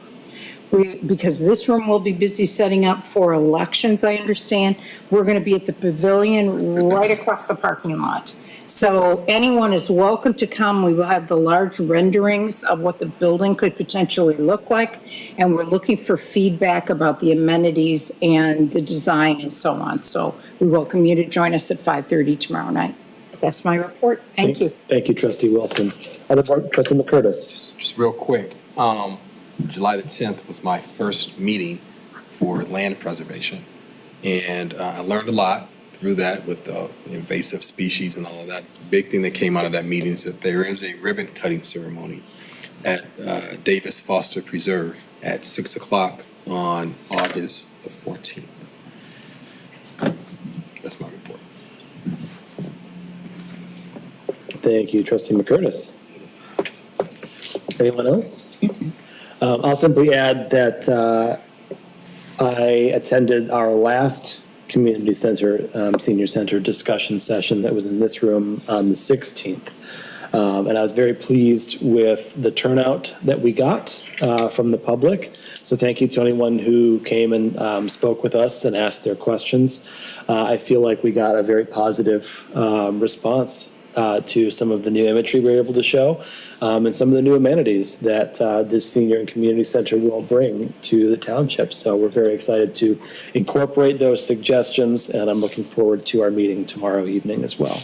Because this room will be busy setting up for elections, I understand. We're going to be at the pavilion right across the parking lot. So anyone is welcome to come. We will have the large renderings of what the building could potentially look like. And we're looking for feedback about the amenities and the design and so on. So we welcome you to join us at 5:30 tomorrow night. That's my report. Thank you. Thank you, Trustee Wilson. Other board, Trustee McCurtis. Just real quick, July the 10th was my first meeting for land preservation. And I learned a lot through that with the invasive species and all of that. The big thing that came out of that meeting is that there is a ribbon cutting ceremony at Davis Foster Preserve at 6 o'clock on August the 14th. That's my report. Thank you, Trustee McCurtis. Anyone else? I'll simply add that I attended our last community center, senior center discussion session that was in this room on the 16th. And I was very pleased with the turnout that we got from the public. So thank you to anyone who came and spoke with us and asked their questions. I feel like we got a very positive response to some of the new imagery we were able to show and some of the new amenities that this senior and community center will bring to the township. So we're very excited to incorporate those suggestions, and I'm looking forward to our meeting tomorrow evening as well.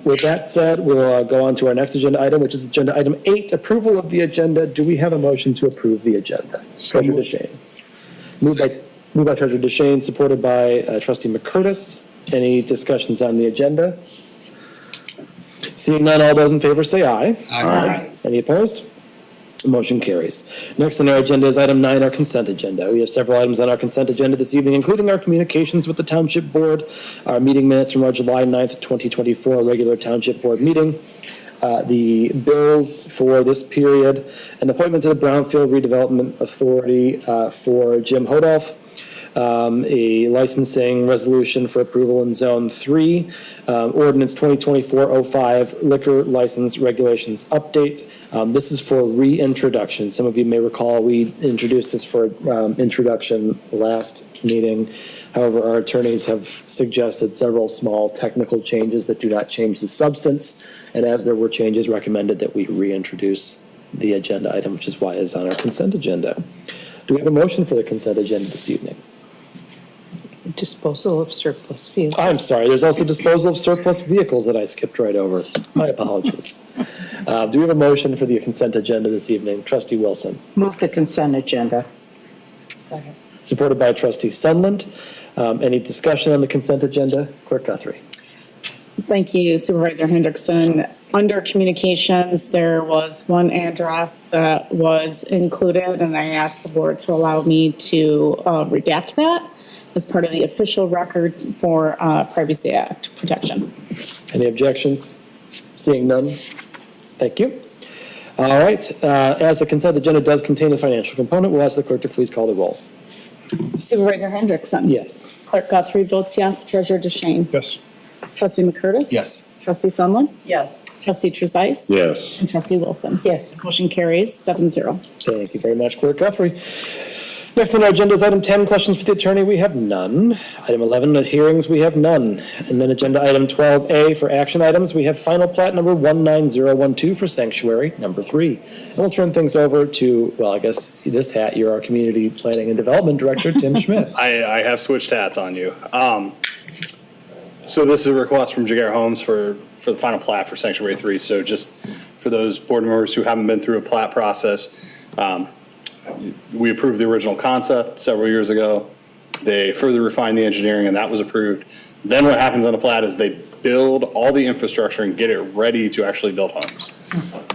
With that said, we'll go on to our next agenda item, which is agenda item 8, approval of the agenda. Do we have a motion to approve the agenda? Treasurer DeShane. Moved by Treasurer DeShane, supported by Trustee McCurtis. Any discussions on the agenda? Seeing none, all those in favor say aye. Aye. Any opposed? Motion carries. Next on our agenda is item 9, our consent agenda. We have several items on our consent agenda this evening, including our communications with the Township Board, our meeting minutes from our July 9th, 2024 regular Township Board meeting, the bills for this period, and appointment to the Brownfield Redevelopment Authority for Jim Hodolph, a licensing resolution for approval in Zone 3, Ordinance 2024-05, liquor license regulations update. This is for reintroduction. Some of you may recall we introduced this for introduction last meeting. However, our attorneys have suggested several small technical changes that do not change the substance, and as there were changes, recommended that we reintroduce the agenda item, which is why it's on our consent agenda. Do we have a motion for the consent agenda this evening? Disposal of surplus vehicles. I'm sorry, there's also disposal of surplus vehicles that I skipped right over. My apologies. Do we have a motion for the consent agenda this evening? Trustee Wilson. Move the consent agenda. Second. Supported by Trustee Sunland. Any discussion on the consent agenda? Clerk Guthrie. Thank you, Supervisor Hendrickson. Under communications, there was one address that was included, and I asked the board to allow me to redact that as part of the official record for Privacy Act protection. Any objections? Seeing none. Thank you. All right. As the consent agenda does contain a financial component, we'll ask the clerk to please call the roll. Supervisor Hendrickson. Yes. Clerk Guthrie votes yes. Treasurer DeShane. Yes. Trustee McCurtis. Yes. Trustee Sunland. Yes. Trustee Trezise. Yes. And Trustee Wilson. Yes. Motion carries 7-0. Thank you very much, Clerk Guthrie. Next on our agenda is item 10, questions for the attorney. We have none. Item 11, the hearings, we have none. And then agenda item 12A for action items, we have final plat number 19012 for sanctuary number 3. And we'll turn things over to, well, I guess this hat, you're our community planning and development director, Tim Schmidt. I have switched hats on you. So this is a request from Jaguar Homes for the final plat for Sanctuary 3. So just for those board members who haven't been through a plat process, we approved the original concept several years ago. They further refined the engineering and that was approved. Then what happens on a plat is they build all the infrastructure and get it ready to actually build homes.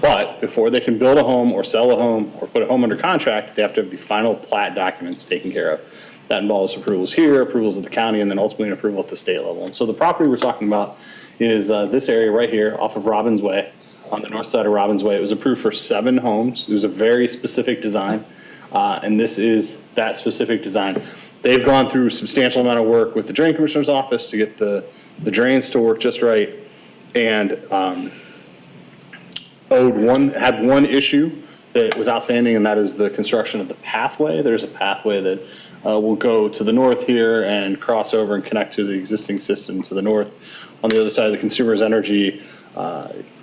But before they can build a home or sell a home or put a home under contract, they have to have the final plat documents taken care of. That involves approvals here, approvals at the county, and then ultimately an approval at the state level. And so the property we're talking about is this area right here off of Robbins Way, on the north side of Robbins Way. It was approved for 7 homes. It was a very specific design, and this is that specific design. They've gone through a substantial amount of work with the drain commissioner's office to get the drains to work just right, and had one issue that was outstanding, and that is the construction of the pathway. There's a pathway that will go to the north here and cross over and connect to the existing system to the north on the other side of the Consumers Energy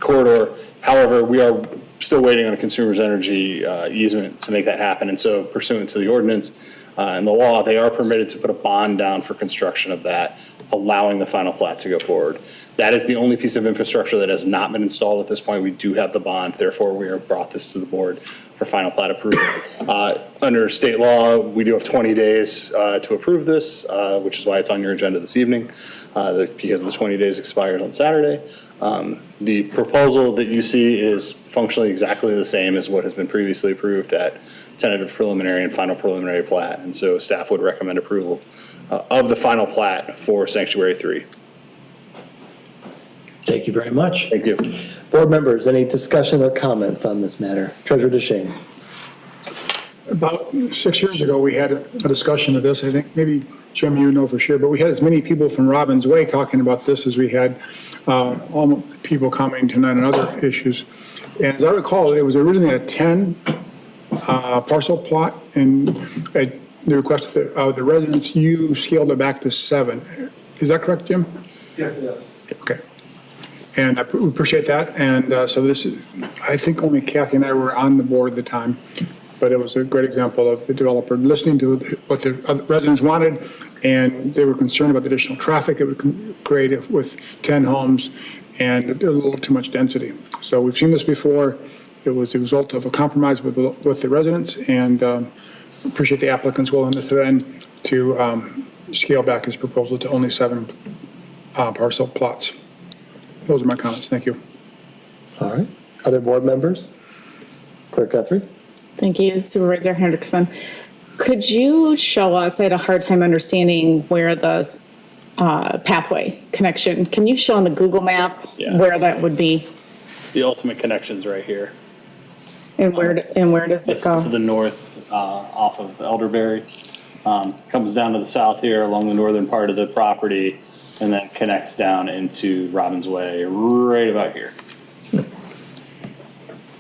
corridor. However, we are still waiting on a Consumers Energy easement to make that happen. And so pursuant to the ordinance and the law, they are permitted to put a bond down for construction of that, allowing the final plat to go forward. That is the only piece of infrastructure that has not been installed at this point. We do have the bond, therefore we have brought this to the board for final plat approval. Under state law, we do have 20 days to approve this, which is why it's on your agenda this evening, because the 20 days expires on Saturday. The proposal that you see is functionally exactly the same as what has been previously approved at tentative preliminary and final preliminary plat. And so staff would recommend approval of the final plat for Sanctuary 3. Thank you very much. Thank you. Board members, any discussion or comments on this matter? Treasurer DeShane. About 6 years ago, we had a discussion of this. I think maybe, Jim, you know for sure, but we had as many people from Robbins Way talking about this as we had almost people commenting on other issues. And as I recall, it was originally a 10 parcel plot, and at the request of the residents, you scaled it back to 7. Is that correct, Jim? Yes, it is. Okay. And we appreciate that. And so this is, I think only Kathy and I were on the board at the time, but it was a great example of the developer listening to what the residents wanted, and they were concerned about the additional traffic it would create with 10 homes and a little too much density. So we've seen this before. It was the result of a compromise with the residents, and appreciate the applicant's willingness then to scale back his proposal to only 7 parcel plots. Those are my comments. Thank you. All right. Other board members? Clerk Guthrie? Thank you, Supervisor Hendrickson. Could you show us, I had a hard time understanding where the pathway connection, can you show on the Google map where that would be? The ultimate connection's right here. And where does it This go? is to the north off of Elderberry. Comes down to the south here along the northern part of the property, and then connects down into Robbins Way right about here.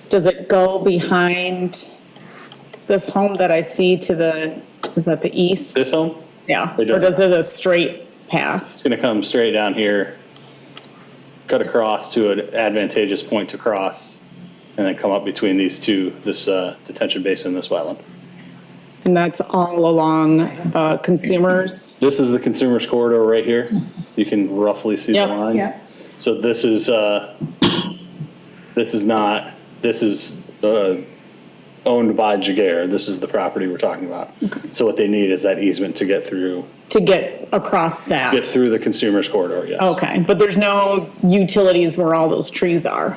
Does it go behind this home that I see to the, is that the east? This home? Yeah, It or doesn't. does it a straight path? It's gonna come straight down here, cut across to an advantageous point to cross, and then come up between these two, this detention basin and this wetland. And that's all along Consumers? This is the Consumers corridor right here. You can roughly see the Yep, lines. yep. So this is owned by Jaguar. This is the property we're talking about. So what they need is that easement to get through. To get across that? Get through the Consumers corridor, yes. Okay, but there's no utilities where all those trees are?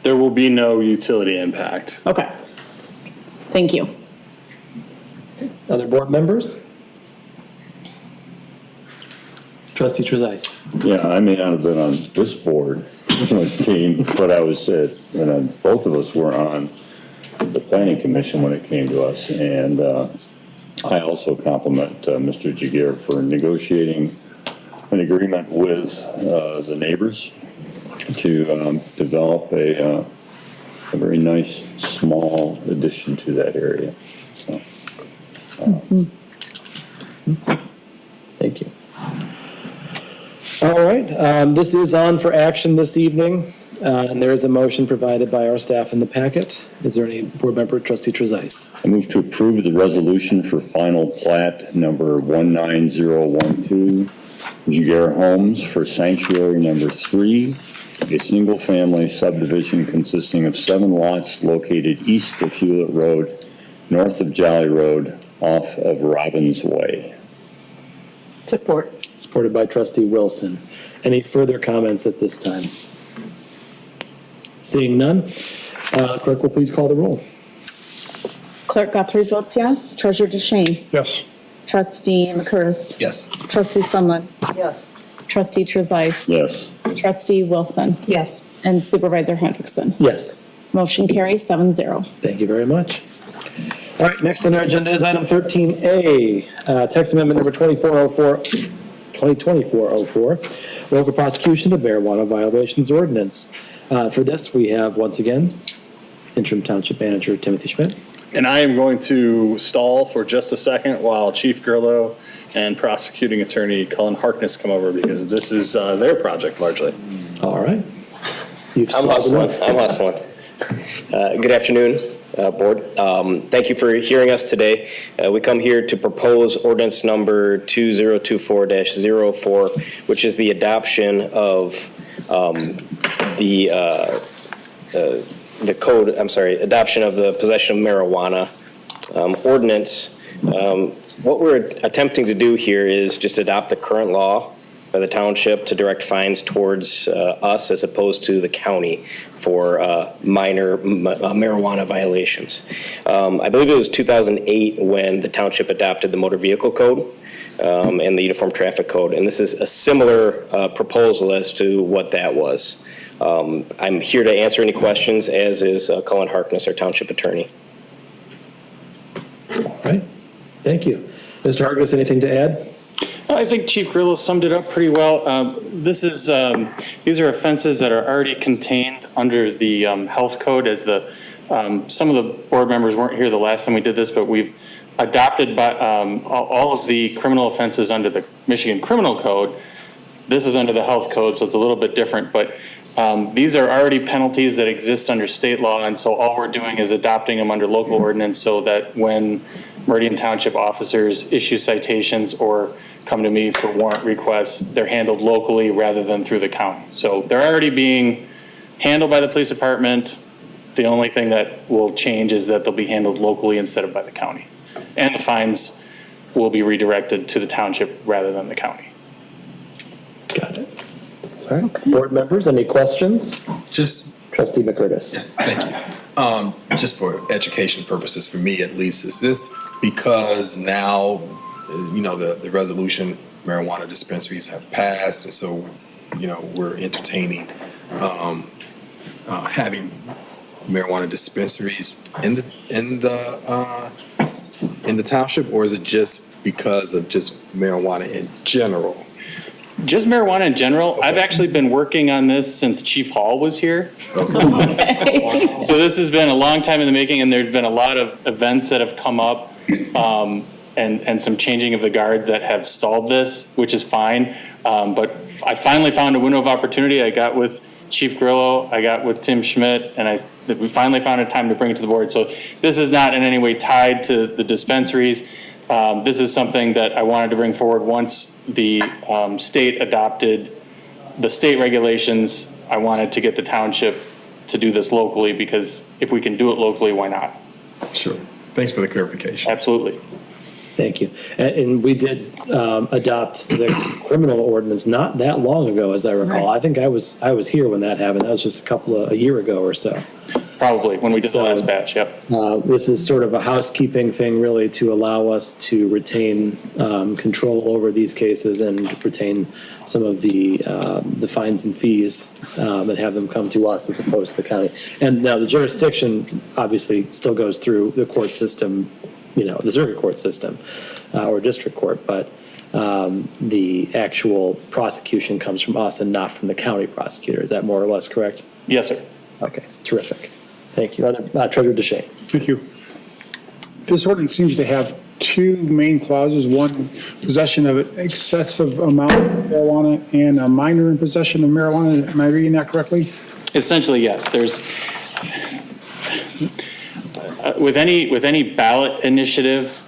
There will be no utility impact. Okay. Thank you. Other board members? Trustee Trezise. Yeah, I may not have been on this board when it came, but I was at, and both of us were on the planning commission when it came to us. And I also compliment Mr. Jaguar for negotiating an agreement with the neighbors to develop a very nice small addition to that area. So Thank you. All right, this is on for action this evening, and there is a motion provided by our staff in the packet. Is there any board member, trustee Trezise? I move to approve the resolution for final plat number 19012, Jaguar Homes for Sanctuary Number 3, a single-family subdivision consisting of 7 lots located east of Hewlett Road, north of Jolly Road, off of Robbins Way. Support. Supported by trustee Wilson. Any further comments at this time? Seeing none, clerk will please call the roll. Clerk Guthrie votes yes. Treasurer DeShane. Yes. Trustee McCurtis. Yes. Trustee Sunland. Yes. Trustee Trezise. Yes. Trustee Wilson. Yes. And Supervisor Hendrickson. Yes. Motion carries 7-0. Thank you very much. All right, next on our agenda is item 13A, text amendment number 2024-04, local prosecution of marijuana violations ordinance. For this, we have, once again, interim township manager Timothy Schmidt. And I am going to stall for just a second while Chief Grillo and prosecuting attorney Cullen Harkness come over, because this is their project largely. All right. I'm hustling. Good afternoon, Board. Thank you for hearing us today. We come here to propose ordinance number 2024-04, which is the adoption of adoption of the possession of marijuana ordinance. What we're attempting to do here is just adopt the current law by the township to direct fines towards us as opposed to the county for minor marijuana violations. I believe it was 2008 when the township adopted the motor vehicle code and the uniform traffic code, and this is a similar proposal as to what that was. I'm here to answer any questions, as is Cullen Harkness, our township attorney. All right, thank you. Mr. Harkness, anything to add? I think Chief Grillo summed it up pretty well. These are offenses that are already contained under the health code, as some of the board members weren't here the last time we did this, but we've adopted all of the criminal offenses under the Michigan Criminal Code. This is under the health code, so it's a little bit different, but these are already penalties that exist under state law, and so all we're doing is adopting them under local ordinance so that when Meridian Township officers issue citations or come to me for warrant requests, they're handled locally rather than through the county. So they're already being handled by the police department. The only thing that will change is that they'll be handled locally instead of by the county. And the fines will be redirected to the township rather than the county. Got it. All right, okay. Board members, any questions? Just trustee McCurtis. Yes, thank you. Just for education purposes, for me at least, is this because now, the resolution marijuana dispensaries have passed, and so, we're entertaining having marijuana dispensaries in the township, or is it just because of just marijuana in general? Just marijuana in general. Okay. I've actually been working on this since Chief Hall was here. Okay. So this has been a long time in the making, and there's been a lot of events that have come up and some changing of the guard that have stalled this, which is fine. But I finally found a window of opportunity. I got with Chief Grillo, I got with Tim Schmidt, and we finally found a time to bring it to the board. So this is not in any way tied to the dispensaries. This is something that I wanted to bring forward once the state adopted the state regulations. I wanted to get the township to do this locally, because if we can do it locally, why not? Sure. Thanks for the clarification. Absolutely. Thank you. And we did adopt the criminal ordinance not that long ago, as I recall. Right. I think I was here when that happened. That was just a year ago or so. Probably, when we did the last batch, yep. This is sort of a housekeeping thing, really, to allow us to retain control over these cases and retain some of the fines and fees and have them come to us as opposed to the county. And now the jurisdiction obviously still goes through the court system, the circuit court system or district court, but the actual prosecution comes from us and not from the county prosecutor. Is that more or less correct? Yes, sir. Okay, terrific. Thank you. Treasurer DeShane. Thank you. This ordinance seems to have two main clauses. One, possession of excessive amounts of marijuana, and a minor in possession of marijuana. Am I reading that correctly? Essentially, yes. There's, with any ballot initiative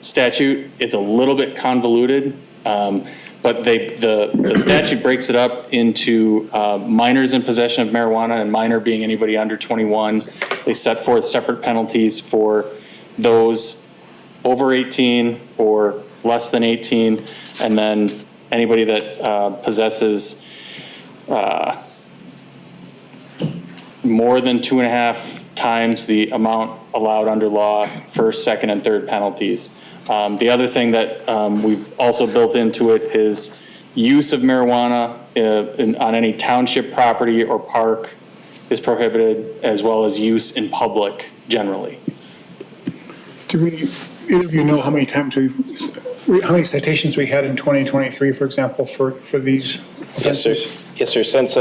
statute, it's a little bit convoluted, but the statute breaks it up into minors in possession of marijuana, and minor being anybody under 21. They set forth separate penalties for those over 18 or less than 18, and then anybody that possesses more than 2.5 times the amount allowed under law, first, second, and third penalties. The other thing that we've also built into it is use of marijuana on any township property or park is prohibited, as well as use in public generally. Do either of you know how many citations we had in 2023, for example, for these offenses? Yes, sir. Since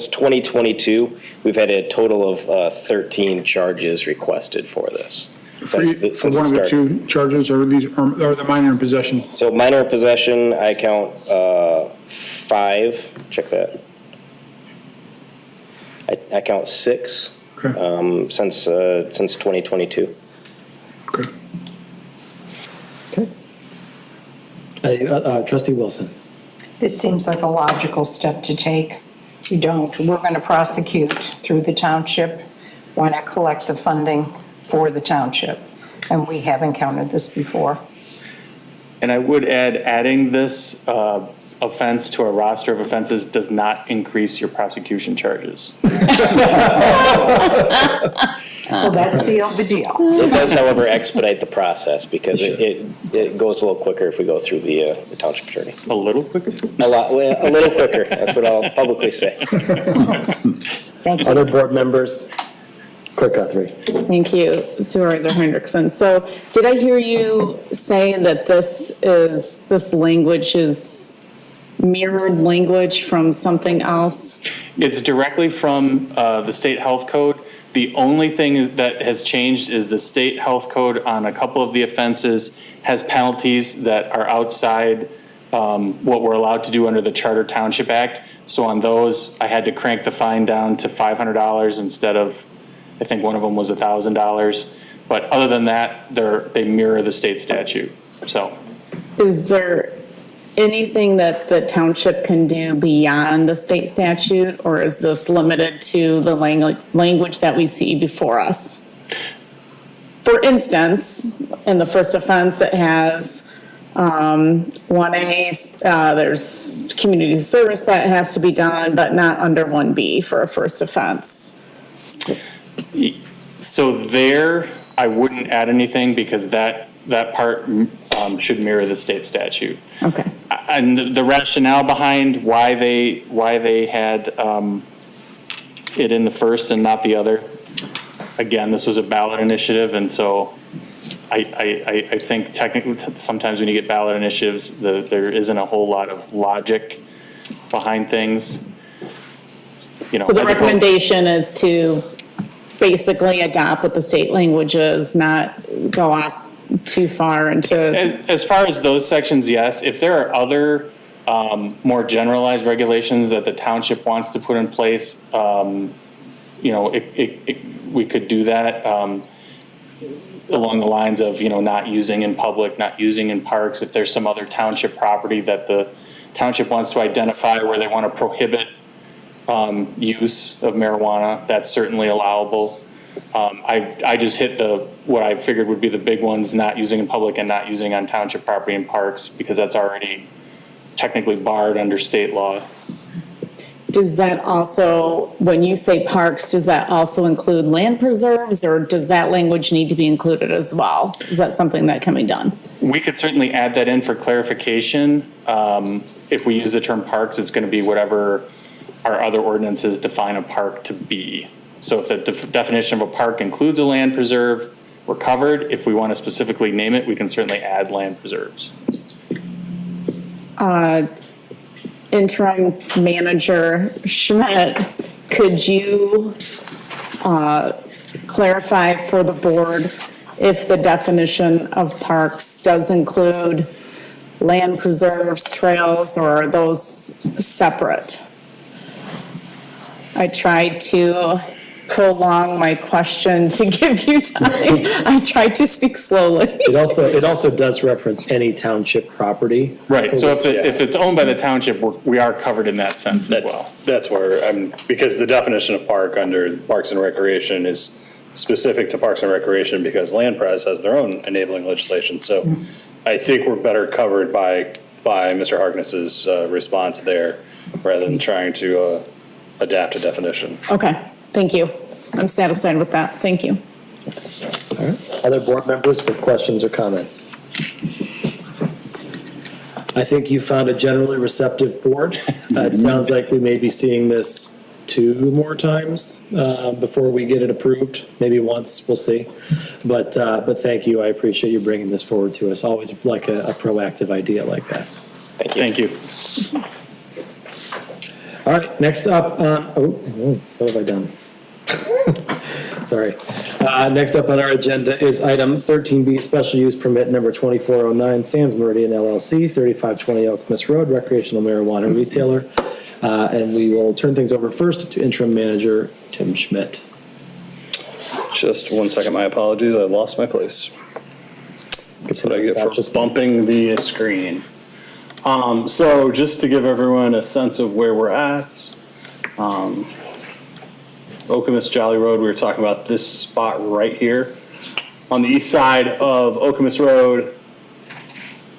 2022, we've had a total of 13 charges requested for this. For one of the two charges, or the minor in possession? So minor in possession, I count 5. Check that. I count 6 since 2022. Trustee Wilson. This seems like a logical step to take. We're going to prosecute through the township. Why not collect the funding for the township? And we have encountered this before. And I would add, adding this offense to a roster of offenses does not increase your prosecution charges. Well, that sealed the deal. It does, however, expedite the process because it goes a little quicker if we go through the township attorney. A little quicker? A little quicker. That's what I'll publicly say. Thank you. Other board members? Clerk Guthrie. Thank you, Supervisor Hendrickson. So did I hear you say that this language is mirrored language from something else? It's directly from the state health code. The only thing that has changed is the state health code on a couple of the offenses has penalties that are outside what we're allowed to do under the Charter Township Act. So on those, I had to crank the fine down to $500 instead of, I think one of them was $1,000. But other than that, they mirror the state statute. So, is there anything that the township can do beyond the state statute, or is this limited to the language that we see before us? For instance, in the first offense, it has 1A, there's community service that has to be done, but not under 1B for a first offense. So there, I wouldn't add anything because that part should mirror the state statute. Okay. And the rationale behind why they had it in the first and not the other, again, this was a ballot initiative, and so I think technically sometimes when you get ballot initiatives, there isn't a whole lot of logic behind things. So the recommendation is to basically adopt what the state language is, not go off too far into. As far as those sections, yes. If there are other more generalized regulations that the township wants to put in place, we could do that along the lines of, not using in public, not using in parks. If there's some other township property that the township wants to identify where they want to prohibit use of marijuana, that's certainly allowable. I just hit what I figured would be the big ones, not using in public and not using on township property and parks, because that's already technically barred under state law. Does that also, when you say parks, does that also include land preserves, or does that language need to be included as well? Is that something that can be done? We could certainly add that in for clarification. If we use the term parks, it's going to be whatever our other ordinances define a park to be. So if the definition of a park includes a land preserve, we're covered. If we want to specifically name it, we can certainly add land preserves. Interim Manager Schmidt, could you clarify for the board if the definition of parks does include land preserves, trails, or are those separate? I tried to prolong my question to give you time. I tried to speak slowly. It also does reference any township property. Right, so if it's owned by the township, we are covered in that sense as well. That's where, because the definition of park under Parks and Recreation is specific to Parks and Recreation because Land Pres has their own enabling legislation. So I think we're better covered by Mr. Harkness's response there rather than trying to adapt a definition. Okay, thank you. I'm satisfied with that. Thank you. All right. Other board members with questions or comments? I think you found a generally receptive board. It sounds like we may be seeing this 2 more times before we get it approved. Maybe once, we'll see. But thank you. I appreciate you bringing this forward to us. Always like a proactive idea like that. Thank you. All right, next up, what have I done? Sorry. Next up on our agenda is item 13B, special use permit number 2409, Sands Meridian LLC, 3520 Okemos Road, recreational marijuana retailer. And we will turn things over first to interim manager Tim Schmidt. Just 1 second, my apologies, I lost my place. That's what I get for just bumping the screen. So just to give everyone a sense of where we're at, Okemos Jolly Road, we were talking about this spot right here. On the east side of Okemos Road,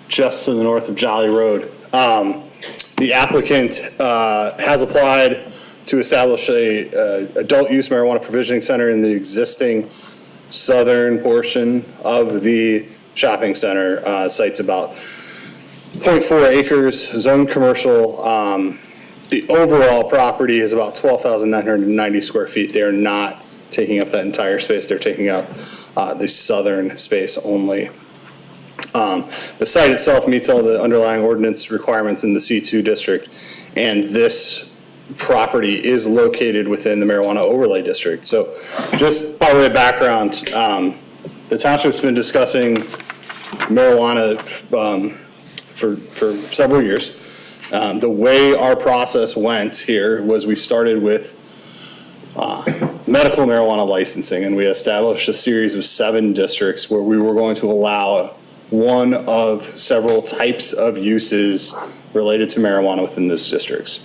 just to the north of Jolly Road. The applicant has applied to establish a adult use marijuana provisioning center in the existing southern portion of the shopping center. Site's about 0.4 acres, zone commercial. The overall property is about 12,990 square feet. They're not taking up that entire space. They're taking up the southern space only. The site itself meets all the underlying ordinance requirements in the C2 district, and this property is located within the marijuana overlay district. So just by way of background, the township's been discussing marijuana for several years. The way our process went here was we started with medical marijuana licensing, and we established a series of 7 districts where we were going to allow one of several types of uses related to marijuana within those districts.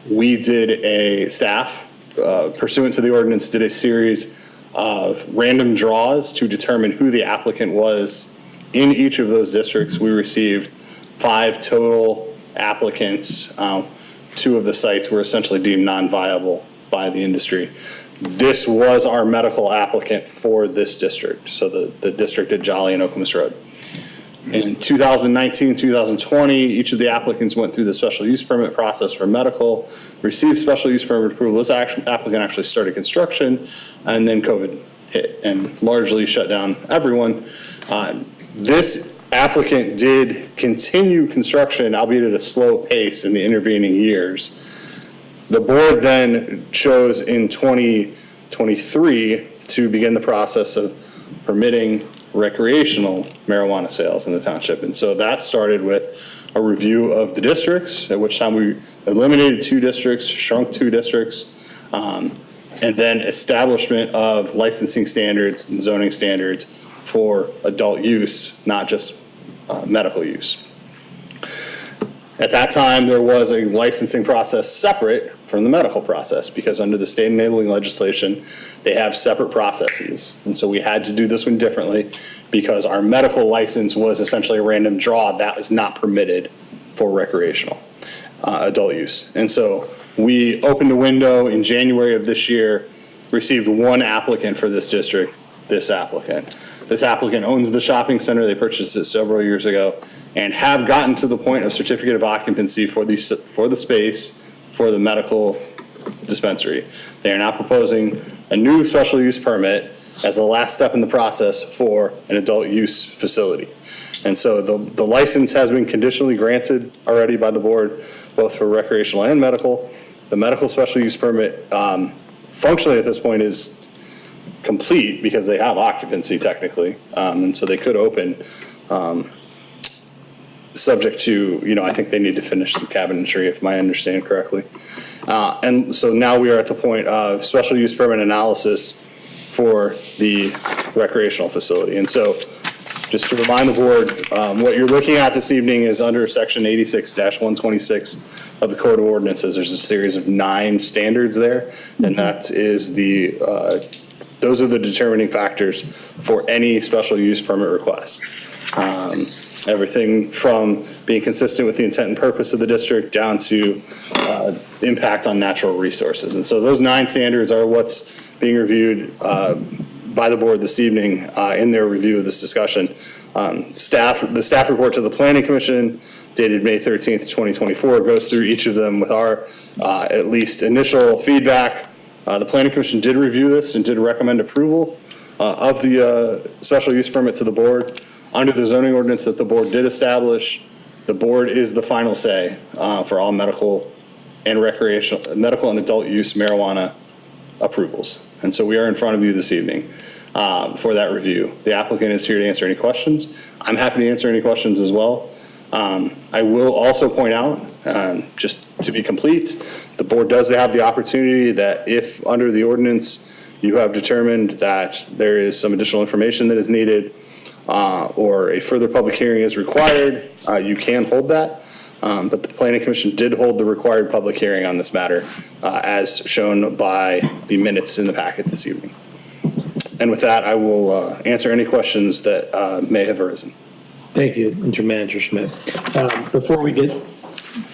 We did a staff, pursuant to the ordinance, did a series of random draws to determine who the applicant was in each of those districts. We received 5 total applicants. 2 of the sites were essentially deemed non-viable by the industry. This was our medical applicant for this district, so the district at Jolly and Okemos Road. In 2019, 2020, each of the applicants went through the special use permit process for medical, received special use permit approval. This applicant actually started construction, and then COVID hit and largely shut down everyone. This applicant did continue construction, albeit at a slow pace in the intervening years. The board then chose in 2023 to begin the process of permitting recreational marijuana sales in the township. And so that started with a review of the districts, at which time we eliminated 2 districts, shrunk 2 districts, and then establishment of licensing standards and zoning standards for adult use, not just medical use. At that time, there was a licensing process separate from the medical process because under the state enabling legislation, they have separate processes. And so we had to do this one differently because our medical license was essentially a random draw that was not permitted for recreational adult use. And so we opened a window in January of this year, received 1 applicant for this district, this applicant. This applicant owns the shopping center. They purchased it several years ago and have gotten to the point of certificate of occupancy for the space for the medical dispensary. They are now proposing a new special use permit as the last step in the process for an adult use facility. And so the license has been conditionally granted already by the board, both for recreational and medical. The medical special use permit functionally at this point is complete because they have occupancy technically. And so they could open, subject to, I think they need to finish some cabinetry, if I understand correctly. And so now we are at the point of special use permit analysis for the recreational facility. And so just to remind the board, what you're looking at this evening is under section 86-126 of the Code of Ordinances. There's a series of 9 standards there, and that is those are the determining factors for any special use permit request. Everything from being consistent with the intent and purpose of the district down to impact on natural resources. And so those 9 standards are what's being reviewed by the board this evening in their review of this discussion. The staff report to the Planning Commission dated May 13th, 2024 goes through each of them with our at least initial feedback. The Planning Commission did review this and did recommend approval of the special use permit to the board. Under the zoning ordinance that the board did establish, the board is the final say for all medical and adult use marijuana approvals. And so we are in front of you this evening for that review. The applicant is here to answer any questions. I'm happy to answer any questions as well. I will also point out, just to be complete, the board does have the opportunity that if under the ordinance you have determined that there is some additional information that is needed, or a further public hearing is required, you can hold that. But the Planning Commission did hold the required public hearing on this matter, as shown by the minutes in the packet this evening. And with that, I will answer any questions that may have arisen. Thank you, Interim Manager Schmidt. Before we get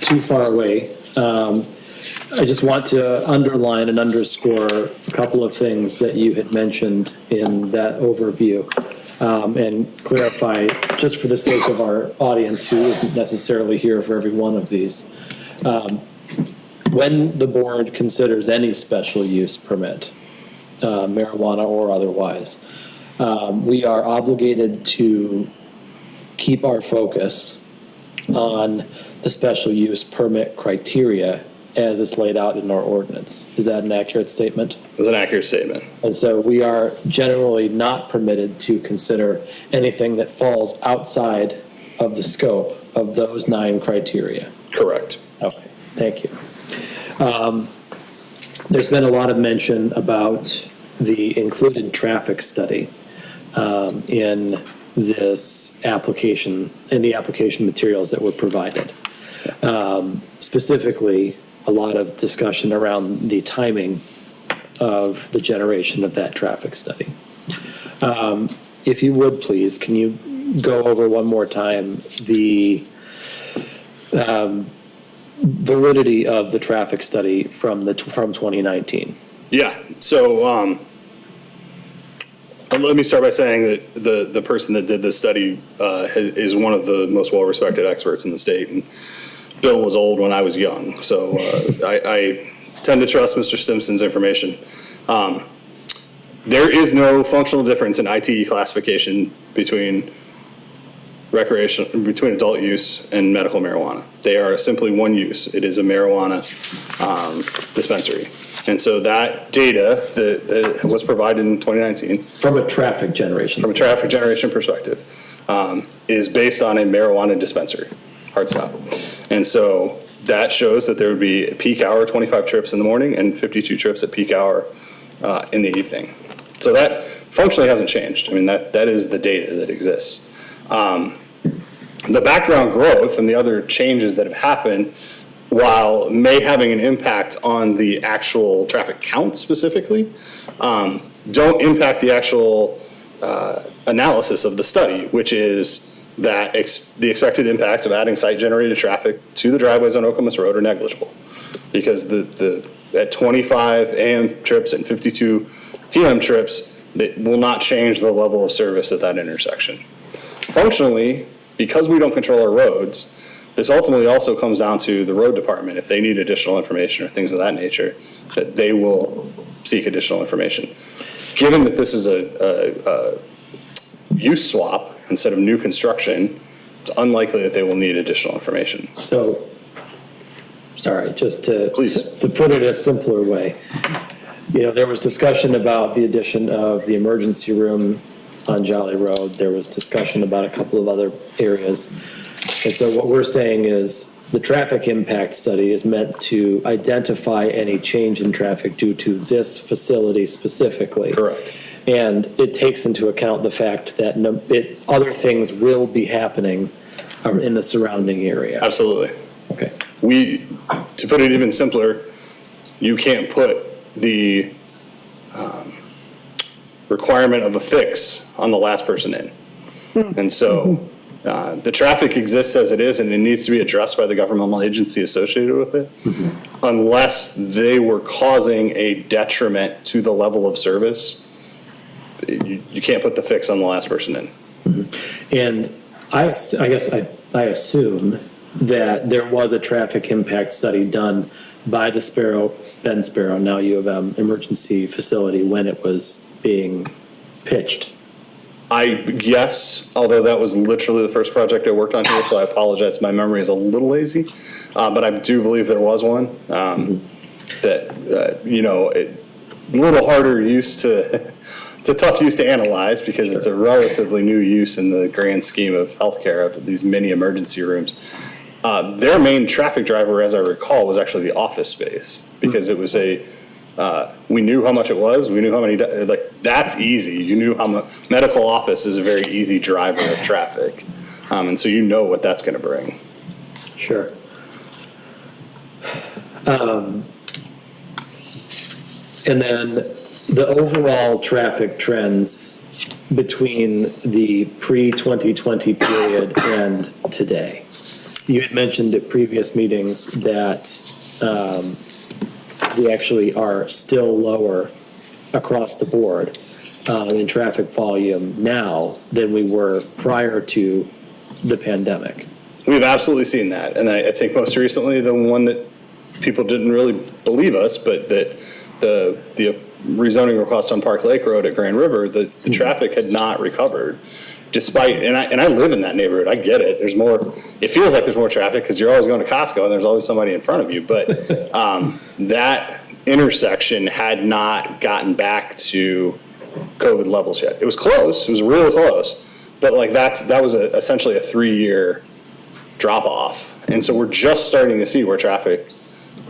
too far away, I just want to underline and underscore a couple of things that you had mentioned in that overview. And clarify, just for the sake of our audience who isn't necessarily here for every one of these. When the board considers any special use permit, marijuana or otherwise, we are obligated to keep our focus on the special use permit criteria as it's laid out in our ordinance. Is that an accurate statement? It's an accurate statement. And so we are generally not permitted to consider anything that falls outside of the scope of those 9 criteria. Correct. Okay, thank you. There's been a lot of mention about the included traffic study in this application, in the application materials that were provided. Specifically, a lot of discussion around the timing of the generation of that traffic study. If you would, please, can you go over one more time the validity of the traffic study from 2019? Yeah, so let me start by saying that the person that did this study is one of the most well-respected experts in the state. And Bill was old when I was young, so I tend to trust Mr. Stimson's information. There is no functional difference in ITE classification between adult use and medical marijuana. They are simply one use. It is a marijuana dispensary. And so that data that was provided in 2019. From a traffic generation. From a traffic generation perspective, is based on a marijuana dispensary, hard stop. And so that shows that there would be a peak hour, 25 trips in the morning and 52 trips at peak hour in the evening. So that functionally hasn't changed. I mean, that is the data that exists. The background growth and the other changes that have happened, while may having an impact on the actual traffic count specifically, don't impact the actual analysis of the study, which is that the expected impacts of adding site-generated traffic to the driveways on Okemos Road are negligible, because at 25 a.m. trips and 52 p.m. trips, that will not change the level of service at that intersection. Functionally, because we don't control our roads, this ultimately also comes down to the road department. If they need additional information or things of that nature, that they will seek additional information. Given that this is a use swap instead of new construction, it's unlikely that they will need additional information. So, sorry, just to put it a simpler way. There was discussion about the addition of the emergency room on Jolly Road. There was discussion about a couple of other areas. And so what we're saying is the traffic impact study is meant to identify any change in traffic due to this facility specifically. Correct. And it takes into account the fact that other things will be happening in the surrounding area. Absolutely. Okay. To put it even simpler, you can't put the requirement of a fix on the last person in. And so the traffic exists as it is, and it needs to be addressed by the governmental agency associated with it, unless they were causing a detriment to the level of service. You can't put the fix on the last person in. And I guess I assume that there was a traffic impact study done by the Ben Sparrow, now U of M emergency facility when it was being pitched. Yes, although that was literally the first project I worked on here, so I apologize. My memory is a little lazy, but I do believe there was one that, a little harder use to, it's a tough use to analyze because it's a relatively new use in the grand scheme of healthcare of these mini emergency rooms. Their main traffic driver, as I recall, was actually the office space because it was we knew how much it was. We knew how many, that's easy. You knew how much, medical office is a very easy driver of traffic. And so you know what that's going to bring. Sure. And then the overall traffic trends between the pre-2020 period and today. You had mentioned at previous meetings that we actually are still lower across the board in traffic volume now than we were prior to the pandemic. We've absolutely seen that. And I think most recently, the one that people didn't really believe us, but that the rezoning request on Park Lake Road at Grand River, the traffic had not recovered. Despite, and I live in that neighborhood, I get it. There's more, it feels like there's more traffic because you're always going to Costco and there's always somebody in front of you. But that intersection had not gotten back to COVID levels yet. It was close. It was really close. But that was essentially a 3-year drop off. And so we're just starting to see where traffic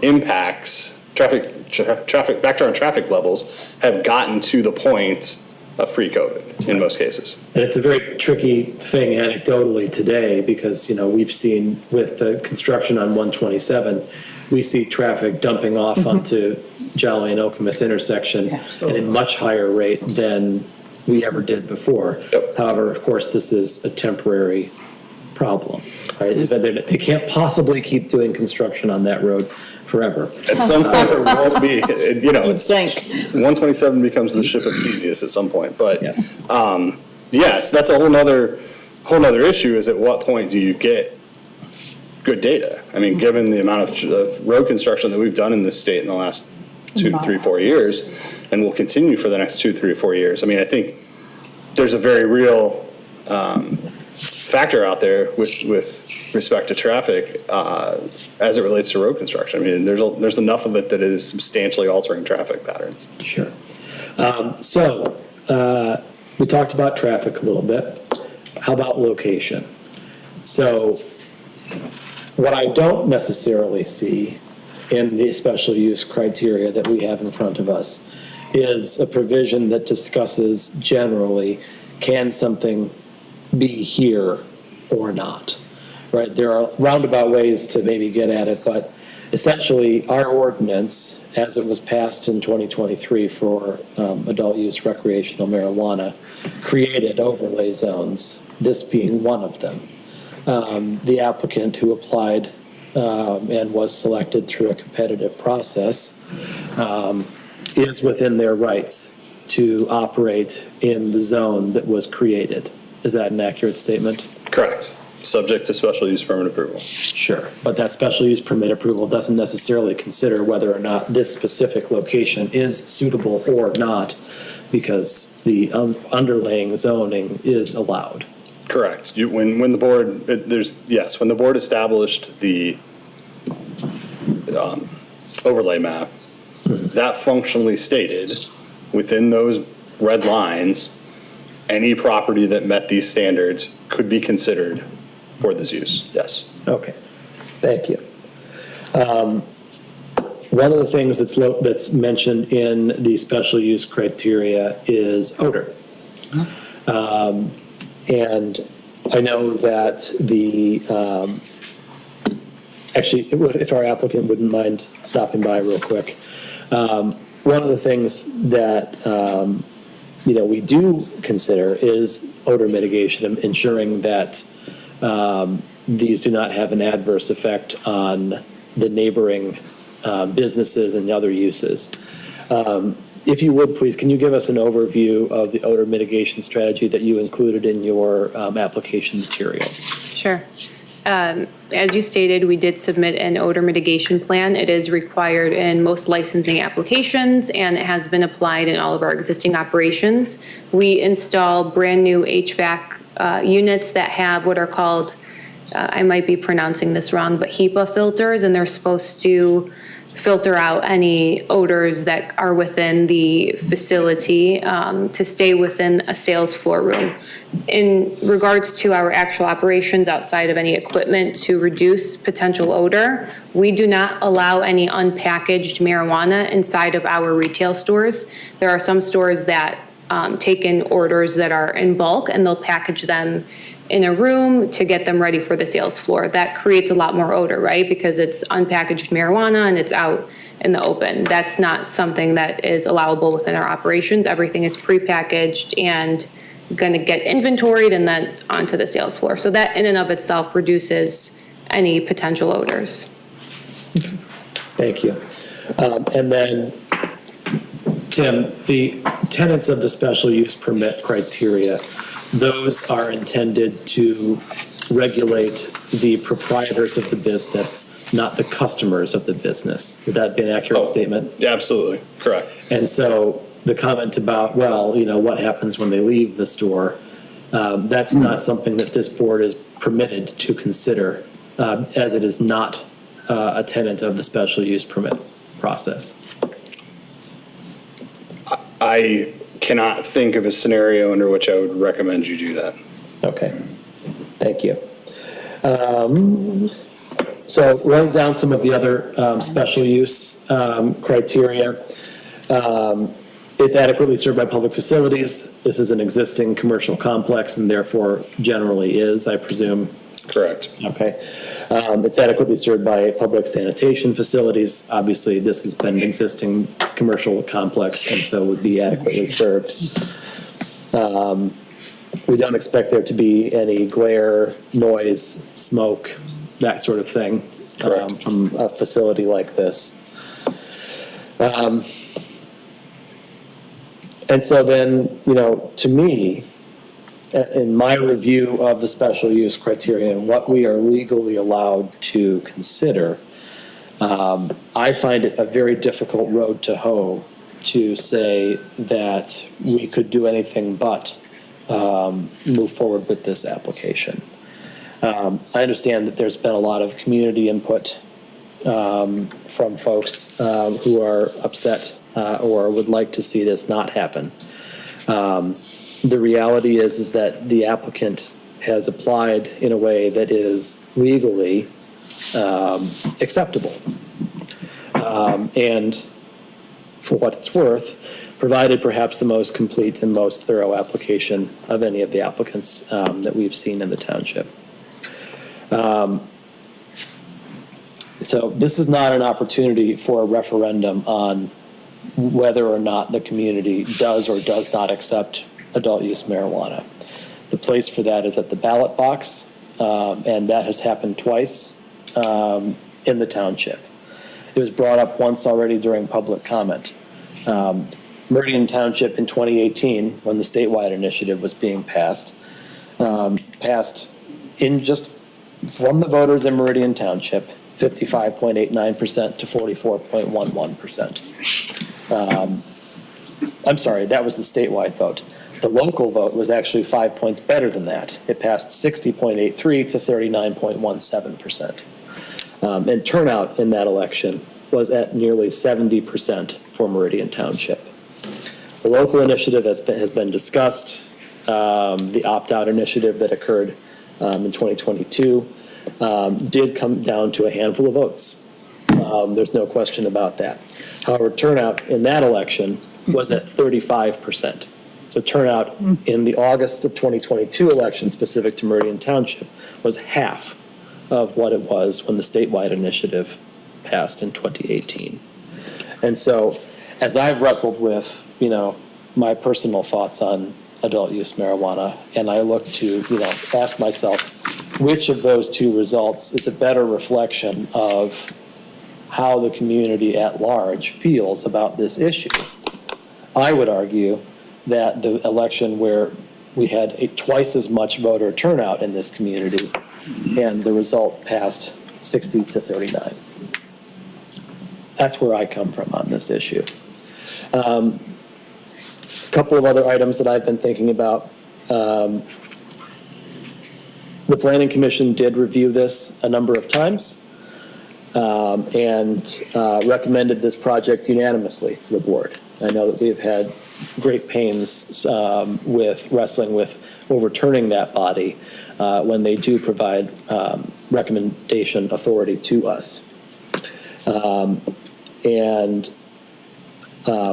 impacts, background traffic levels have gotten to the point of pre-COVID in most cases. And it's a very tricky thing anecdotally today because, we've seen with the construction on 127, we see traffic dumping off onto Jolly and Okemos intersection at a much higher rate than we ever did before. Yep. However, of course, this is a temporary problem, right? They can't possibly keep doing construction on that road forever. At some point, there won't be, You'd think. 127 becomes the ship of Theseus at some point. But yes, yes, that's a whole nother issue is at what point do you get good data? I mean, given the amount of road construction that we've done in this state in the last 2, 3, 4 years, and will continue for the next 2, 3, 4 years. I mean, I think there's a very real factor out there with respect to traffic as it relates to road construction. I mean, there's enough of it that is substantially altering traffic patterns. Sure. So we talked about traffic a little bit. How about location? So what I don't necessarily see in the special use criteria that we have in front of us is a provision that discusses generally, can something be here or not, right? There are roundabout ways to maybe get at it, but essentially our ordinance, as it was passed in 2023 for adult use recreational marijuana, created overlay zones, this being one of them. The applicant who applied and was selected through a competitive process is within their rights to operate in the zone that was created. Is that an accurate statement? Correct. Subject to special use permit approval. Sure, but that special use permit approval doesn't necessarily consider whether or not this specific location is suitable or not, because the underlying zoning is allowed. Correct. When the board, when the board established the overlay map, that functionally stated, within those red lines, any property that met these standards could be considered for this use, yes. Okay, thank you. One of the things that's mentioned in the special use criteria is odor. And I know that actually, if our applicant wouldn't mind stopping by real quick. One of the things that, we do consider is odor mitigation, ensuring that these do not have an adverse effect on the neighboring businesses and other uses. If you would, please, can you give us an overview of the odor mitigation strategy that you included in your application materials? Sure. As you stated, we did submit an odor mitigation plan. It is required in most licensing applications, and it has been applied in all of our existing operations. We install brand-new HVAC units that have what are called, I might be pronouncing this wrong, but HEPA filters, and they're supposed to filter out any odors that are within the facility to stay within a sales floor room. In regards to our actual operations outside of any equipment to reduce potential odor, we do not allow any unpackaged marijuana inside of our retail stores. There are some stores that take in orders that are in bulk, and they'll package them in a room to get them ready for the sales floor. That creates a lot more odor, right? Because it's unpackaged marijuana and it's out in the open. That's not something that is allowable within our operations. Everything is prepackaged and going to get inventoried and then onto the sales floor. So that in and of itself reduces any potential odors. Thank you. And then, Tim, the tenets of the special use permit criteria, those are intended to regulate the proprietors of the business, not the customers of the business. Would that be an accurate statement? Yeah, absolutely, correct. And so the comment about, well, what happens when they leave the store, that's not something that this board is permitted to consider, as it is not a tenet of the special use permit process. I cannot think of a scenario under which I would recommend you do that. Okay, thank you. So running down some of the other special use criteria, it's adequately served by public facilities. This is an existing commercial complex and therefore generally is, I presume. Correct. Okay. It's adequately served by public sanitation facilities. Obviously, this has been an existing commercial complex and so would be adequately served. We don't expect there to be any glare, noise, smoke, that sort of thing from a facility like this. And so then, to me, in my review of the special use criteria and what we are legally allowed to consider, I find it a very difficult road to hoe to say that we could do anything but move forward with this application. I understand that there's been a lot of community input from folks who are upset or would like to see this not happen. The reality is that the applicant has applied in a way that is legally acceptable. And for what it's worth, provided perhaps the most complete and most thorough application of any of the applicants that we've seen in the township. So this is not an opportunity for a referendum on whether or not the community does or does not accept adult use marijuana. The place for that is at the ballot box, and that has happened twice in the township. It was brought up once already during public comment. Meridian Township in 2018, when the statewide initiative was being passed in just from the voters in Meridian Township, 55.89% to 44.11%. I'm sorry, that was the statewide vote. The local vote was actually 5 points better than that. It passed 60.83 to 39.17%. And turnout in that election was at nearly 70% for Meridian Township. The local initiative has been discussed. The opt-out initiative that occurred in 2022 did come down to a handful of votes. There's no question about that. However, turnout in that election was at 35%. So turnout in the August of 2022 election specific to Meridian Township was half of what it was when the statewide initiative passed in 2018. And so as I've wrestled with, my personal thoughts on adult use marijuana, and I look to, ask myself, which of those two results is a better reflection of how the community at large feels about this issue? I would argue that the election where we had twice as much voter turnout in this community and the result passed 60 to 39. That's where I come from on this issue. A couple of other items that I've been thinking about. The Planning Commission did review this a number of times and recommended this project unanimously to the board. I know that we've had great pains with wrestling with overturning that body when they do provide recommendation authority to us.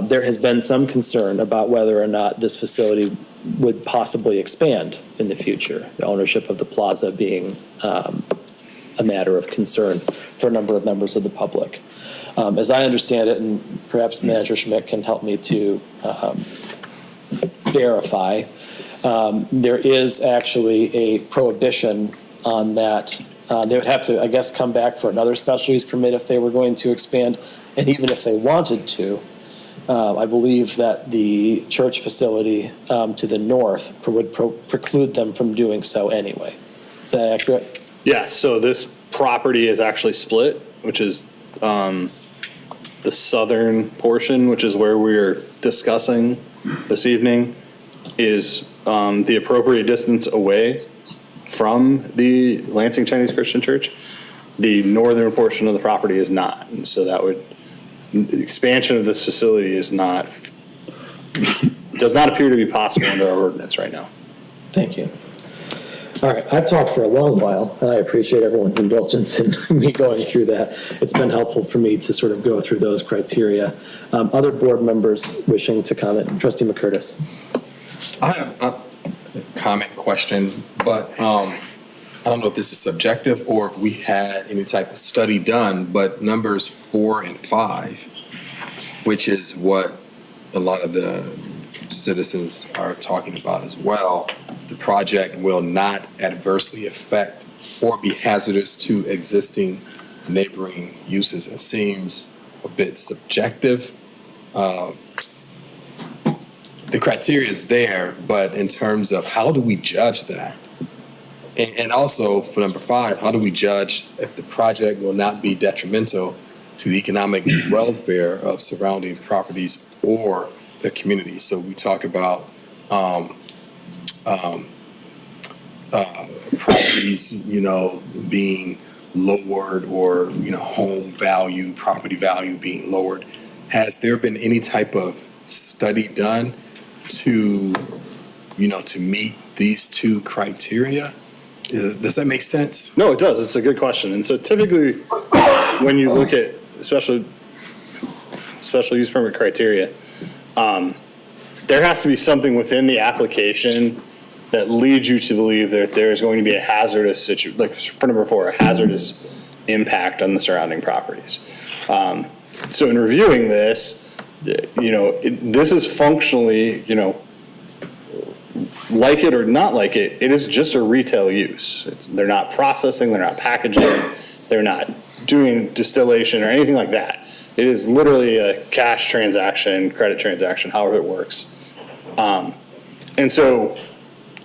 There has been some concern about whether or not this facility would possibly expand in the future, the ownership of the plaza being a matter of concern for a number of members of the public. As I understand it, and perhaps Manager Schmidt can help me to verify, there is actually a prohibition on that. They would have to, I guess, come back for another special use permit if they were going to expand. And even if they wanted to, I believe that the church facility to the north would preclude them from doing so anyway. Is that accurate? Yes, so this property is actually split, which is the southern portion, which is where we're discussing this evening, is the appropriate distance away from the Lansing Chinese Christian Church. The northern portion of the property is not, and so that would, expansion of this facility is not, does not appear to be possible under our ordinance right now. Thank you. All right, I've talked for a long while, and I appreciate everyone's indulgence in me going through that. It's been helpful for me to sort of go through those criteria. Other board members wishing to comment? Trustee McCurtis. I have a comment question, but I don't know if this is subjective or if we had any type of study done, but numbers 4 and 5, which is what a lot of the citizens are talking about as well. The project will not adversely affect or be hazardous to existing neighboring uses. It seems a bit subjective. The criteria is there, but in terms of how do we judge that? And also for number 5, how do we judge if the project will not be detrimental to the economic welfare of surrounding properties or the community? So we talk about properties, being lowered, or home value, property value being lowered. Has there been any type of study done to meet these two criteria? Does that make sense? No, it does. It's a good question. And so typically when you look at special use permit criteria, there has to be something within the application that leads you to believe that there is going to be a hazardous situation, like for number 4, a hazardous impact on the surrounding properties. So in reviewing this, this is functionally, like it or not like it, it is just a retail use. They're not processing, they're not packaging, they're not doing distillation or anything like that. It is literally a cash transaction, credit transaction, however it works. And so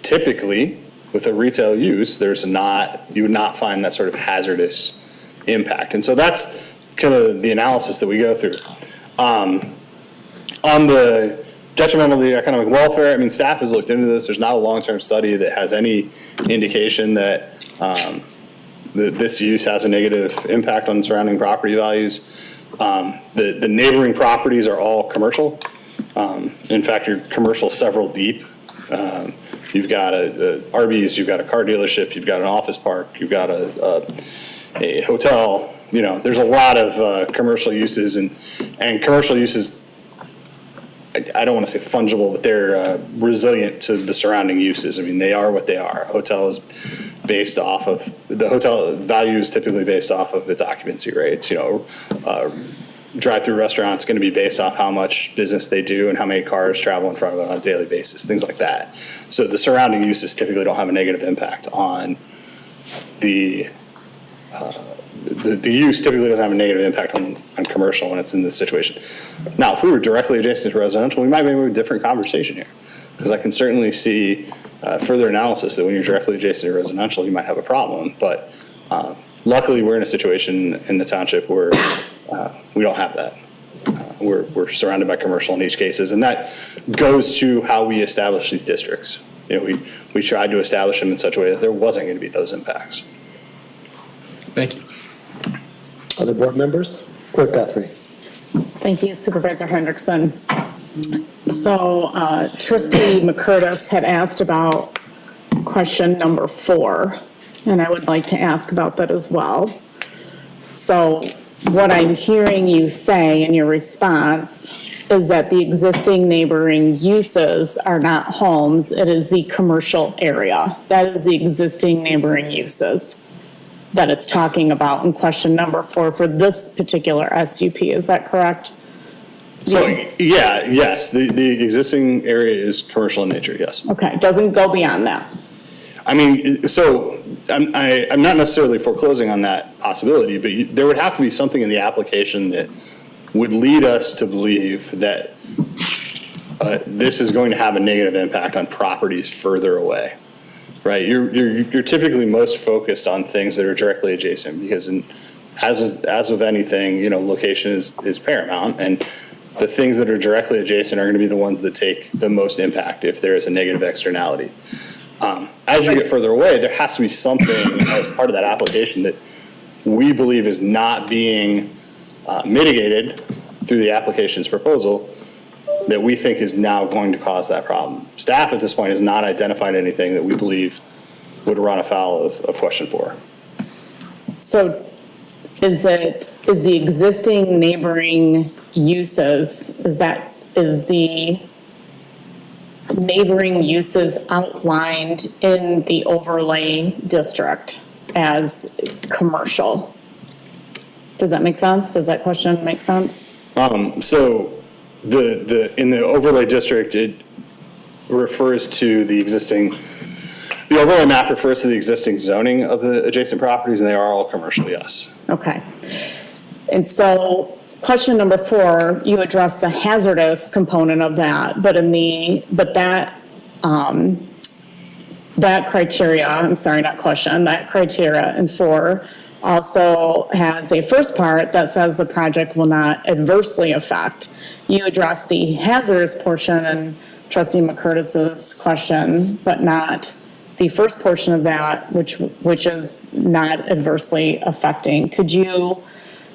typically with a retail use, you would not find that sort of hazardous impact. And so that's kind of the analysis that we go through. On the detrimental to the economic welfare, staff has looked into this. There's not a long-term study that has any indication that this use has a negative impact on surrounding property values. The neighboring properties are all commercial. In fact, you're commercial several deep. You've got a Arby's, you've got a car dealership, you've got an office park, you've got a hotel. You know, there's a lot of commercial uses, and commercial uses, I don't want to say fungible, but they're resilient to the surrounding uses. I mean, they are what they are. A hotel is based off of, the hotel value is typically based off of its occupancy rates. You know, drive-through restaurant's going to be based off how much business they do and how many cars travel in front of it on a daily basis, things like that. So the surrounding uses typically don't have a negative impact on the use typically doesn't have a negative impact on commercial when it's in this situation. Now, if we were directly adjacent to residential, we might have a different conversation here, because I can certainly see further analysis that when you're directly adjacent to residential, you might have a problem. But luckily, we're in a situation in the township where we don't have that. We're surrounded by commercial in each cases, and that goes to how we establish these districts. You know, we tried to establish them in such a way that there wasn't going to be those impacts. Thank you. Other board members? Clerk Guthrie. Thank you, Supervisor Hendrickson. So Trustee McCurtis had asked about question number 4, and I would like to ask about that as well. So what I'm hearing you say in your response is that the existing neighboring uses are not homes, it is the commercial area. That is the existing neighboring uses that it's talking about in question number 4 for this particular SUP. Is that correct? So, yes, the existing area is commercial in nature, yes. Okay, doesn't go beyond that. I mean, so I'm not necessarily foreclosing on that possibility, but there would have to be something in the application that would lead us to believe that this is going to have a negative impact on properties further away, right? You're typically most focused on things that are directly adjacent, because as of anything, you know, location is paramount, and the things that are directly adjacent are going to be the ones that take the most impact if there is a negative externality. As you get further away, there has to be something as part of that application that we believe is not being mitigated through the application's proposal that we think is now going to cause that problem. Staff at this point has not identified anything that we believe would run afoul of question 4. So is the existing neighboring uses, is the neighboring uses outlined in the overlay district as commercial? Does that make sense? Does that question make sense? So in the overlay district, it refers to the overlay map refers to the existing zoning of the adjacent properties, and they are all commercial, yes. Okay. And so question number 4, you addressed the hazardous component of that, but that criteria, I'm sorry, not question, that criteria in 4 also has a first part that says the project will not adversely affect. You addressed the hazardous portion in Trustee McCurtis's question, but not the first portion of that, which is not adversely affecting. Could you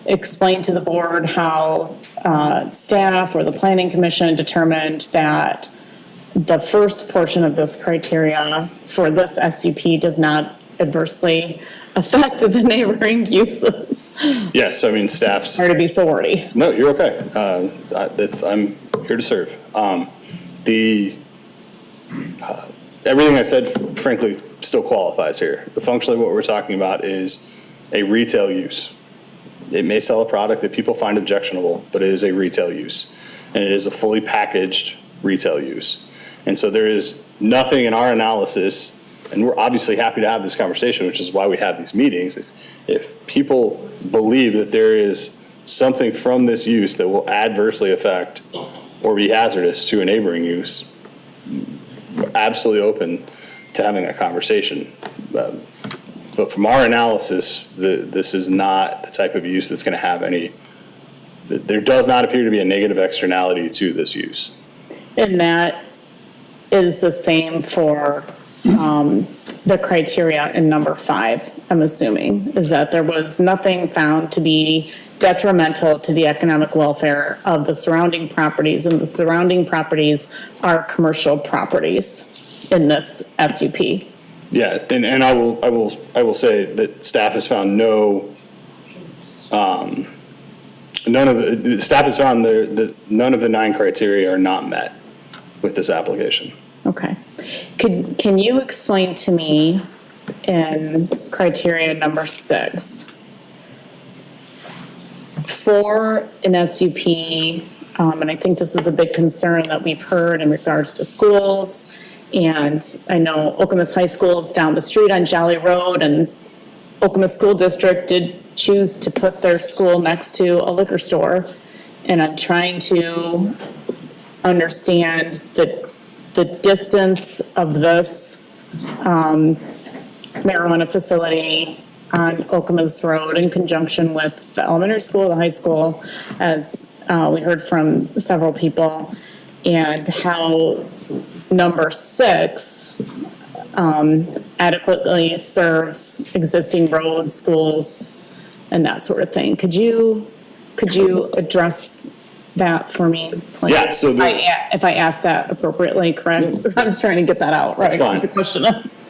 explain to the board how staff or the Planning Commission determined that the first portion of this criteria for this SUP does not adversely affect the neighboring uses? Yes, I mean, staff's. Sorry to be so wordy. No, you're okay. I'm here to serve. Everything I said, frankly, still qualifies here. Functionally, what we're talking about is a retail use. It may sell a product that people find objectionable, but it is a retail use, and it is a fully packaged retail use. And so there is nothing in our analysis, and we're obviously happy to have this conversation, which is why we have these meetings. If people believe that there is something from this use that will adversely affect or be hazardous to a neighboring use, we're absolutely open to having that conversation. But from our analysis, this is not the type of use that's going to have any, there does not appear to be a negative externality to this use. And that is the same for the criteria in number 5, I'm assuming, is that there was nothing found to be detrimental to the economic welfare of the surrounding properties, and the surrounding properties are commercial properties in this SUP. Yeah, and I will say that staff has found staff has found that none of the 9 criteria are not met with this application. Okay. Can you explain to me in criteria number 6, for an SUP, and I think this is a big concern that we've heard in regards to schools, and I know Okemos High School is down the street on Jolly Road, and Okemos School District did choose to put their school next to a liquor store, and I'm trying to understand the distance of this marijuana facility on Okemos Road in conjunction with the elementary school, the high school, as we heard from several people, and how number 6 adequately serves existing roads, schools, and that sort of thing. Could you address that for me, please? Yeah, so if I asked that appropriately, correct? I'm just trying to get that out, right? That's fine. What the question is.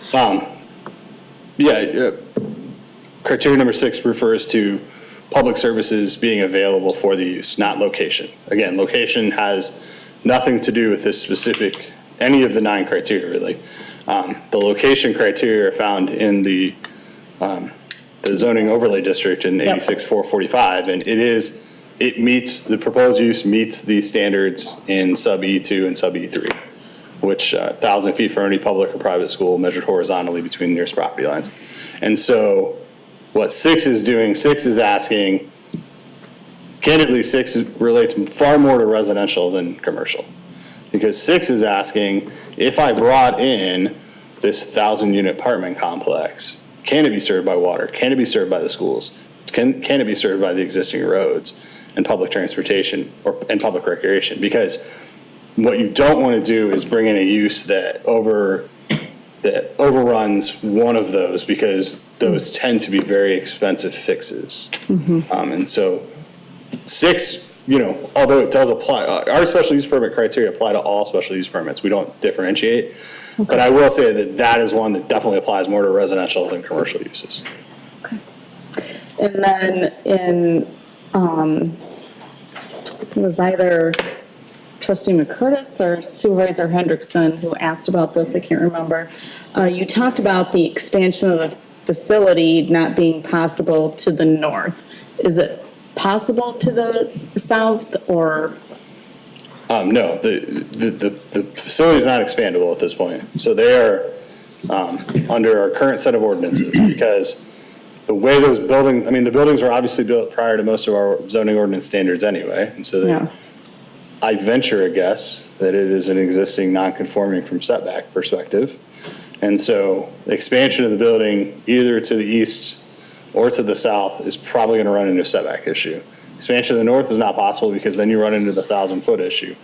Criteria number 6 refers to public services being available for the use, not location. Again, location has nothing to do with this specific, any of the 9 criteria, really. The location criteria are found in the zoning overlay district in 86-445, and the proposed use meets the standards in sub E2 and sub E3, which 1,000 feet for any public or private school measured horizontally between nearest property lines. And so what 6 is doing, 6 is asking, candidly, 6 relates far more to residential than commercial. Because 6 is asking, if I brought in this 1,000-unit apartment complex, can it be served by water? Can it be served by the schools? Can it be served by the existing roads and public transportation and public recreation? Because what you don't want to do is bring in a use that overruns one of those, because those tend to be very expensive fixes. And so 6, although it does apply, our special use permit criteria apply to all special use permits. We don't differentiate. But I will say that is one that definitely applies more to residential than commercial uses. And then it was either Trustee McCurtis or Supervisor Hendrickson who asked about this, I can't remember. You talked about the expansion of the facility not being possible to the north. Is it possible to the south, or? No, the facility is not expandable at this point. So they are under our current set of ordinances, because the way those buildings, the buildings were obviously built prior to most of our zoning ordinance standards anyway. And so I venture a guess that it is an existing non-conforming from setback perspective. And so the expansion of the building either to the east or to the south is probably going to run into a setback issue. Expansion to the north is not possible, because then you run into the 1,000-foot issue.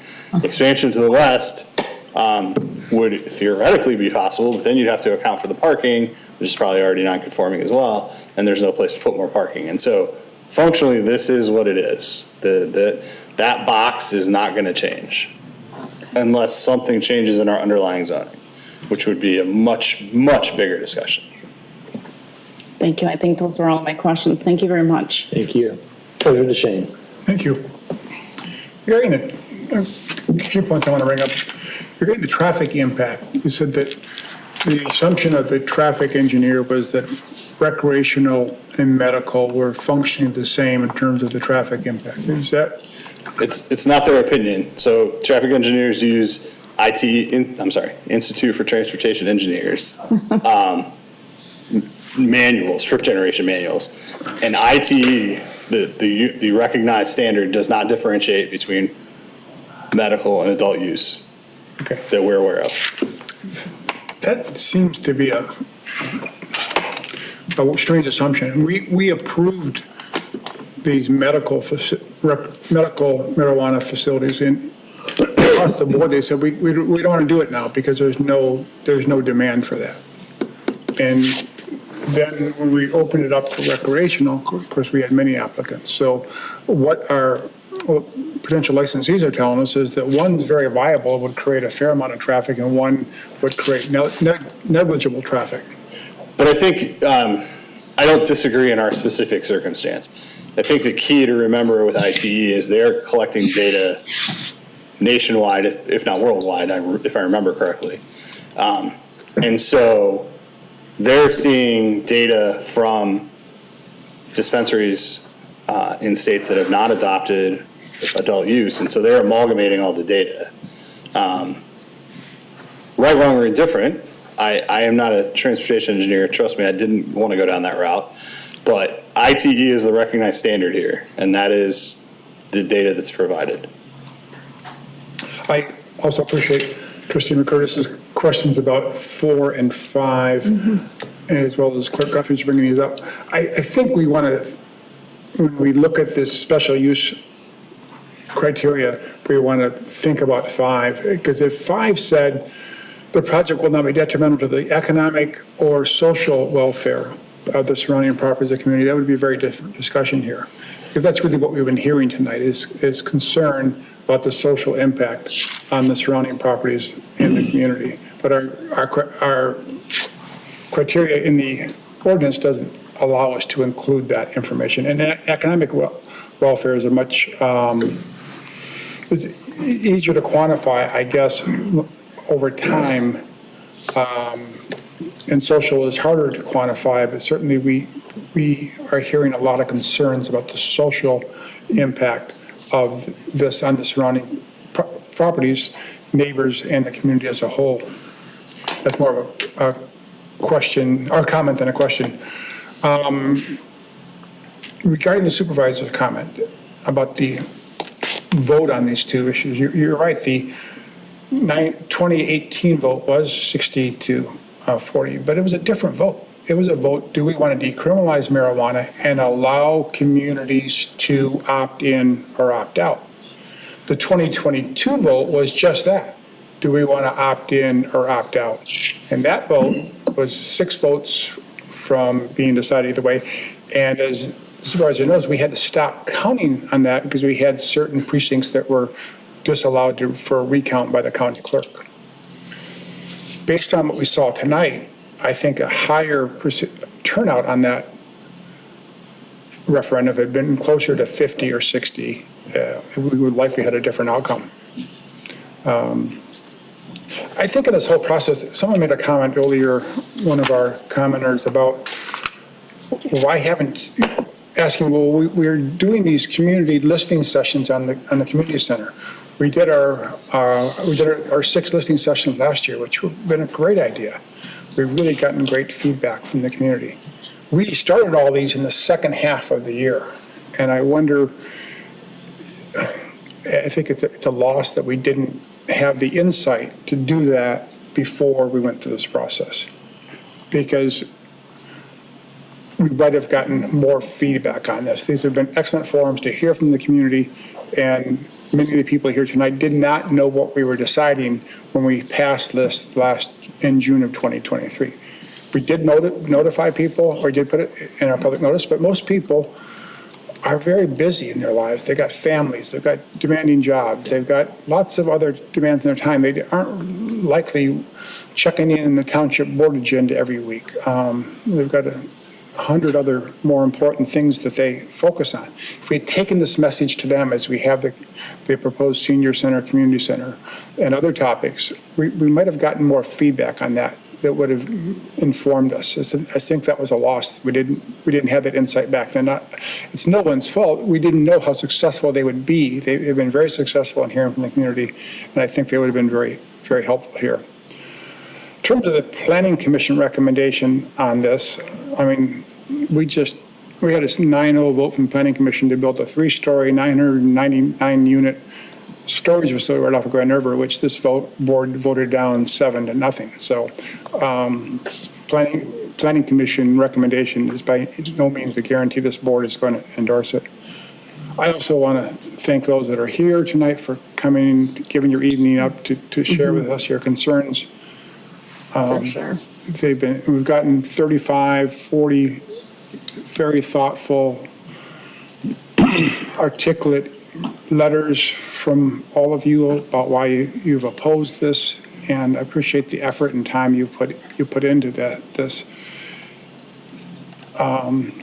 Expansion to the west would theoretically be possible, but then you'd have to account for the parking, which is probably already non-conforming as well, and there's no place to put more parking. And so functionally, this is what it is. That box is not going to change unless something changes in our underlying zoning, which would be a much, much bigger discussion. Thank you. I think those were all my questions. Thank you very much. Thank you. Over to Shane. Thank you. Regarding a few points I want to bring up. Regarding the traffic impact, you said that the assumption of the traffic engineer was that recreational and medical were functioning the same in terms of the traffic impact. Is that? It's not their opinion. So traffic engineers use Institute for Transportation Engineers manuals, trip generation manuals, and ITE, the recognized standard, does not differentiate between medical and adult use that we're aware of. That seems to be a strange assumption. We approved these medical marijuana facilities across the board. They said we don't want to do it now because there's no demand for that. And then when we opened it up to recreational, of course, we had many applicants. So what our potential licensees are telling us is that one's very viable, would create a fair amount of traffic, and one would create negligible traffic. But I think, I don't disagree in our specific circumstance. I think the key to remember with ITE is they're collecting data nationwide, if not worldwide, if I remember correctly. And so they're seeing data from dispensaries in states that have not adopted adult use, and so they're amalgamating all the data. Right, wrong, or indifferent, I am not a transportation engineer. Trust me, I didn't want to go down that route. But ITE is the recognized standard here, and that is the data that's provided. I also appreciate Trustee McCurtis's questions about 4 and 5, as well as Clerk Guthrie's bringing these up. I think we want to, when we look at this special use criteria, we want to think about 5, because if 5 said the project will not be detrimental to the economic or social welfare of the surrounding properties of the community, that would be a very different discussion here. Because that's really what we've been hearing tonight is concern about the social impact on the surrounding properties in the community. But our criteria in the ordinance doesn't allow us to include that information. And economic welfare is a much it's easier to quantify, I guess, over time. And social is harder to quantify, but certainly we are hearing a lot of concerns about the social impact of this on the surrounding properties, neighbors, and the community as a whole. That's more of a question, or a comment than a question. Regarding the supervisor's comment about the vote on these two issues, you're right. The 2018 vote was 60 to 40, but it was a different vote. It was a vote, do we want to decriminalize marijuana and allow communities to opt in or opt out? The 2022 vote was just that. Do we want to opt in or opt out? And that vote was 6 votes from being decided either way. And as the supervisor knows, we had to stop counting on that because we had certain precincts that were disallowed for a recount by the county clerk. Based on what we saw tonight, I think a higher turnout on that referendum had been closer to 50 or 60. We would likely had a different outcome. I think in this whole process, someone made a comment earlier, one of our commenters, about why haven't, asking, well, we're doing these community listening sessions on the community center. We did our 6 listening sessions last year, which have been a great idea. We've really gotten great feedback from the community. We started all these in the second half of the year, and I wonder, I think it's a loss that we didn't have the insight to do that before we went through this process, because we might have gotten more feedback on this. These have been excellent forums to hear from the community, and many of the people here tonight did not know what we were deciding when we passed this in June of 2023. We did notify people, or did put it in our public notice, but most people are very busy in their lives. They've got families, they've got demanding jobs, they've got lots of other demands in their time. They aren't likely checking in the township board agenda every week. They've got 100 other more important things that they focus on. If we had taken this message to them as we have the proposed senior center, community center, and other topics, we might have gotten more feedback on that would have informed us. I think that was a loss. We didn't have that insight back then. It's no one's fault. We didn't know how successful they would be. They've been very successful in hearing from the community, and I think they would have been very, very helpful here. In terms of the Planning Commission recommendation on this, I mean, we had a 9-0 vote from the Planning Commission to build a 3-story, 999-unit storage facility right off of Grand River, which this board voted down 7-0. So, Planning Commission recommendation is by no means a guarantee this board is going to endorse it. I also want to thank those that are here tonight for coming, giving your evening up to share with us your concerns. For sure. We've gotten 35, 40 very thoughtful, articulate letters from all of you about why you've opposed this, and I appreciate the effort and time you put into this.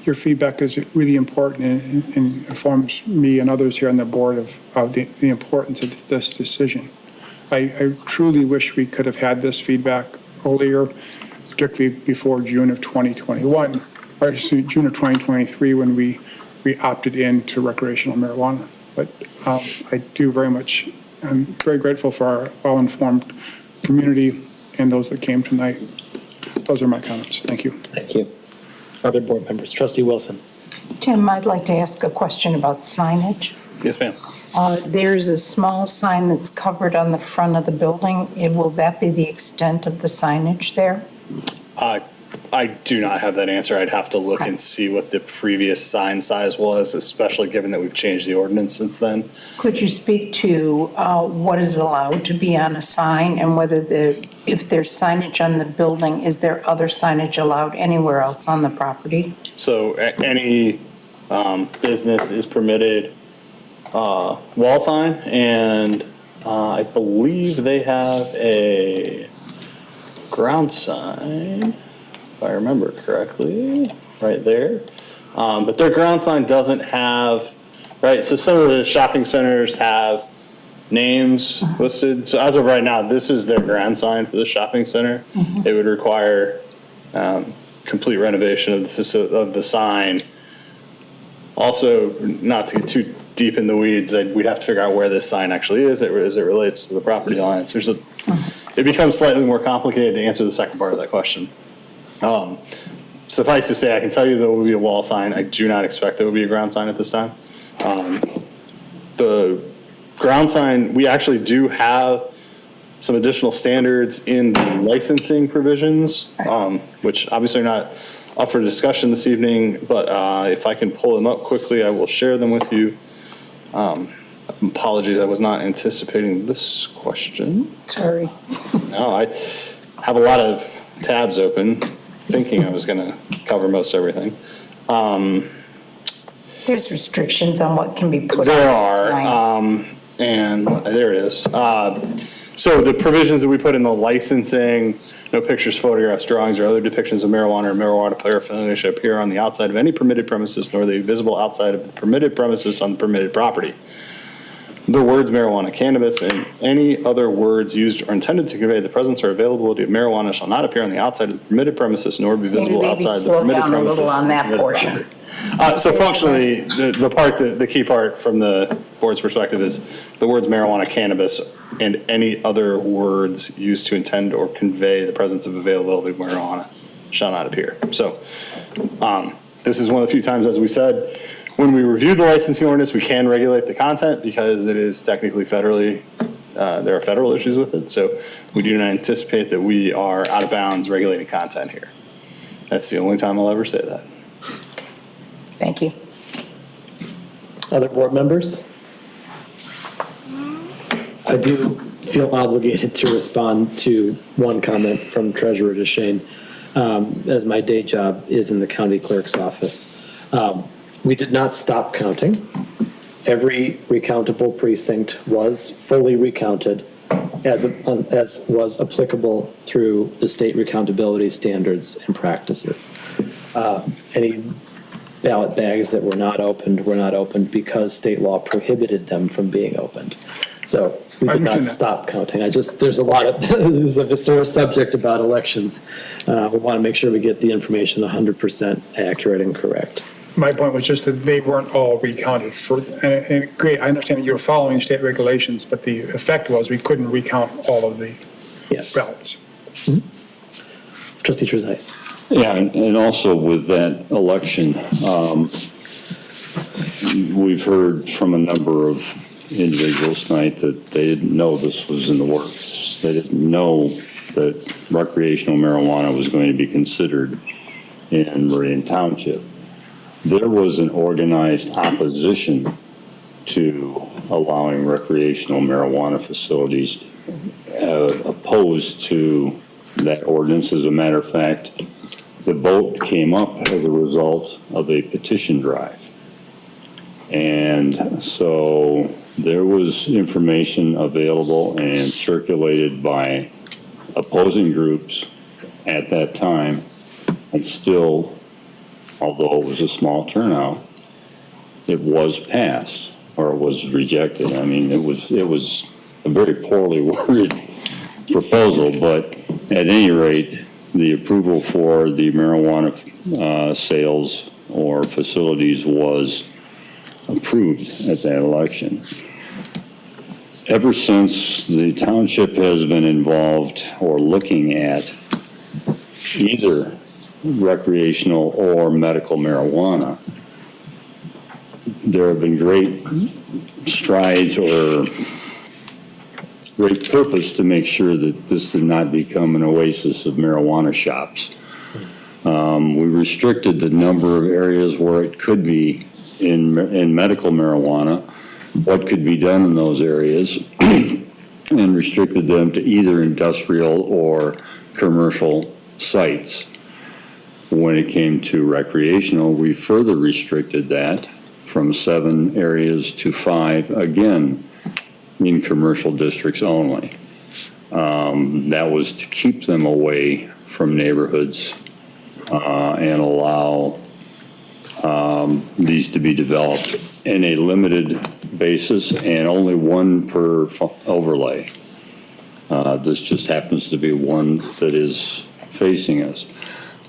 Your feedback is really important and informs me and others here on the board of the importance of this decision. I truly wish we could have had this feedback earlier, particularly before June of 2021, or excuse me, June of 2023, when we opted into recreational marijuana. But I do I'm very grateful for our well-informed community and those that came tonight. Those are my comments. Thank you. Thank you. Other board members, Trustee Wilson. Tim, I'd like to ask a question about signage. Yes, ma'am. There's a small sign that's covered on the front of the building. Will that be the extent of the signage there? I do not have that answer. I'd have to look and see what the previous sign size was, especially given that we've changed the ordinance since then. Could you speak to what is allowed to be on a sign and whether if there's signage on the building, is there other signage allowed anywhere else on the property? So any business is permitted wall sign, and I believe they have a ground sign, if I remember correctly, right there. But their ground sign doesn't have, right, so some of the shopping centers have names listed. So as of right now, this is their ground sign for the shopping center. It would require complete renovation of the sign. Also, not to get too deep in the weeds, we'd have to figure out where this sign actually is as it relates to the property lines. It becomes slightly more complicated to answer the second part of that question. Suffice to say, I can tell you there will be a wall sign. I do not expect there will be a ground sign at this time. The ground sign, we actually do have some additional standards in the licensing provisions, which obviously are not up for discussion this evening, but if I can pull them up quickly, I will share them with you. Apologies, I was not anticipating this question. Sorry. No, I have a lot of tabs open, thinking I was going to cover most everything. There's restrictions on what can be put on There the are, sign. and there it is. So the provisions that we put in the licensing, no pictures, photographs, drawings, or other depictions of marijuana or marijuana paraphernalia should appear on the outside of any permitted premises, nor the visible outside of the permitted premises on the permitted property. The words marijuana, cannabis, and any other words used or intended to convey the presence or availability of marijuana shall not appear on the outside of the permitted premises, nor be visible outside the permitted premises. Slow down a little on that portion. So functionally, the key part from the board's perspective is the words marijuana, cannabis, and any other words used to intend or convey the presence of availability of marijuana shall not appear. So this is one of the few times, as we said, when we review the licensing ordinance, we can regulate the content because it is technically federally, there are federal issues with it. So we do not anticipate that we are out of bounds regulating content here. That's the only time I'll ever say that. Thank you. Other board members? I do feel obligated to respond to one comment from Treasurer DeShane, as my day job is in the county clerk's office. We did not stop counting. Every recountable precinct was fully recounted as was applicable through the state recountability standards and practices. Any ballot bags that were not opened because state law prohibited them from being opened. So we did not stop counting. There's a lot of, this is a visceral subject about elections. We want to make sure we get the information 100% accurate and correct. My point was just that they weren't all recounted and great, I understand that you're following state regulations, but the effect was we couldn't recount all of the ballots. Mm-hmm. Trustee Trezise. Yeah, and also with that election, we've heard from a number of individuals tonight that they didn't know this was in the works. They didn't know that recreational marijuana was going to be considered in Meridian Township. There was an organized opposition to allowing recreational marijuana facilities opposed to that ordinance. As a matter of fact, the vote came up as a result of a petition drive. And so there was information available and circulated by opposing groups at that time, and still, although it was a small turnout, it was passed, or it was rejected. I mean, it was a very poorly worded proposal, but at any rate, the approval for the marijuana sales or facilities was approved at that election. Ever since, the township has been involved or looking at either recreational or medical marijuana. There have been great strides or great purpose to make sure that this did not become an oasis of marijuana shops. We restricted the number of areas where it could be in medical marijuana, what could be done in those areas, and restricted them to either industrial or commercial sites. When it came to recreational, we further restricted that from 7 areas to 5, again, in commercial districts only. That was to keep them away from neighborhoods and allow these to be developed in a limited basis and only one per overlay. This just happens to be one that is facing us.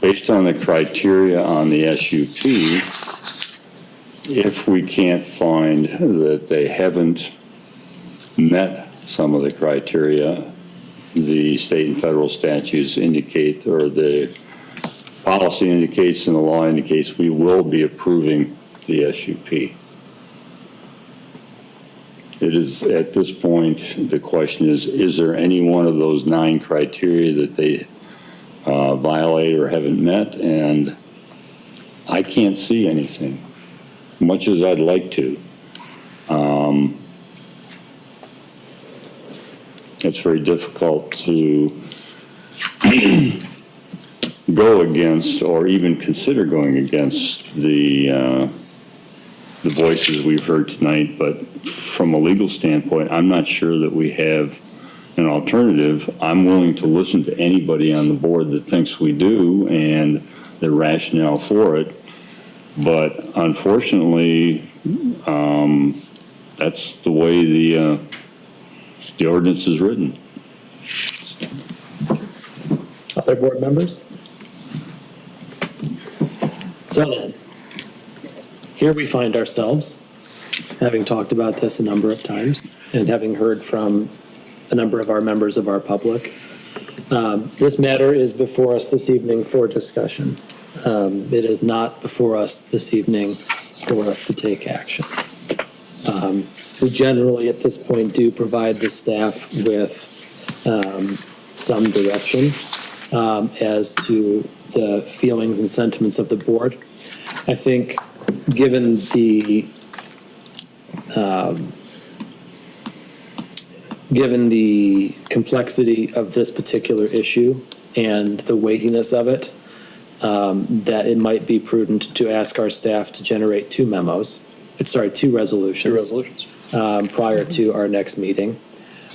Based on the criteria on the SUP, if we can't find that they haven't met some of the criteria, the state and federal statutes indicate, or the policy indicates and the law indicates, we will be approving the SUP. It is, at this point, the question is there any one of those 9 criteria that they violate or haven't met? And I can't see anything, much as I'd like to. It's very difficult to go against or even consider going against the voices we've heard tonight, but from a legal standpoint, I'm not sure that we have an alternative. I'm willing to listen to anybody on the board that thinks we do and the rationale for it, but unfortunately, that's the way the ordinance is written. Other board members? So then, here we find ourselves, having talked about this a number of times and having heard from a number of our members of our public. This matter is before us this evening for discussion. It is not before us this evening for us to take action. We generally, at this point, do provide the staff with some direction as to the feelings and sentiments of the board. I think given the complexity of this particular issue and the weightiness of it, that it might be prudent to ask our staff to generate 2 resolutions. Prior to our next meeting,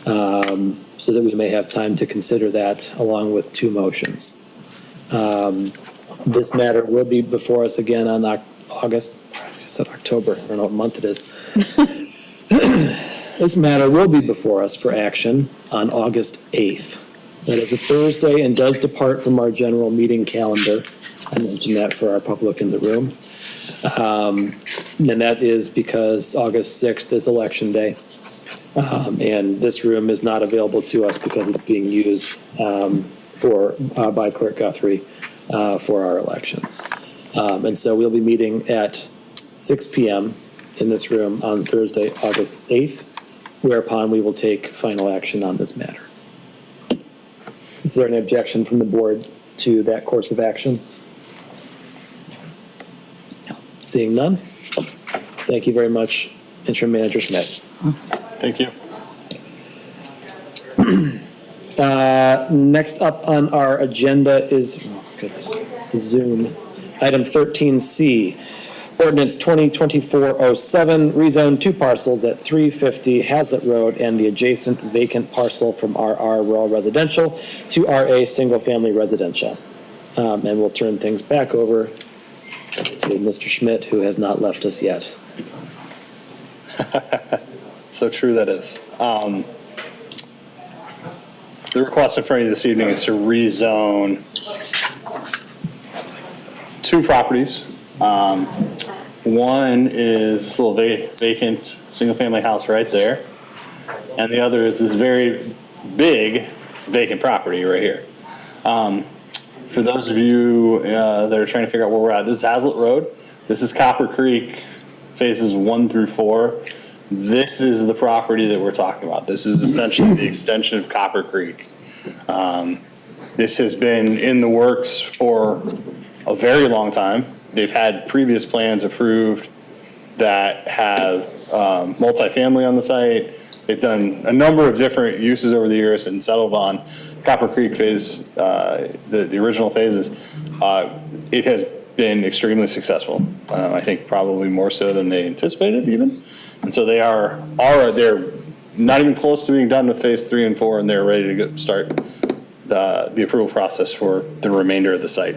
so that we may have time to consider that along with 2 motions. This matter will be before us again on October, I don't know what month it is. This matter will be before us for action on August 8th. That is a Thursday and does depart from our general meeting calendar. I mentioned that for our public in the room. And that is because August 6th is Election Day. And this room is not available to us because it's being used by Clerk Guthrie for our elections. And so we'll be meeting at 6 p.m. in this room on Thursday, August 8th, whereupon we will take final action on this matter. Is there any objection from the board to that course of action? Seeing none. Thank you very much, Interim Manager Schmidt. Thank you. Next up on our agenda is, oh goodness, Zoom. Item 13C, ordinance 2024-07, rezone 2 parcels at 350 Hazlet Road and the adjacent vacant parcel from RR Rural Residential to RA Single Family Residential. And we'll turn things back over to Mr. Schmidt, who has not left us yet. So true that is. The request in front of you this evening is to rezone 2 properties. One is this little vacant single-family house right there, and the other is this very big vacant property right here. For those of you that are trying to figure out where we're at, this is Hazlet Road. This is Copper Creek, phases 1 through 4. This is the property that we're talking about. This is essentially the extension of Copper Creek. This has been in the works for a very long time. They've had previous plans approved that have multifamily on the site. They've done a number of different uses over the years and settled on Copper Creek phase, the original phases. It has been extremely successful. I think probably more so than they anticipated even. And so they're not even close to being done with phase 3 and 4, and they're ready to start the approval process for the remainder of the site.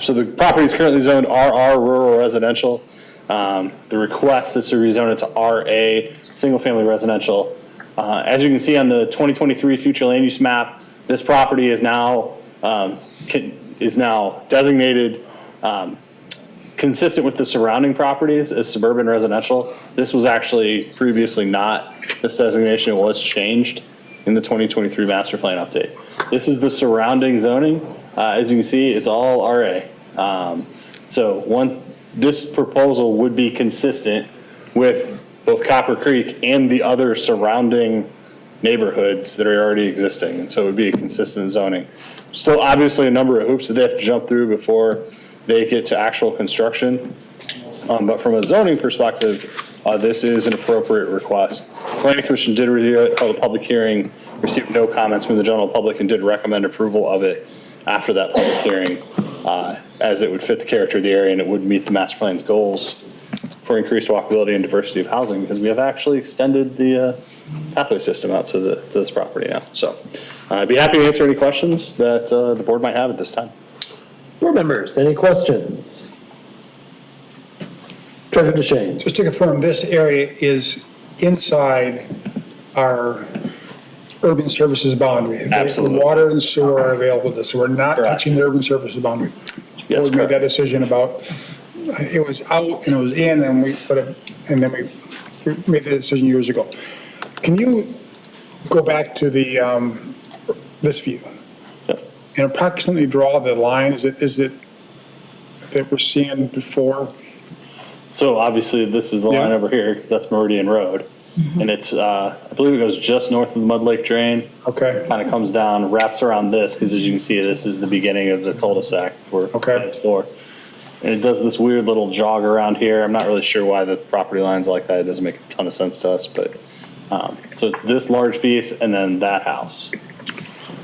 So the property is currently zoned RR Rural Residential. The request is to rezone it to RA Single Family Residential. As you can see on the 2023 future land use map, this property is now designated consistent with the surrounding properties as suburban residential. This was actually previously not this designation. It was changed in the 2023 master plan update. This is the surrounding zoning. As you can see, it's all RA. This proposal would be consistent with both Copper Creek and the other surrounding neighborhoods that are already existing. And so it would be a consistent zoning. Still obviously a number of hoops that they have to jump through before they get to actual construction. But from a zoning perspective, this is an appropriate request. Planning Commission did review it, held a public hearing, received no comments from the general public, and did recommend approval of it after that public hearing, as it would fit the character of the area and it would meet the master plan's goals for increased walkability and diversity of housing, because we have actually extended the pathway system out to this property now. So I'd be happy to answer any questions that the board might have at this time. Board members, any questions? Treasurer DeShane. Just to confirm, this area is inside our urban services boundary. Absolutely. The water and sewer are available to us, so we're not touching the urban services boundary. Yes, We made that decision about, it was out and it was in, and we put it, and then we made the decision years ago. Can you go back to the, this view? And approximately draw the line, is it that we're seeing before? So obviously this is the line over here, because that's Meridian Road. And it's, I believe it goes just north of the Mud Lake Drain. Okay. Kind of comes down, wraps around this, because as you can see, this is the beginning of the cul-de-sac for phase 4. And it does this weird little jog around here. I'm not really sure why the property line's like that. It doesn't make a ton of sense to us, but, so it's this large piece and then that house.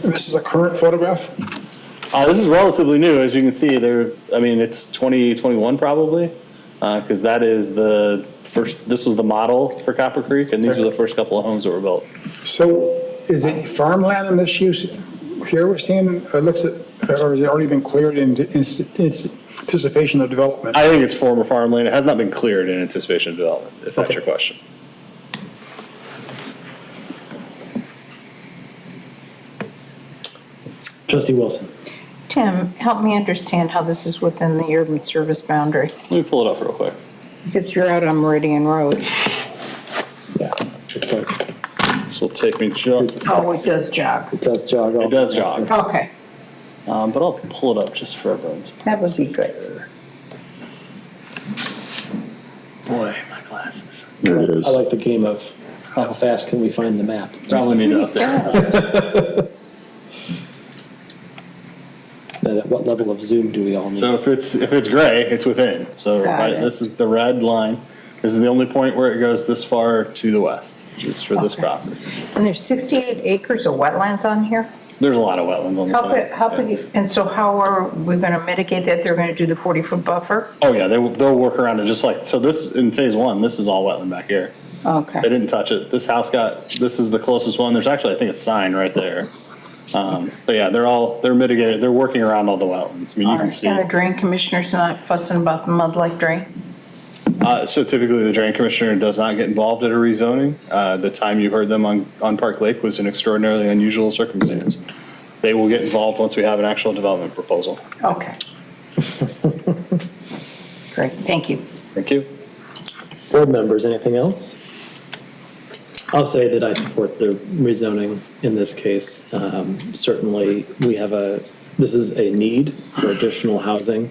This is a current photograph? This is relatively new, as you can see there. I mean, it's 2021 probably, because that is the first, this was the model for Copper Creek, and these are the first couple of homes that were built. So is it farmland in this use here we're seeing, or looks at, or has it already been cleared in anticipation of development? I think it's former farmland. It has not been cleared in anticipation of development, if that's your question. Trustee Wilson. Tim, help me understand how this is within the urban service boundary, Let me pull it up real quick. because you're out on Meridian Road. Yeah, it's like, This will take me just. Oh, it does jog. it does jog. It does jog. Okay, But I'll pull it up just for everyone's. that would be good. Boy, my glasses. There it is. I like the game of how fast can we find the map? Probably need to update. And at what level of zoom do we all need? So if it's gray, it's within. So Got right, it. this is the red line. This is the only point where it goes this far to the west, is for this property. And there's 68 acres of wetlands on here? There's a lot of wetlands on the side. How big, and so how are we going to mitigate that? They're going to do the 40-foot buffer? Oh, yeah, they'll work around it just like, so this, in phase one, this is all wetland back here. Okay. They didn't touch it. This house this is the closest one. There's actually, I think, a sign right there. But yeah, they're mitigated. They're working around all the wetlands. I mean, you can see. And the drain commissioner's not fussing about the mud lake drain? So typically, the drain commissioner does not get involved at a rezoning. The time you heard them on Park Lake was an extraordinarily unusual circumstance. They will get involved once we have an actual development proposal. Okay. Great, thank you. Thank you. Board members, anything else? I'll say that I support the rezoning in this case. Certainly, this is a need for additional housing.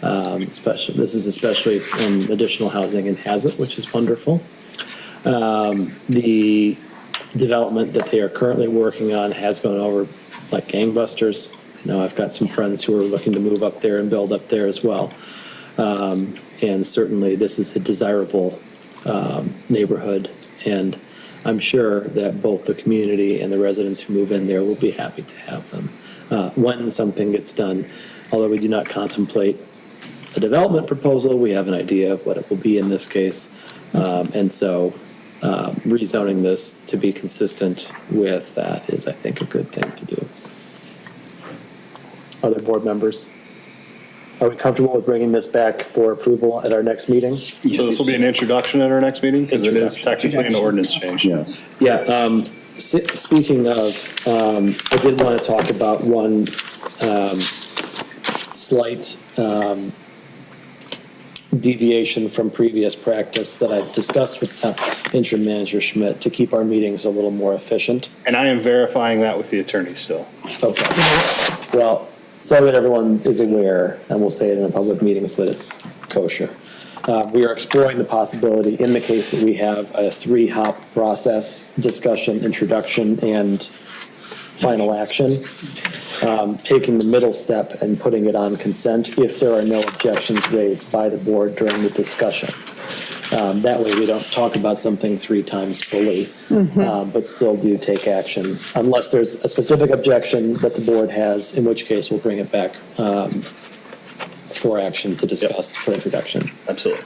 This is especially some additional housing in Hazlet, which is wonderful. The development that they are currently working on has gone over like gangbusters. I know I've got some friends who are looking to move up there and build up there as well. And certainly this is a desirable neighborhood, and I'm sure that both the community and the residents who move in there will be happy to have them. When something gets done, although we do not contemplate a development proposal, we have an idea of what it will be in this case. And so rezoning this to be consistent with that is, I think, a good thing to do. Other board members? Are we comfortable with bringing this back for approval at our next meeting? So this will be an introduction at our next meeting, because it is technically an ordinance change. Yes. Yeah, speaking of, I did want to talk about one slight deviation from previous practice that I've discussed with interim manager Schmidt to keep our meetings a little more efficient. And I am verifying that with the attorney still. Okay. Well, so that everyone is aware, and we'll say it in a public meeting so that it's kosher. We are exploring the possibility, in the case that we have a 3-hop process, discussion, introduction, and final action, taking the middle step and putting it on consent if there are no objections raised by the board during the discussion. That way we don't talk about something 3 times fully, but still do take action, unless there's a specific objection that the board has, in which case we'll bring it back for action to discuss for introduction. Absolutely.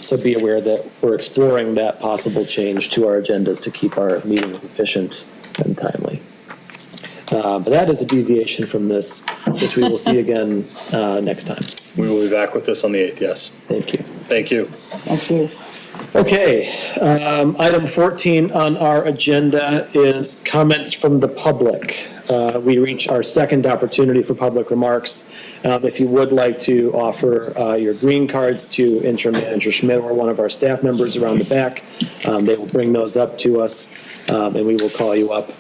So be aware that we're exploring that possible change to our agendas to keep our meetings efficient and timely. But that is a deviation from this, which we will see again next time. We will be back with this on the 8th, yes. Thank you. Thank you. Thank you. Okay, item 14 on our agenda is comments from the public. We reach our second opportunity for public remarks. If you would like to offer your green cards to interim manager Schmidt or one of our staff members around the back, they will bring those up to us, and we will call you up.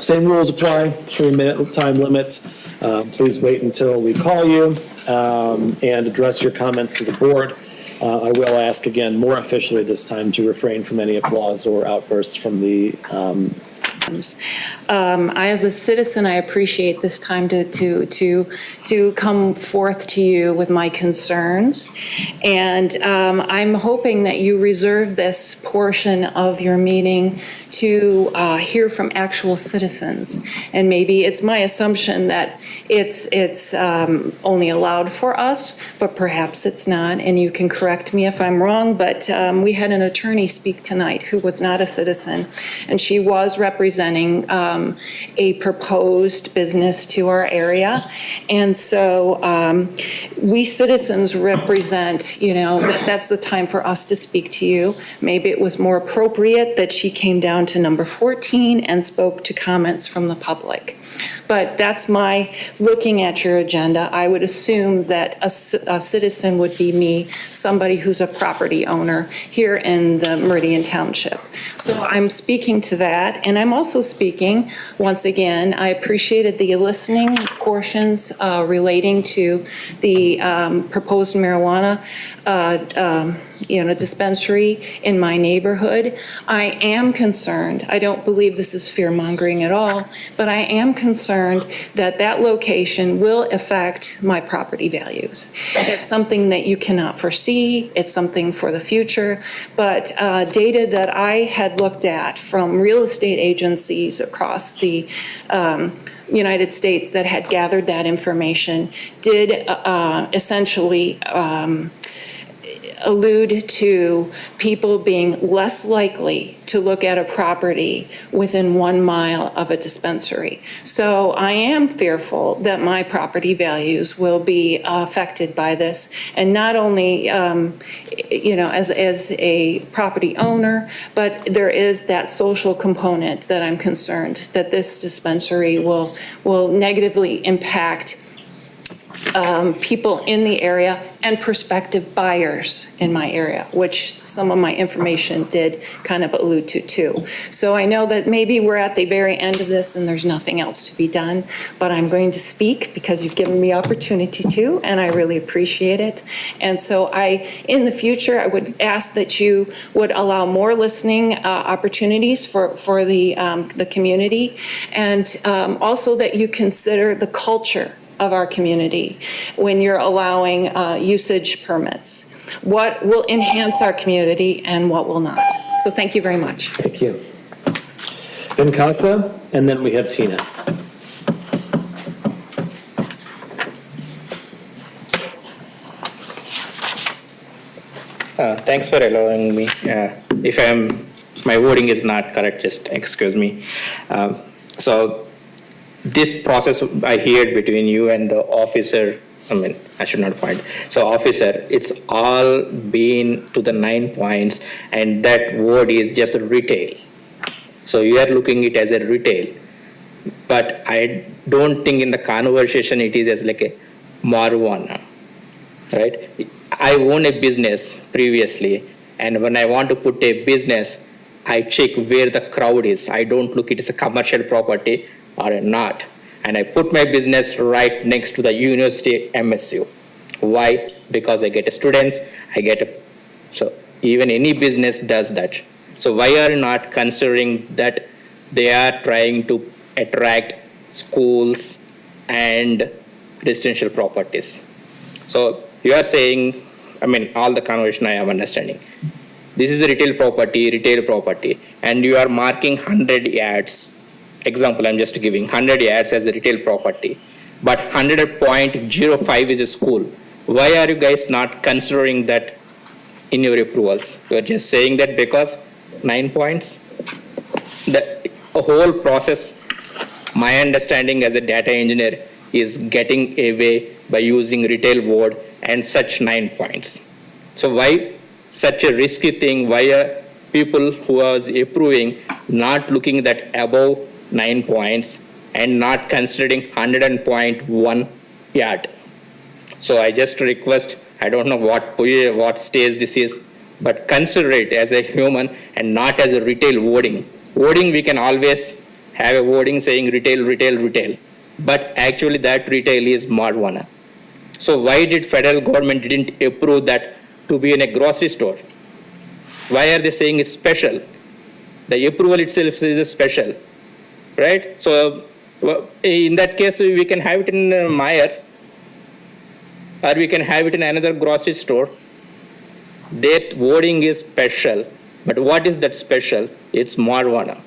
Same rules apply, 3-minute time limit. Please wait until we call you and address your comments to the board. I will ask again, more officially this time, to refrain from any applause or outbursts from the I, as a citizen, I appreciate this time to come forth to you with my concerns. And I'm hoping that you reserve this portion of your meeting to hear from actual citizens. And maybe it's my assumption that it's only allowed for us, but perhaps it's not. And you can correct me if I'm wrong, but we had an attorney speak tonight who was not a citizen, and she was representing a proposed business to our area. And so we citizens represent, that's the time for us to speak to you. Maybe it was more appropriate that she came down to number 14 and spoke to comments from the public. But that's my looking at your agenda. I would assume that a citizen would be me, somebody who's a property owner here in the Meridian Township. So I'm speaking to that, and I'm also speaking, once again, I appreciated the listening portions relating to the proposed marijuana. dispensary in my neighborhood. I am concerned, I don't believe this is fear-mongering at all, but I am concerned that that location will affect my property values. It's something that you cannot foresee, it's something for the future, but data that I had looked at from real estate agencies across the United States that had gathered that information did essentially allude to people being less likely to look at a property within 1 mile of a dispensary. So I am fearful that my property values will be affected by this, and not only, as a property owner, but there is that social component that I'm concerned that this dispensary will negatively impact people in the area and prospective buyers in my area, which some of my information did kind of allude to too. So I know that maybe we're at the very end of this and there's nothing else to be done, but I'm going to speak because you've given me opportunity to, and I really appreciate it. And so in the future, I would ask that you would allow more listening opportunities for the community, and also that you consider the culture of our community when you're allowing usage permits. What will enhance our community and what will not. So thank you very much. Thank you. Vincasa, and then we have Tina. Thanks for allowing me. If my wording is not correct, just excuse me. So this process I heard between you and the officer, I should not point. So officer, it's all been to the 9 points, and that word is just retail. So you are looking it as a retail, but I don't think in the conversation it is as like a marijuana, right? I own a business previously, and when I want to put a business, I check where the crowd is. I don't look it as a commercial property or not. And I put my business right next to the university MSU. Why? Because I get students, so even any business does that. So why are you not considering that they are trying to attract schools and residential properties? So you are saying, all the conversation I am understanding. This is a retail property, and you are marking 100 yards. Example, I'm just giving 100 yards as a retail property, but 100.05 is a school. Why are you guys not considering that in your approvals? You're just saying that because 9 points? The whole process, my understanding as a data engineer, is getting away by using retail word and such 9 points. So why such a risky thing? Why are people who are approving not looking that above 9 points and not considering 100.1 yard? So I just request, I don't know what stage this is, but consider it as a human and not as a retail wording. Wording, we can always have a wording saying retail, but actually that retail is marijuana. So why did federal government didn't approve that to be in a grocery store? Why are they saying it's special? The approval itself is special, right? So in that case, we can have it in Meijer, or we can have it in another grocery store. That wording is special, but what is that special? It's marijuana.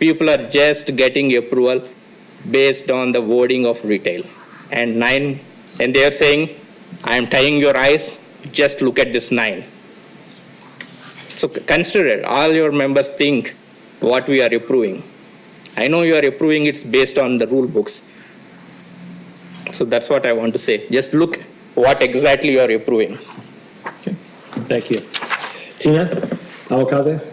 People are just getting approval based on the wording of retail. And they are saying, I am tying your eyes, just look at this 9. So consider it. All your members think what we are approving. I know you are approving it's based on the rule books. So that's what I want to say. Just look what exactly you are approving. Okay. Thank you. Tina, Awakaze?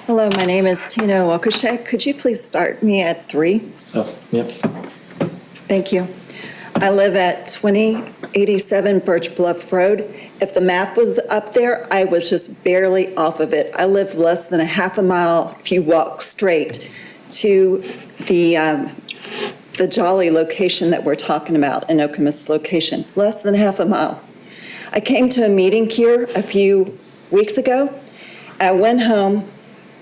Hello, my name is Tina Wakushe. Could you please start me at 3? Oh, yep. Thank you. I live at 2087 Birch Bluff Road. If the map was up there, I was just barely off of it. I live less than a half a mile if you walk straight to the Jolly location that we're talking about, in Okemos location, less than half a mile. I came to a meeting here a few weeks ago. I went home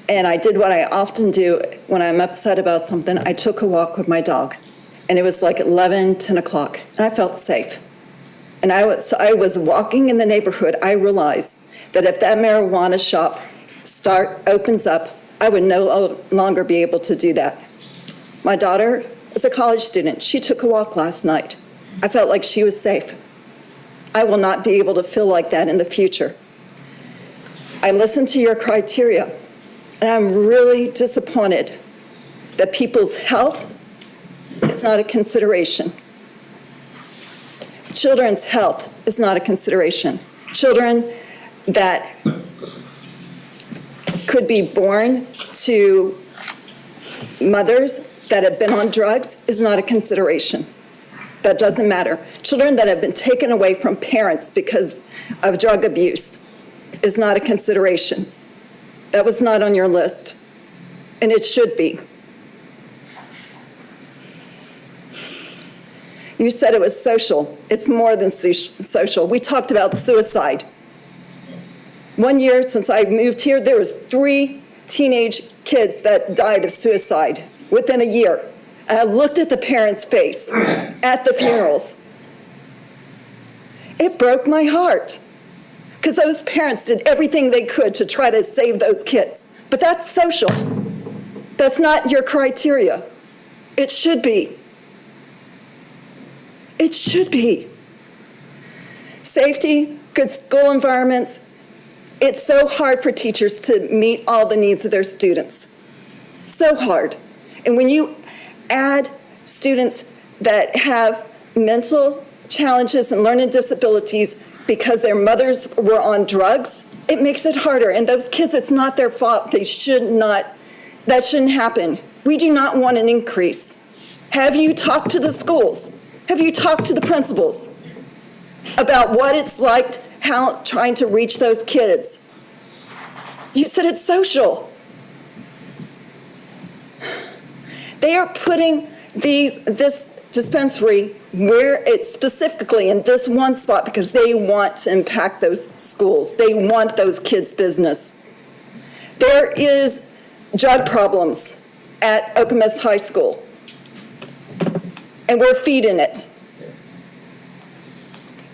and I did what I often do when I'm upset about something. I took a walk with my dog, and it was like 11, 10 o'clock, and I felt safe. And I was walking in the neighborhood. I realized that if that marijuana shop opens up, I would no longer be able to do that. My daughter is a college student. She took a walk last night. I felt like she was safe. I will not be able to feel like that in the future. I listened to your criteria, and I'm really disappointed that people's health is not a consideration. Children's health is not a consideration. Children that could be born to mothers that have been on drugs is not a consideration. That doesn't matter. Children that have been taken away from parents because of drug abuse is not a consideration. That was not on your list, and it should be. You said it was social. It's more than social. We talked about suicide. 1 year since I moved here, there was 3 teenage kids that died of suicide within a year. And I looked at the parents' face at the funerals. It broke my heart, because those parents did everything they could to try to save those kids. But that's social. That's not your criteria. It should be. It should be. Safety, good school environments. It's so hard for teachers to meet all the needs of their students. So hard. And when you add students that have mental challenges and learning disabilities because their mothers were on drugs, it makes it harder. And those kids, it's not their fault. They should not, that shouldn't happen. We do not want an increase. Have you talked to the schools? Have you talked to the principals about what it's like trying to reach those kids? You said it's social. They are putting this dispensary where it's specifically in this one spot because they want to impact those schools. They want those kids' business. There is drug problems at Okemos High School, and we're feeding it.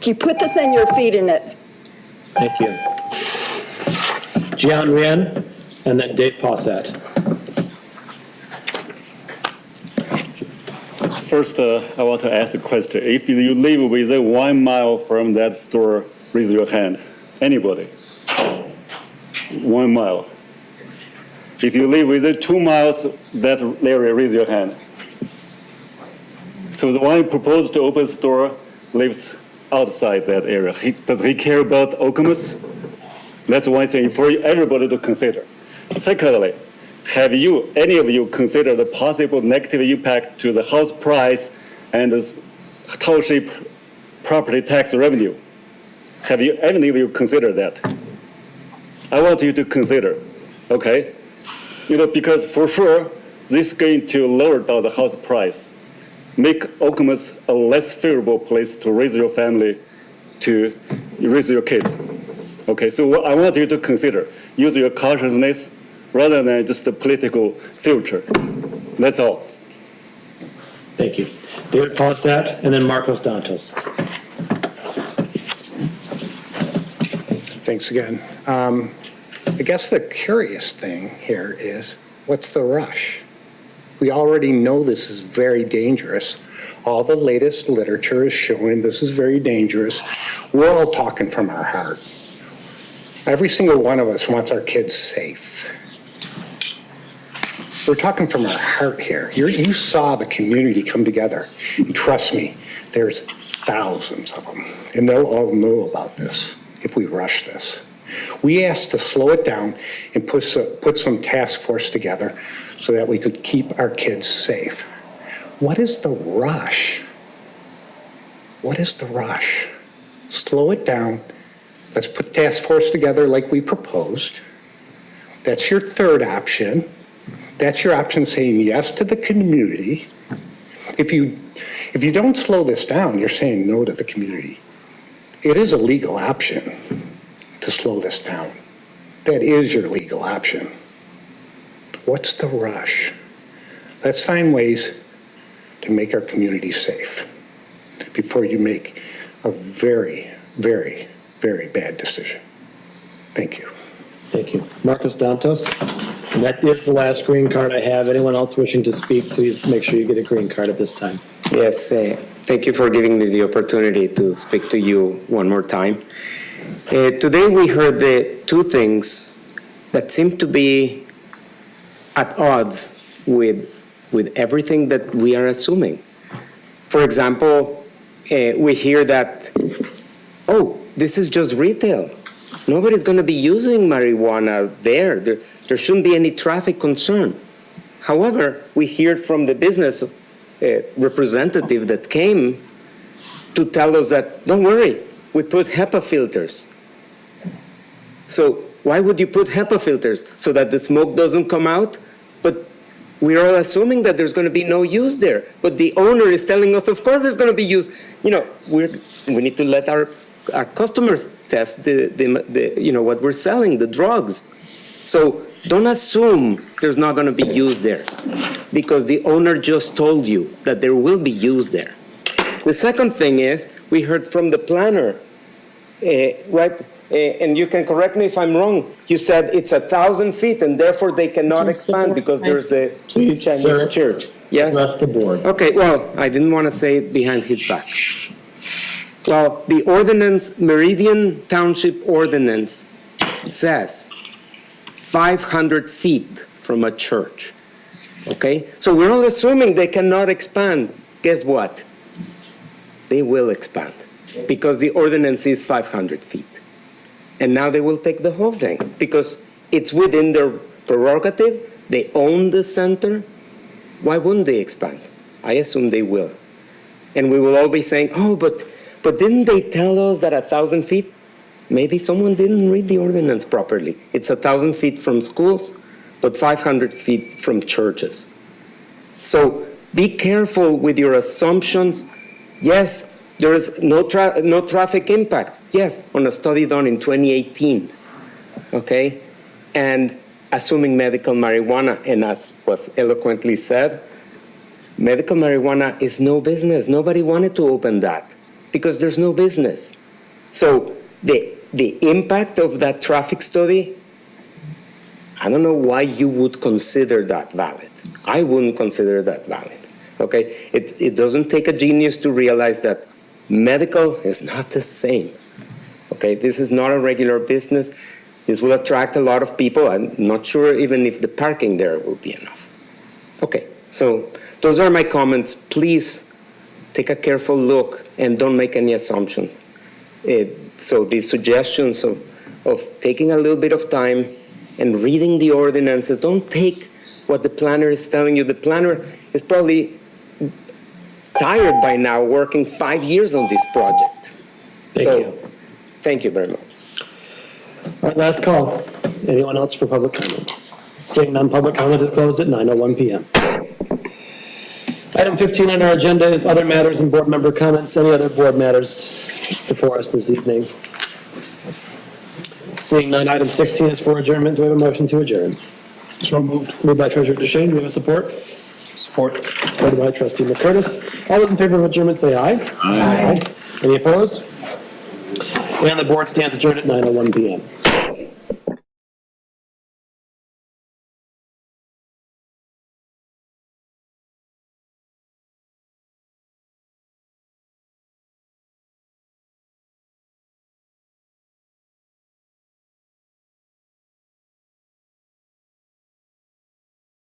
If you put this in, you're feeding it. Thank you. Gian Ryan, and then Dave Pauset. First, I want to ask a question. If you live within 1 mile from that store, raise your hand. Anybody? 1 mile. If you live within 2 miles, that area, raise your hand. So the one who proposed to open store lives outside that area. Does he care about Okemos? That's one thing for everybody to consider. Secondly, have you, any of you, considered the possible negative impact to the house price and the township property tax revenue? Have you, any of you, considered that? I want you to consider, okay? Because for sure, this is going to lower down the house price, make Okemos a less favorable place to raise your family, to raise your kids. Okay, so I want you to consider, use your consciousness rather than just the political filter. That's all. Thank you. David Pauset, and then Marcos Dantos. Thanks again. I guess the curious thing here is, what's the rush? We already know this is very dangerous. All the latest literature is showing this is very dangerous. We're all talking from our heart. Every single one of us wants our kids safe. We're talking from our heart here. You saw the community come together. And trust me, there's thousands of them, and they'll all know about this if we rush this. We asked to slow it down and put some task force together so that we could keep our kids safe. What is the rush? What is the rush? Slow it down. Let's put task force together like we proposed. That's your third option. That's your option, saying yes to the community. If you don't slow this down, you're saying no to the community. It is a legal option to slow this down. That is your legal option. What's the rush? Let's find ways to make our community safe before you make a very, very, very bad decision. Thank you. Thank you. Marcos Dantos. And that is the last green card I have. Anyone else wishing to speak, please make sure you get a green card at this time. Yes, thank you for giving me the opportunity to speak to you one more time. Today we heard the two things that seem to be at odds with everything that we are assuming. For example, we hear that, oh, this is just retail. Nobody's going to be using marijuana there. There shouldn't be any traffic concern. However, we hear from the business representative that came to tell us that, don't worry, we put HEPA filters. So why would you put HEPA filters? So that the smoke doesn't come out? But we're all assuming that there's going to be no use there. But the owner is telling us, of course there's going to be use. You know, we need to let our customers test what we're selling, the drugs. So don't assume there's not going to be use there, because the owner just told you that there will be use there. The second thing is, we heard from the planner, right? And you can correct me if I'm wrong. You said it's 1,000 feet, and therefore they cannot expand because there's a Chinese church. Yes? Address the board. Okay, well, I didn't want to say it behind his back. Well, the ordinance, Meridian Township Ordinance, says 500 feet from a church. Okay? So we're all assuming they cannot expand. Guess what? They will expand, because the ordinance is 500 feet. And now they will take the whole thing, because it's within their prerogative. They own the center. Why wouldn't they expand? I assume they will. And we will all be saying, oh, but didn't they tell us that 1,000 feet? Maybe someone didn't read the ordinance properly. It's 1,000 feet from schools, but 500 feet from churches. So be careful with your assumptions. Yes, there is no traffic impact. Yes, on a study done in 2018, okay? And assuming medical marijuana, and as was eloquently said, medical marijuana is no business. Nobody wanted to open that because there's no business. So the impact of that traffic study, I don't know why you would consider that valid. I wouldn't consider that valid, okay? It doesn't take a genius to realize that medical is not the same, okay? This is not a regular business. This will attract a lot of people. I'm not sure even if the parking there will be enough. Okay, so those are my comments. Please take a careful look and don't make any assumptions. So the suggestions of taking a little bit of time and reading the ordinances, don't take what the planner is telling you. The planner is probably tired by now, working 5 years on this project. Thank you. Thank you very much. All right, last call. Anyone else for public comment? Seeing none, public comment is closed at 9:01 p.m. Item 15 on our agenda is other matters and board member comments. Any other board matters before us this evening? Seeing none, item 16 is for adjournment. Do we have a motion to adjourn? So moved. Moved by Treasurer Duchesne. Do we have a support? Support. Supported by Trustee McCurtis. All those in favor of adjournment say aye. Aye. Any opposed? And the board stands adjourned at 9:01 p.m.